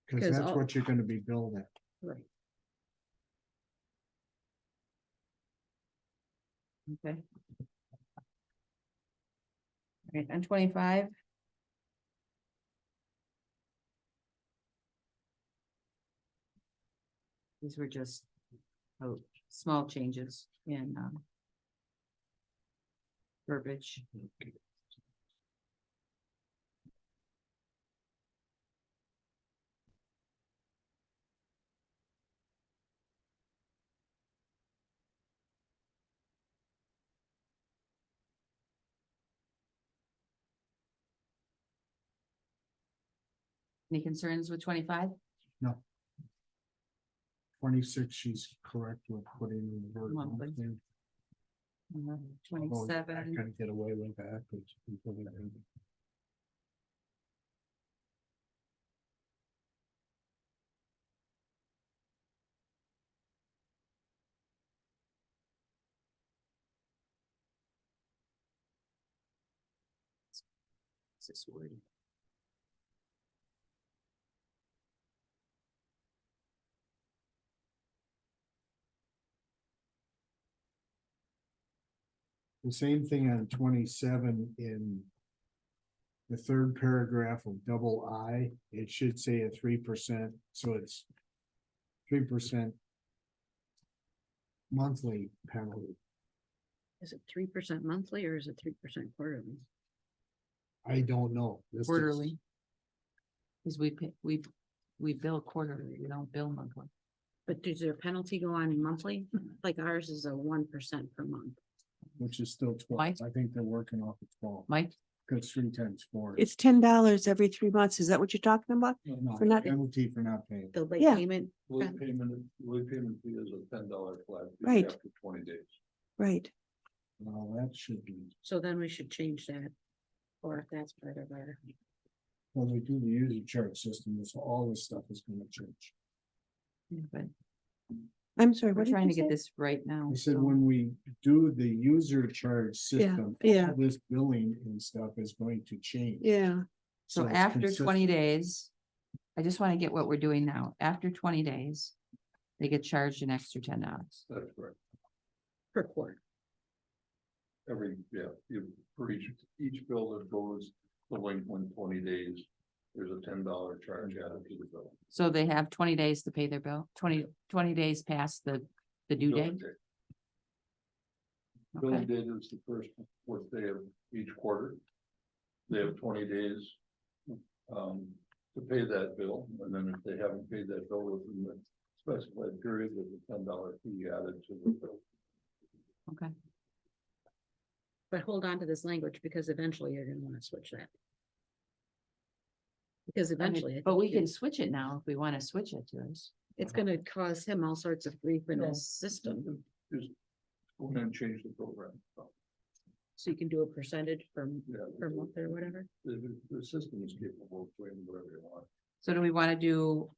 F: Because
G: 'Cause
F: that's
G: all-
F: what you're gonna be billed at.
G: Right.
C: Okay. Right, and 25. These were just, small changes in, verbiage. Any concerns with 25?
F: 26, she's correct with putting in the word
C: Monthly.
F: monthly. Although I
C: 27,
F: couldn't get away with that, but you can put it in.
C: this word?
F: The same thing on 27 in. The third paragraph of double I, it should say a 3%, so it's. 3%. Monthly penalty.
G: Is it 3% monthly or is it 3% quarterly?
F: I don't know. This is-
C: Quarterly. Cause we bill quarterly, we don't bill monthly.
G: But does their penalty go on monthly? Like ours is a 1% per month.
F: Which is still 12.
C: Mike?
F: I think they're working off of 12.
C: Mike,
F: Cause 3 times 4.
A: It's $10 every 3 months. Is that what you're talking about?
F: No,
A: for not-
F: penalty for not paying.
G: The late
A: Yeah.
G: payment,
J: Late payment fee is a $10 flat fee
A: Right.
J: after 20 days.
A: Right.
F: Well, that should be,
G: so then we should change that. Or if that's part of our,
F: when we do the user charge system, this, all this stuff is gonna change.
C: but
A: I'm sorry,
C: we're
A: what did
C: trying
A: you
C: to get
A: say?
C: this right now.
F: I said,
C: so-
F: when we do the user charge system,
A: yeah.
F: all this billing and stuff is going to change.
A: Yeah,
C: So
F: it's
C: after
F: consistent.
C: 20 days, I just want to get what we're doing now. After 20 days, they get charged an extra $10.
J: That's correct.
G: per quarter.
J: For each bill that goes delinquent 20 days, there's a $10 charge added to the bill.
C: So they have 20 days to pay their bill, 20 days past the due
J: Billing
C: date.
J: date. Billing
C: Okay.
J: date is the first, fourth day of each quarter. They have 20 days. To pay that bill, and then if they haven't paid that bill within the specified period, there's a $10 fee added to the bill.
C: Okay.
G: But hold on to this language because eventually you're gonna wanna switch that. Because
C: I mean,
G: eventually. I
C: but
G: think
C: we
G: you-
C: can switch it now if we want to switch it to us.
G: It's gonna cause him all sorts of grief in his system.
J: Just go ahead and change the program. So,
G: So you can do a percentage
J: yeah,
G: per month or whatever.
J: the system is capable of doing whatever you want.
C: So do we want to do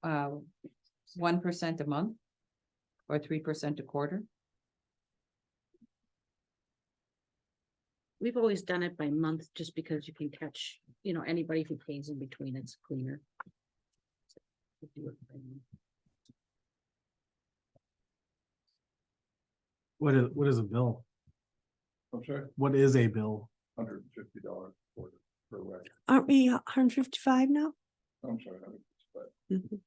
C: 1% a month? Or 3% a quarter?
G: We've always done it by month just because you can catch, anybody who pays in between, it's cleaner. We do it by month.
I: What is a bill?
J: I'm sorry,
I: What is a bill?
J: $150 per rec.
A: aren't we 155 now?
J: I'm sorry, 155
A: Mhm.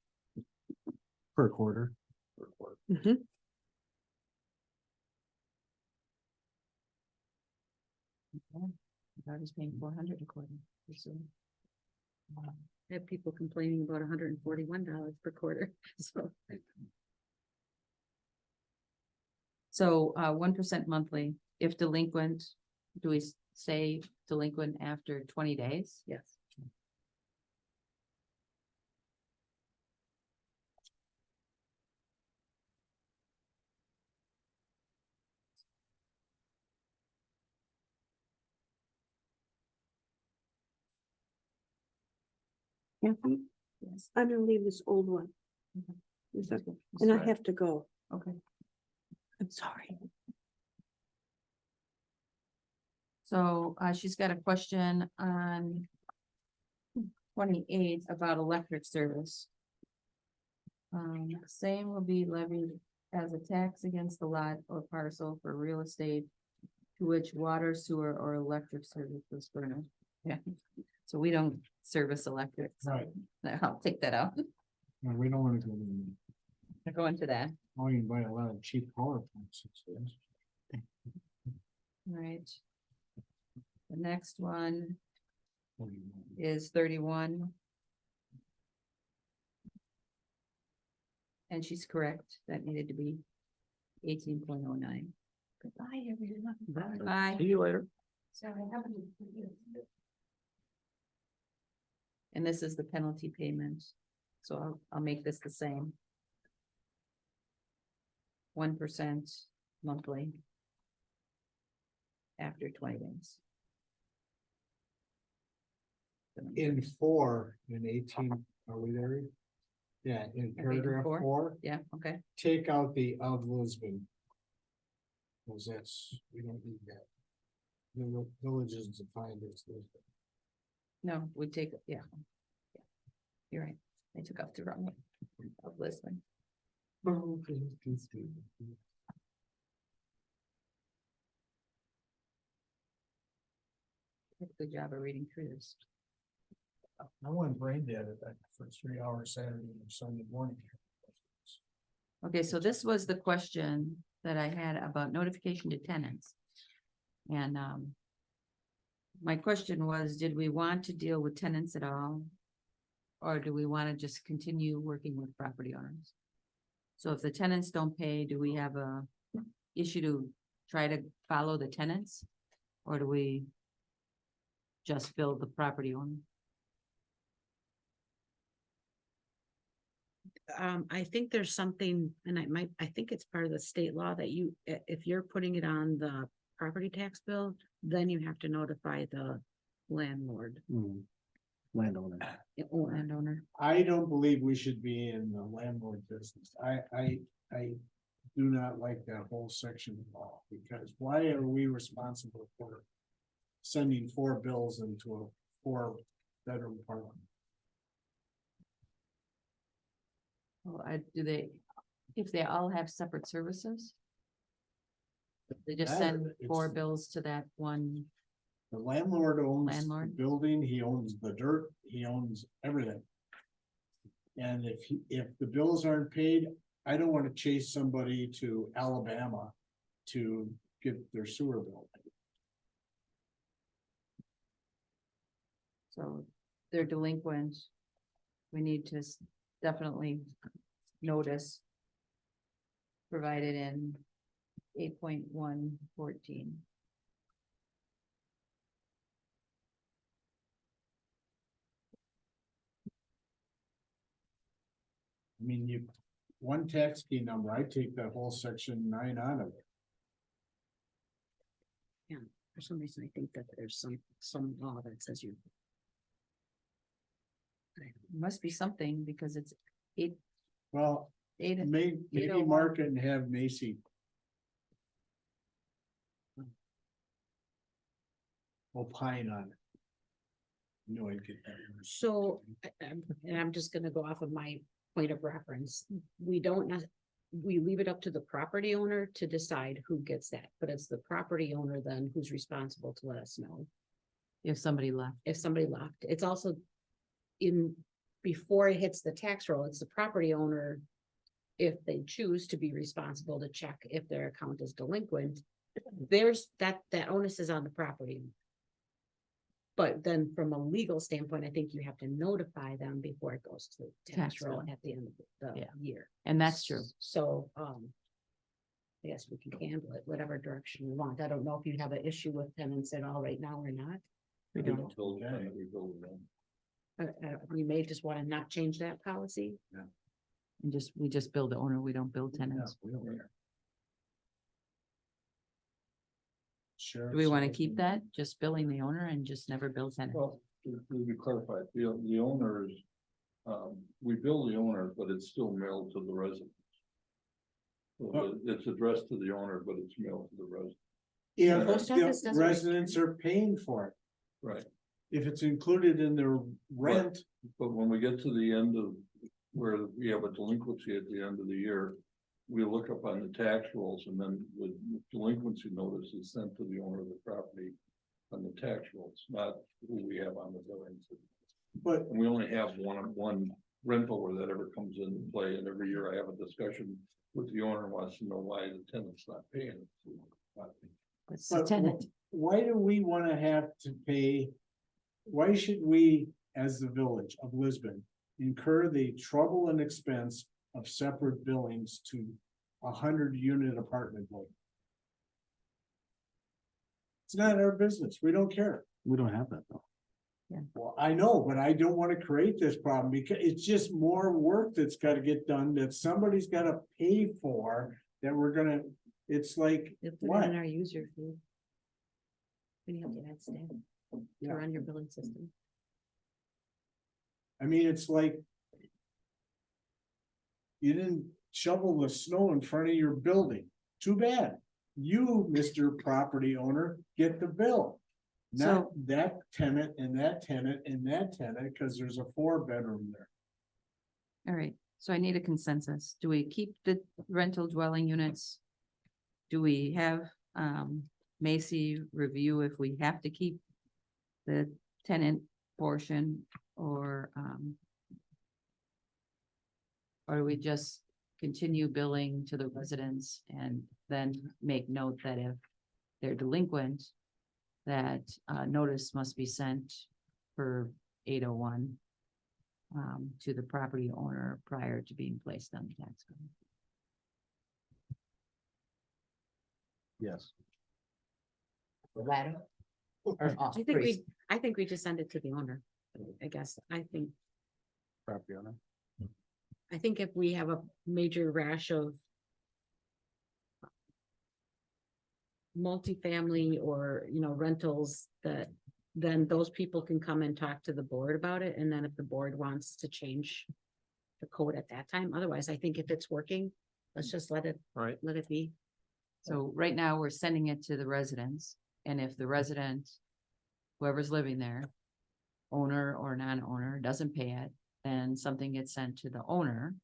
I: Per quarter?
J: per quarter.
A: Mhm.
C: I was paying 400 a quarter. So,
G: I have people complaining about $141 per quarter, so.
C: So 1% monthly, if delinquent, do we say delinquent after 20 days?
G: Yes.
A: Kathy,
C: Yes.
A: I'm gonna leave this old one.
C: Okay.
A: It's okay. And I have to go.
C: Okay.
A: I'm sorry.
C: So she's got a question on 28 about electric service. Same will be levied as a tax against the lot or parcel for real estate to which water, sewer, or electric service was furnished. Yeah, so we don't service electric. so
F: Right.
C: I'll take that out.
F: No, we don't wanna go in.
C: Go into that.
F: Oh, you can buy a lot of cheap power plants. these days.
C: Right. The next one
F: What do you want?
C: is 31. And she's correct, that needed to be 18.09. Goodbye, everyone. Bye.
H: See you later.
C: And this is the penalty payment, so I'll make this the same. 1% monthly. After 20 days.
F: In 4, in 18, are we there? Yeah, in
C: Are we in
F: paragraph
C: 4?
F: 4,
C: Yeah, okay,
F: take out the of Lisbon. Cause that's, we don't need that. The village is defined as Lisbon.
C: No, we take, yeah. Yeah. You're right. I took off the wrong one of listening. Did a good job of reading through this.
F: I went brain dead at that for 3 hours Saturday and Sunday morning.
C: Okay, so this was the question that I had about notification to tenants. And, my question was, did we want to deal with tenants at all? Or do we want to just continue working with property owners? So if the tenants don't pay, do we have a issue to try to follow the tenants? Or do we just bill the property owner?
G: I think there's something, and I think it's part of the state law that you, if you're putting it on the property tax bill, then you have to notify the landlord.
F: Landowner.
C: Landowner.
F: I don't believe we should be in the landlord business. I do not like that whole section of law, because why are we responsible for sending 4 bills into a 4-bedroom apartment?
C: Well, do they, if they all have separate services? They just send
F: It's-
C: 4 bills to that one,
F: The landlord owns the
C: Landlord.
F: building, he owns the dirt, he owns everything. And if the bills aren't paid, I don't want to chase somebody to Alabama to get their sewer bill.
C: so they're delinquent. We need to definitely notice. Provided in 8.114.
F: I mean, one tax key number, I take that whole section 9 out of it.
G: For some reason, I think that there's some law that says you.
C: Must be something because it's
F: Well,
C: eight.
F: maybe
C: 801.
F: mark it and have Macy. Opine on it. No, I get that.
G: So, and I'm just gonna go off of my point of reference. We don't, we leave it up to the property owner to decide who gets that, but it's the property owner then who's responsible to let us know
C: If somebody left.
G: if somebody left. It's also before it hits the tax roll, it's the property owner, if they choose to be responsible to check if their account is delinquent. There's that onus is on the property. But then from a legal standpoint, I think you have to notify them before it goes to the tax
C: Tax
G: roll
C: bill.
G: at the end of the
C: Yeah.
G: year.
C: And that's true.
G: So, I guess we can handle it whatever direction we want. I don't know if you have an issue with tenants at all right now or not.
C: We
J: We
C: don't.
J: don't build them, we build them.
G: We may just want to not change that policy.
C: And we just build the owner, we don't build tenants.
F: Sure.
C: Do we want to keep that? Just billing the owner and just never bill tenants?
J: Well, to be clarified, the owner is, we bill the owner, but it's still mailed to the residents. So it's addressed to the owner, but it's mailed to the resident.
F: If
G: Post office
F: the
G: doesn't
F: residents are paying for it,
J: Right,
F: if it's included in their rent,
J: but when we get to the end of where we have a delinquency at the end of the year, we look up on the tax rolls and then the delinquency notice is sent to the owner of the property on the tax rolls, not who we have on the billing system.
F: but
J: And we only have one rental where that ever comes into play, and every year I have a discussion with the owner, wants to know why the tenant's not paying.
C: It's the
F: But
C: tenant.
F: why do we wanna have to pay? Why should we, as the village of Lisbon, incur the trouble and expense of separate billings to 100-unit apartment building? It's not our business, we don't care.
I: We don't have that though.
F: Well, I know, but I don't wanna create this problem because it's just more work that's gotta get done that somebody's gotta pay for. That we're gonna, it's like,
G: They put it
F: what?
G: in our user fee. When you have to add staff to
F: Yeah.
G: run your billing system.
F: I mean, it's like. You didn't shovel the snow in front of your building. Too bad. You, Mr. Property Owner, get the bill. Not that tenant and that tenant and that tenant, cause there's a 4-bedroom there.
C: All right, so I need a consensus. Do we keep the rental dwelling units? Do we have, Macy review if we have to keep the tenant portion or do we just continue billing to the residents and then make note that if they're delinquent, that notice must be sent for 801 to the property owner prior to being placed on the tax bill?
I: Yes.
C: The latter? Or all three?
G: I think we just send it to the owner, I guess.
I: Property owner.
G: I think if we have a major rash of multifamily or, rentals, that then those people can come and talk to the board about it. And then if the board wants to change the code at that time, otherwise, I think if it's working, let's just let it be.
C: So right now, we're sending it to the residents, and if the resident, whoever's living there, owner or non-owner, doesn't pay it, then something gets sent to the owner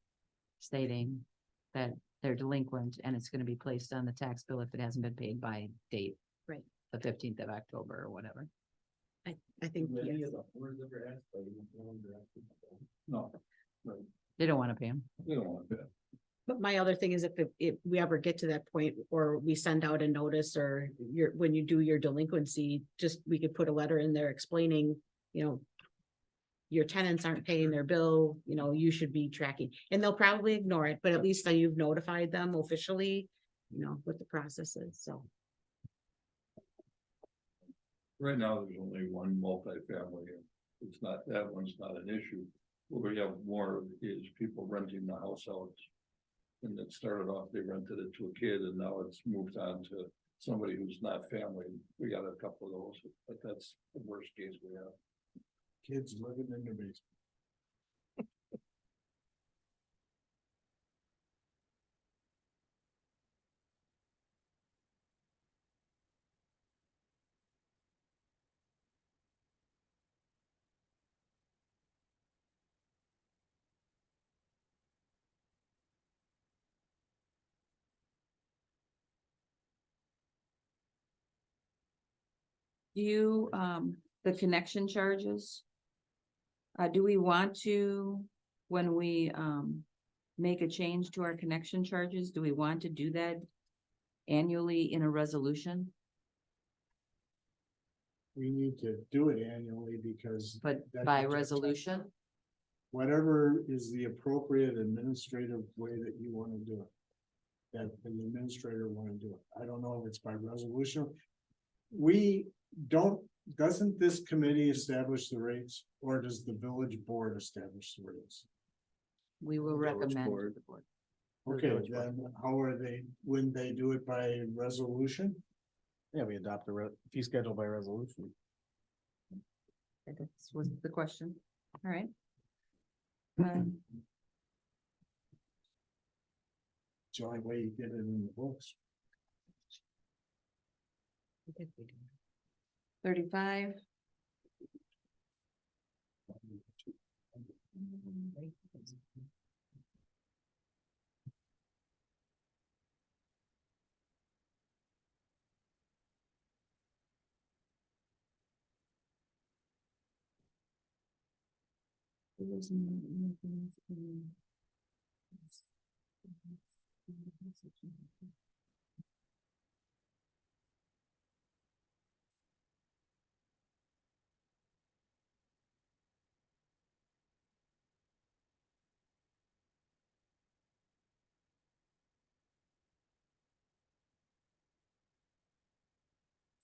C: stating that they're delinquent and it's gonna be placed on the tax bill if it hasn't been paid by date.
G: Right.
C: The 15th of October or whatever.
G: I think,
E: Any
G: yes.
E: of the owners ever asked, but you don't know,
J: No,
C: They don't wanna pay them.
J: they don't want that.
G: But my other thing is if we ever get to that point, or we send out a notice, or when you do your delinquency, we could put a letter in there explaining, your tenants aren't paying their bill, you should be tracking, and they'll probably ignore it, but at least then you've notified them officially, what the process is, so.
J: Right now, there's only one multifamily. It's not, that one's not an issue. What we have more is people renting the house out. And it started off, they rented it to a kid, and now it's moved on to somebody who's not family. We got a couple of those, but that's the worst case we have.
F: Kids living in their basement.
C: Do you, the connection charges? Do we want to, when we, make a change to our connection charges, do we want to do that annually in a resolution?
F: We need to do it annually because.
C: But
F: that
C: by
F: gets our
C: resolution?
F: tax- Whatever is the appropriate administrative way that you wanna do it. That the administrator wanna do it. I don't know if it's by resolution. Doesn't this committee establish the rates, or does the village board establish the rates?
C: We will
J: Village
C: recommend. to
J: board.
C: the board.
F: Okay,
C: village board.
F: then how are they, when they do it by resolution?
I: Yeah, we adopt a fee schedule by resolution.
C: That was the question. All right.
F: It's the only way you get it in the books.
C: 35.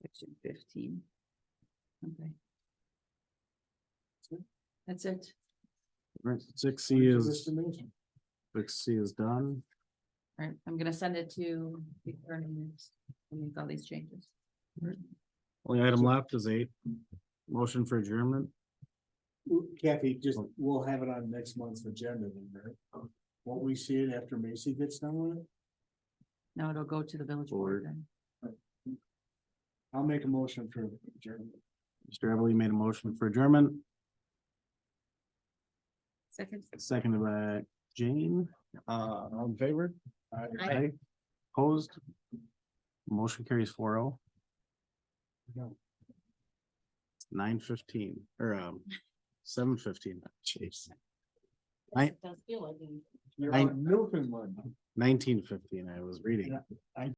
C: Section 15. Okay. That's it.
I: Right, 6C is, 6C is done.
C: All right, I'm gonna send it to the attorney next, and make all these changes.
I: Only item left is 8. Motion for adjournment.
F: Kathy, we'll have it on next month's agenda then, right? Won't we see it after Macy gets done with it?
C: No, it'll go to the village board then.
F: I'll make a motion for adjournment.
I: Mr. Everly made a motion for adjournment,
G: Second.
I: seconded by Jane, all in favor?
G: Aye.
I: Opposed? Motion carries 4-0. 9:15 or 7:15, jeez.
G: It does feel like.
J: You're on Newfoundland.
I: 19:15, I was reading.